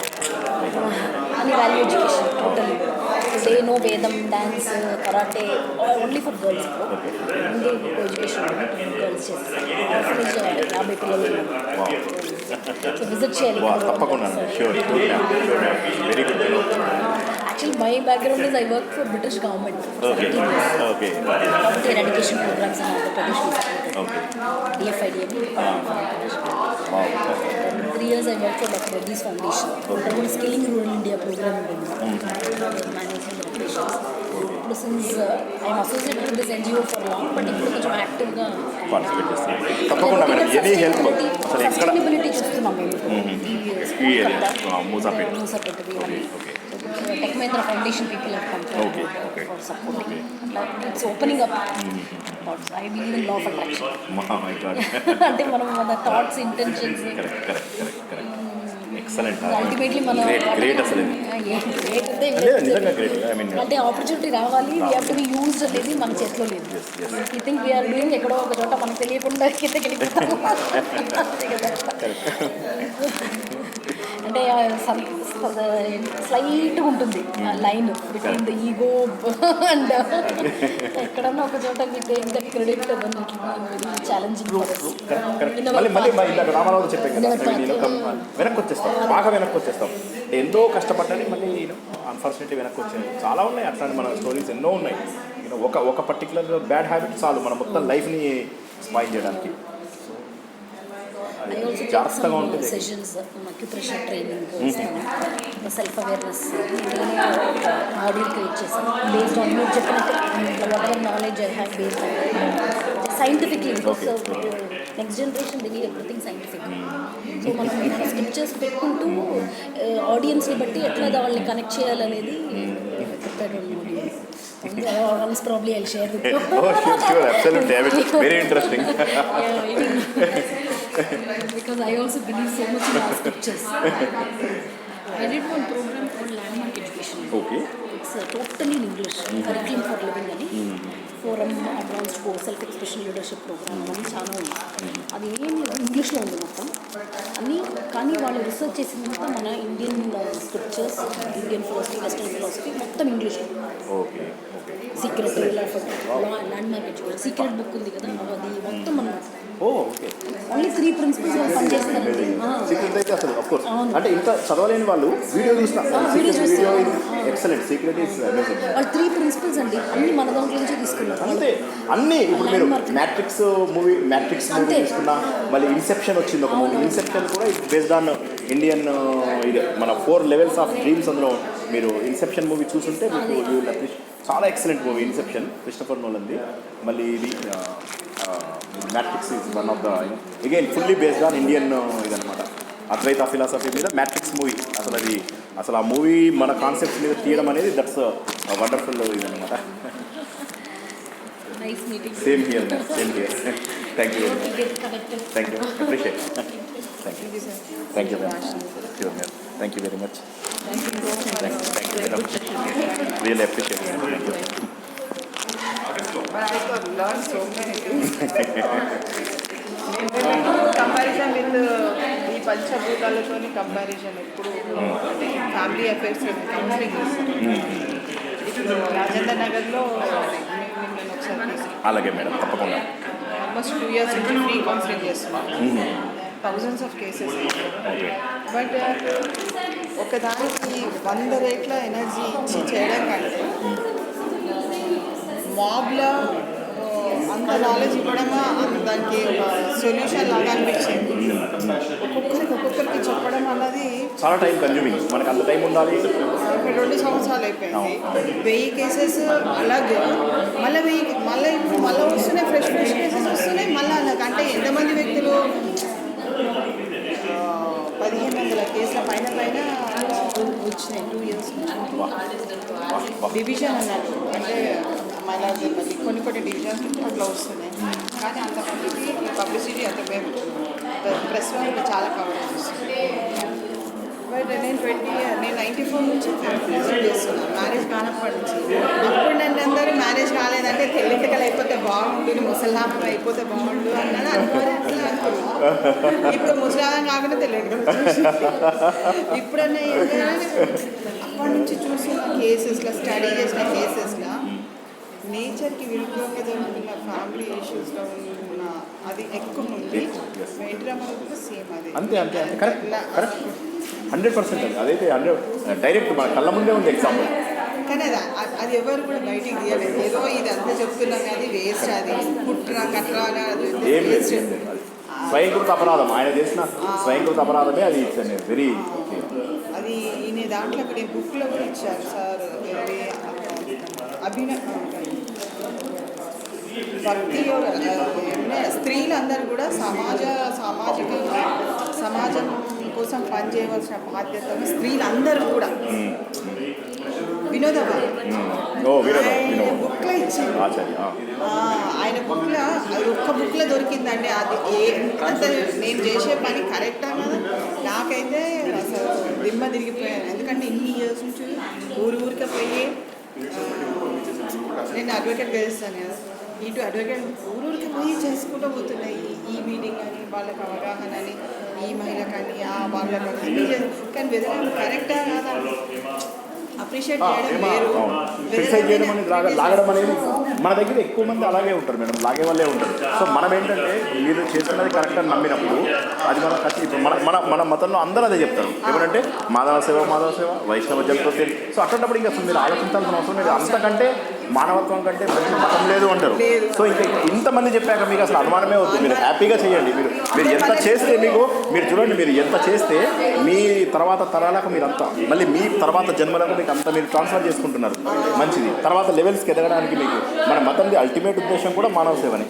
అని value education total. They know Vedam, dance, karate, only for girls. Only education girls చేస్తారు. Orphanage 50 పిల్లలు ఉన్నారు. So visit చేయాలి. తప్పకుండా. Sure very good. Actually, my background is I work for British government for 17 years. Okay. Poverty eradication programs and all the traditional supported. Okay. DFIDM. Wow. 3 years I worked for Dr. Reddy's Foundation. There was skilling rural India program. Managing the competitions. ఇప్పుడు since I'm associated with this NGO for long, but ఇప్పుడు కొంచెం యాక్టివ్గా participate చేస్తాం. తప్పకుండా madam, any help అసలు ఎక్కడ sustainability చూస్తున్నాం మేము ఈ ఏరియా మూసాపేట. మూసాపెట్టది okay Tech Mahindra foundation people Okay, okay. For support. It's opening up thoughts. I believe in law of attraction. My God. అంటే మనం మన థాట్స్ ఇంటెన్షన్స్ ఎక్సలెంట్. అల్టిమేట్లీ మనం గ్రేట్ అసలు ఇది. లేదు నిజంగా గ్రేట్. ఐ మీన్ అంటే ఆపర్చునిటీ రావాలి, we have to be used అనేది మన చేతిలో లేదు. ఐ థింక్ వీఆర్ డూయింగ్ ఎక్కడో ఒక చోట మనకు తెలియకుండా కిందకి వెళ్ళిపోతాము. అంటే స్లైట్గా ఉంటుంది line between the ego and ఎక్కడన్నా ఒక చోట మీకు ఇంకా క్రెడిట్ ఛాలెంజింగ్. మళ్ళీ ఇందాక రామారావు చెప్పాను కదా, వెనక్కి వచ్చేస్తాం, బాగా వెనక్కి వచ్చేస్తాం. ఎంతో కష్టపడ్డాని మళ్ళీ అన్ఫార్చునేట్లీ వెనక్కి వచ్చాయి. చాలా ఉన్నాయి అట్లాంటి మన స్టోరీస్ ఎన్నో ఉన్నాయి. ఒక పర్టికులర్ బ్యాడ్ హ్యాబిట్ చాలు మన మొత్తం లైఫ్ని స్పాయిల్ చేయడానికి. జాగ్రత్తగా ఉంటుంది. సెషన్స్ అక్యుప్రెషర్ ట్రైనింగ్ ఇస్తాను, సెల్ఫ్ అవేర్నెస్ మాడ్యూల్ క్రియేట్ చేశాను బేస్డ్ ఆన్ మీరు చెప్పినట్టు what ever knowledge I have based on scientifically. Next generation the need everything scientific. So మనం స్క్రిప్చర్స్ పెట్టుకుంటూ ఆడియన్స్ని బట్టి ఎట్లా వాళ్ళని కనెక్ట్ చేయాలనేది prepared module. Once probably I'll share with you. Oh, sure, absolutely. I mean, very interesting. Because I also believe so much in our scriptures. I did one program called Landmark Education. Okay. It's totally in English. Curriculum for Living అని forum advanced course self expression leadership programme అని చాలా ఉంది. అది ఏమి ఇంగ్లీష్లో ఉంది మొత్తం అన్నీ. కానీ వాళ్ళు రీసెర్చ్ చేసిందంతా మన Indian scriptures, Indian philosophy, western philosophy మొత్తం ఇంగ్లీష్లో. Okay secret landmark education secret book ఉంది కదా, అది మొత్తం అన్నమాట. ఓకే. ఓన్లీ 3 ప్రిన్సిపల్స్ వాళ్ళు పనిచేస్తారండి. సీక్రెట్ అయితే అసలు ఆఫ్ కోర్స్ అంటే ఇంత చదవలేని వాళ్ళు వీడియో చూసిన video excellent. Secret is amazing. వాళ్ళు 3 ప్రిన్సిపల్స్ అండి, అన్ని మన దాంట్లో నుంచి తీసుకున్నారు. అంతే అన్నీ. ఇప్పుడు మీరు మ్యాట్రిక్స్ మూవీ తీసుకున్నా, మళ్ళీ ఇన్సెప్షన్ వచ్చింది ఒక మూవీ. ఇన్సెప్షన్ కూడా ఇట్స్ బేస్డ్ ఆన్ ఇండియన్ ఇది మన 4 levels ఆఫ్ డ్రీమ్స్. అందులో మీరు ఇన్సెప్షన్ మూవీ చూసుంటే మీకు యూ విల్ అప్రిషియేట్. చాలా ఎక్సలెంట్ మూవీ ఇన్సెప్షన్, క్రిస్టఫర్ నోలన్ది. మళ్ళీ ఇది matrix is one of the again fully based on Indian ఇదనమాట, అద్వైత ఫిలాసఫీ మీద మ్యాట్రిక్స్ మూవీ. అసలు ఆ మూవీ మన కాన్సెప్ట్స్ మీద తీయడం అనేది దట్స్ వండర్ఫుల్ ఇదనమాట. Same here. Thank you very much. Thank you, appreciate. Thank you very much. Thank you very much. Thank you madam. Really appreciate. Thank you. But I could learn so many things. Comparison with ఈ పంచభూతాలతోని comparison ఎప్పుడు అంటే family affairs counselling చేస్తాను. ఇప్పుడు రాజేంద్ర నగర్లో నేను ఒకసారి తీసుకున్నాను. అలాగే మేడం, తప్పకుండా. ఆల్మోస్ట్ 2 years నుంచి ఫ్రీ కౌన్సిలింగ్ చేస్తున్నాను. Thousands of cases. బట్ ఒకదానికి 100 రేట్ల ఎనర్జీ ఇచ్చి చేయడం కంటే మాబ్లో అంత నాలెడ్జ్ ఇవ్వడమా దానికి ఒక సొల్యూషన్ లాగా అనిపించింది. ఒక్కొక్కరికి చెప్పడం అన్నది చాలా టైం కన్జ్యూమింగ్. మనకు అంత టైం ఉండాలి. 2 సంవత్సరాలు అయిపోయింది. 1000 కేసెస్ అలాగే మళ్ళీ వస్తున్నాయి, ఫ్రెష్ కేసెస్ వస్తున్నాయి మళ్ళీ అలాగ. అంటే ఎంతమంది వ్యక్తులు 1500 కేసుల పైన వచ్చినాయి 2 years. డివిజన్ అన్నట్టు అంటే మైలార్జపల్లి కొన్ని డివిజన్స్ అట్లా వస్తున్నాయి. కానీ అంతమందికి పబ్లిసిటీ అంత మేము ప్రెస్ వాళ్ళు చాలా కవర్ చేస్తుంది. బట్ నేను 94 నుంచి థెరపీ చేస్తున్నాను, మ్యారేజ్ కానప్పటి నుంచి. అప్పుడు నన్ను అందరూ మ్యారేజ్ కాలేదంటే తెల్లెంటికలు అయిపోతే బాగుండు, ముసలాం అయిపోతే బాగుండు అన్నది అనుకోని అట్లా అనుకున్నాను. ఇప్పుడు ముసలాం కాకుండా తెల్లెంటికలు ఇప్పుడన్నా అప్పటి నుంచి చూసిన కేసెస్లో, స్టడీ చేసిన కేసెస్లో నేచర్కి విరుద్ధంగా జరుగుతున్న ఫ్యామిలీ ఇష్యూస్లో ఉన్న అది ఎక్కువ ఉంది. వెంట్రామలో సేమ్ అది. అంతే కరెక్ట్ 100%. అదైతే 100 డైరెక్ట్ మన కళ్ళ ముందే ఉంది ఎగ్జాంపుల్. కానీ అది ఎవరు కూడా బయటికి తీయలేదు. ఏదో ఇది అంతా చెప్తున్నాం కానీ వేస్ట్, అది కుట్రా కట్రా ఏం లేదు. స్వయంకృత అపరాధం, ఆయన చేసిన స్వయంకృత అపరాధమే అది. ఇట్స్ వెరీ అది ఈయన దాంట్లో అక్కడ బుక్లో కూడా ఇచ్చారు సార్. భక్తి స్త్రీలందరూ కూడా సామాజికంగా సమాజం కోసం పనిచేయవలసిన బాధ్యతలు స్త్రీలందరూ కూడా వినోద బుక్లో ఇచ్చింది. ఆయన బుక్లో అది ఒక్క బుక్లో దొరికిందండి. అది అంత నేను చేసే పని కరెక్టా కదా, నాకైతే అసలు దిమ్మ తిరిగిపోయాను. ఎందుకంటే ఇన్ని ఇయర్స్ నుంచి ఊరికే పోయి నేను అడ్వకేట్గా చేస్తాను కదా, ఇటు అడ్వకేట్ ఊరికి పోయి చేసుకుంటూ పోతున్నాయి. ఈ మీటింగ్ అని వాళ్ళకి అవగాహన అని, ఈ మహిళకని వాళ్ళకి అన్నీ కానీ వెదర్ కరెక్టా కాదా అప్రిషియేట్ చేయడం వేరు. క్రిటిసైజ్ చేయడం అనేది లాగడం అనేది మన దగ్గర ఎక్కువ మంది అలాగే ఉంటారు మేడం, లాగే వాళ్ళే ఉంటారు. సో మనం ఏంటంటే మీరు చేస్తున్నది కరెక్ట్ అని నమ్మినప్పుడు అది మనం ఖచ్చితంగా మన మతంలో అందరూ అదే చెప్తారు. ఏమంటే మాధవ సేవ వైష్ణవ జగత్తే. సో అట్లాంటప్పుడు ఇంకా అసలు మీరు ఆలోచించాల్సిన అవసరం లేదు. అంతకంటే మానవత్వం కంటే మంచి మతం లేదు అంటారు. సో ఇంకా ఇంతమంది చెప్పాక మీకు అసలు అనుమానమే వద్దు. మీరు హ్యాపీగా చేయండి. మీరు ఎంత చేస్తే మీరు చూడండి, మీరు ఎంత చేస్తే మీ తర్వాత తరాలకు మీరు అంతా మళ్ళీ మీ తర్వాత జన్మలకు మీకు అంతా మీరు ట్రాన్స్ఫర్ చేసుకుంటున్నారు. మంచిది. తర్వాత లెవెల్స్కి ఎదగడానికి మీకు మన మతంది అల్టిమేట్ ఉద్దేశం కూడా మానవ సేవని.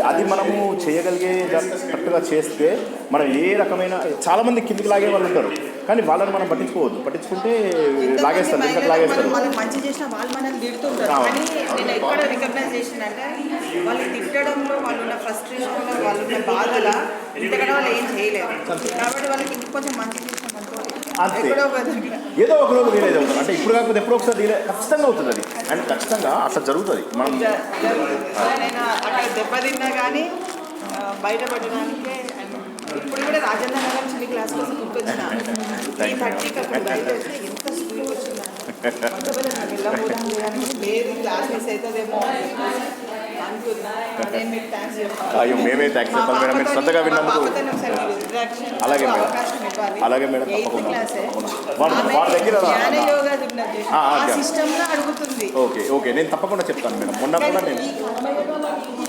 అది మనము చేయగలిగే కరెక్ట్గా చేస్తే మనం ఏ రకమైన చాలామంది కిందికి లాగే వాళ్ళు ఉంటారు, కానీ వాళ్ళని మనం పట్టించుకోవద్దు. పట్టించుకుంటే లాగేస్తారు, ఇంకా లాగేస్తారు. మంచి చేసిన వాళ్ళు మనల్ని తిడుతుంటారు. కానీ నేను ఎక్కడ రికగ్నైజ్ చేసిందంటే వాళ్ళు తిట్టడంలో వాళ్ళు ఉన్న ఫ్రస్ట్రేషన్లో వాళ్ళు ఉన్న బాధల ఇంతకన్నా వాళ్ళు ఏం చేయలేరు. కాబట్టి వాళ్ళకి ఇంకొంచెం మంచి చేసినాం అనుకోవాలి, ఏదో ఒక రోజు రియలైజ్ అవుతుంది. అంటే ఇప్పుడు కాకపోతే ఎప్పుడో ఒకసారి ఖచ్చితంగా అవుతుంది అది. అండ్ ఖచ్చితంగా అట్లా జరుగుతుంది. మనం నేను అక్కడ దెబ్బతిన్నా కానీ బయటపడడానికే ఇప్పుడు కూడా రాజేంద్ర నగర్ చిన్న క్లాస్ కోసం గుర్తొచ్చిన 3:30కి అక్కడ బయట వస్తే ఎంత స్పీడ్ వచ్చిందా లేదు క్లాస్ మిస్ అవుతుందేమో అనుకున్నా. నేను మీకు థ్యాంక్స్ చెప్పాలి. అయ్యో మేమే థ్యాంక్స్ చెప్పాలి మేడం, మీరు శ్రద్ధగా విన్నందుకు. అలాగే మేడం, అలాగే మేడం, వారి దగ్గర సిస్టంలో అడుగుతుంది. ఓకే నేను తప్పకుండా చెప్తాను మేడం. మొన్న కూడా నేను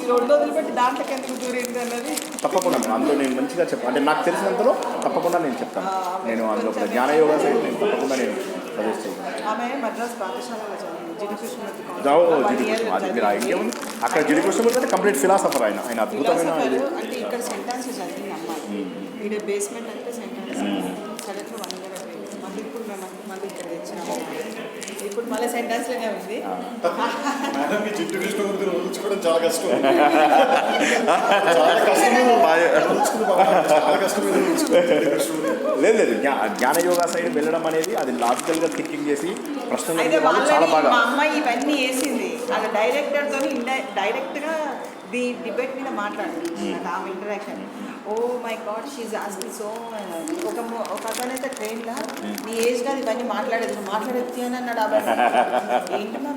2 రోజులు పెట్టి దాంట్లోకి ఎందుకు దూరింది అన్నది తప్పకుండా మేడం అందులో నేను మంచిగా చెప్పాను. అంటే నాకు తెలిసినంతలో తప్పకుండా నేను చెప్తాను. నేను అందులో కూడా జ్ఞానయోగా సైడ్ నేను తప్పకుండా నేను సజెస్ట్ చేయను. ఆమె మద్రాస్ పాఠశాలలో అది మీరు ఐడియా ఉంది. అక్కడ జిడి కృష్ణమూర్తి అంటే కంప్లీట్ ఫిలాసఫర్. ఆయన అద్భుతమైన అంటే ఇక్కడ సెంటెన్స్ చదివింది అమ్మాయి. ఇక్కడ బేస్మెంట్ అంటే సెంటెన్స్ సడన్గా 1 year అయిపోయింది. మళ్ళీ ఇప్పుడు మేము మళ్ళీ ఇక్కడ తెచ్చినాము. ఇప్పుడు మళ్ళీ సెంటెన్స్లోనే ఉంది. జిడ్డు కృష్ణమూర్తి ఊహించుకోవడం చాలా కష్టం. లేదు జ్ఞానయోగా సైడ్ వెళ్ళడం అనేది అది లాజికల్గా థింకింగ్ చేసి ప్రశ్నలు చాలా బాగా. మా అమ్మాయి ఇవన్నీ వేసింది. అది డైరెక్టర్తో డైరెక్ట్గా డిబేట్ మీద మాట్లాడింది. ఆమె interaction oh my god she asking so ఒక అతనైతే ట్రైన్లో నీ ఏజ్ కాదు ఇవన్నీ మాట్లాడేది, నువ్వు మాట్లాడేది అని అన్నాడు. ఏంటి మా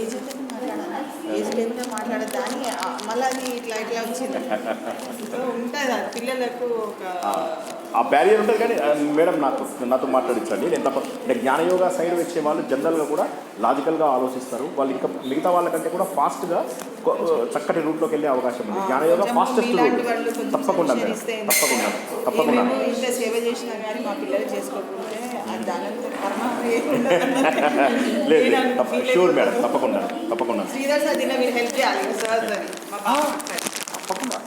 ఏజ్ అయితే మాట్లాడాలా, ఏజ్ లేకుండా మాట్లాడద్దా అని మళ్ళీ అది ఇట్లా వచ్చింది. సో ఉంటుంది అది పిల్లలకు ఒక ఆ బ్యారియర్ ఉంటుంది. కానీ మేడం నాతో మాట్లాడించండి. నేను తప్ప అంటే జ్ఞానయోగా సైడ్ వచ్చే వాళ్ళు జనరల్గా కూడా లాజికల్గా ఆలోచిస్తారు. వాళ్ళు ఇంకా మిగతా వాళ్ళకంటే కూడా ఫాస్ట్గా చక్కటి రూట్లోకి వెళ్ళే అవకాశం ఉంది. జ్ఞానయోగా ఫాస్టెస్ట్ రూట్. తప్పకుండా మేడం, తప్పకుండా ఇంత సేవ చేసినా కానీ మా పిల్లలు చేసుకోకపోతే లేదు షూర్ మేడం, తప్పకుండా శ్రీధర్ సార్ దీన్ని మీరు హెల్ప్ చేయాలి సార్. తప్పకుండా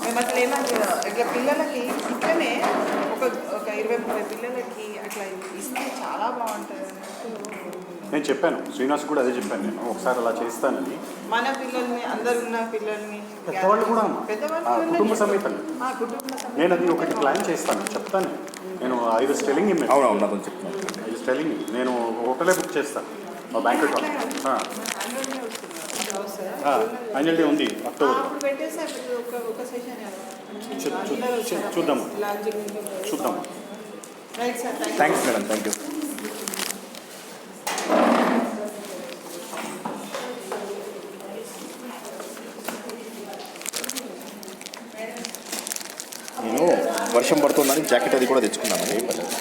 మేము అసలు ఏమంటారు ఇట్లా పిల్లలకి ఇట్లనే ఒక 20-30 పిల్లలకి అట్లా ఇస్తే చాలా బాగుంటుంది. నేను చెప్పాను శ్రీనివాస్ కూడా అదే చెప్పాను. నేను ఒకసారి అలా చేస్తానని. మన పిల్లల్ని అందరున్న పిల్లల్ని పెద్దవాళ్ళు కూడా కుటుంబ సమేతంగా నేను అది ఒకటి ప్లాన్ చేస్తాను, చెప్తాను. నేను 5 స్టెల్లింగ్ అవునవును చెప్తాను. 5 స్టెల్లింగ్ నేను హోటలే బుక్ చేస్తాను. మా బ్యాంకెట్ యాన్యువల్ డే ఉంది అక్టోబర్. చూద్దాం. Thanks madam, thank you. నేను వర్షం పడుతుందని జాకెట్ అది కూడా తెచ్చుకున్నాను. ఏం పర్లేదు,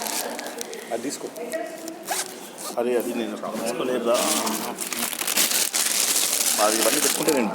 అది తీసుకో. అది నేను తీసుకోలేదా, అది ఇవన్నీ తెచ్చుకుంటే నేను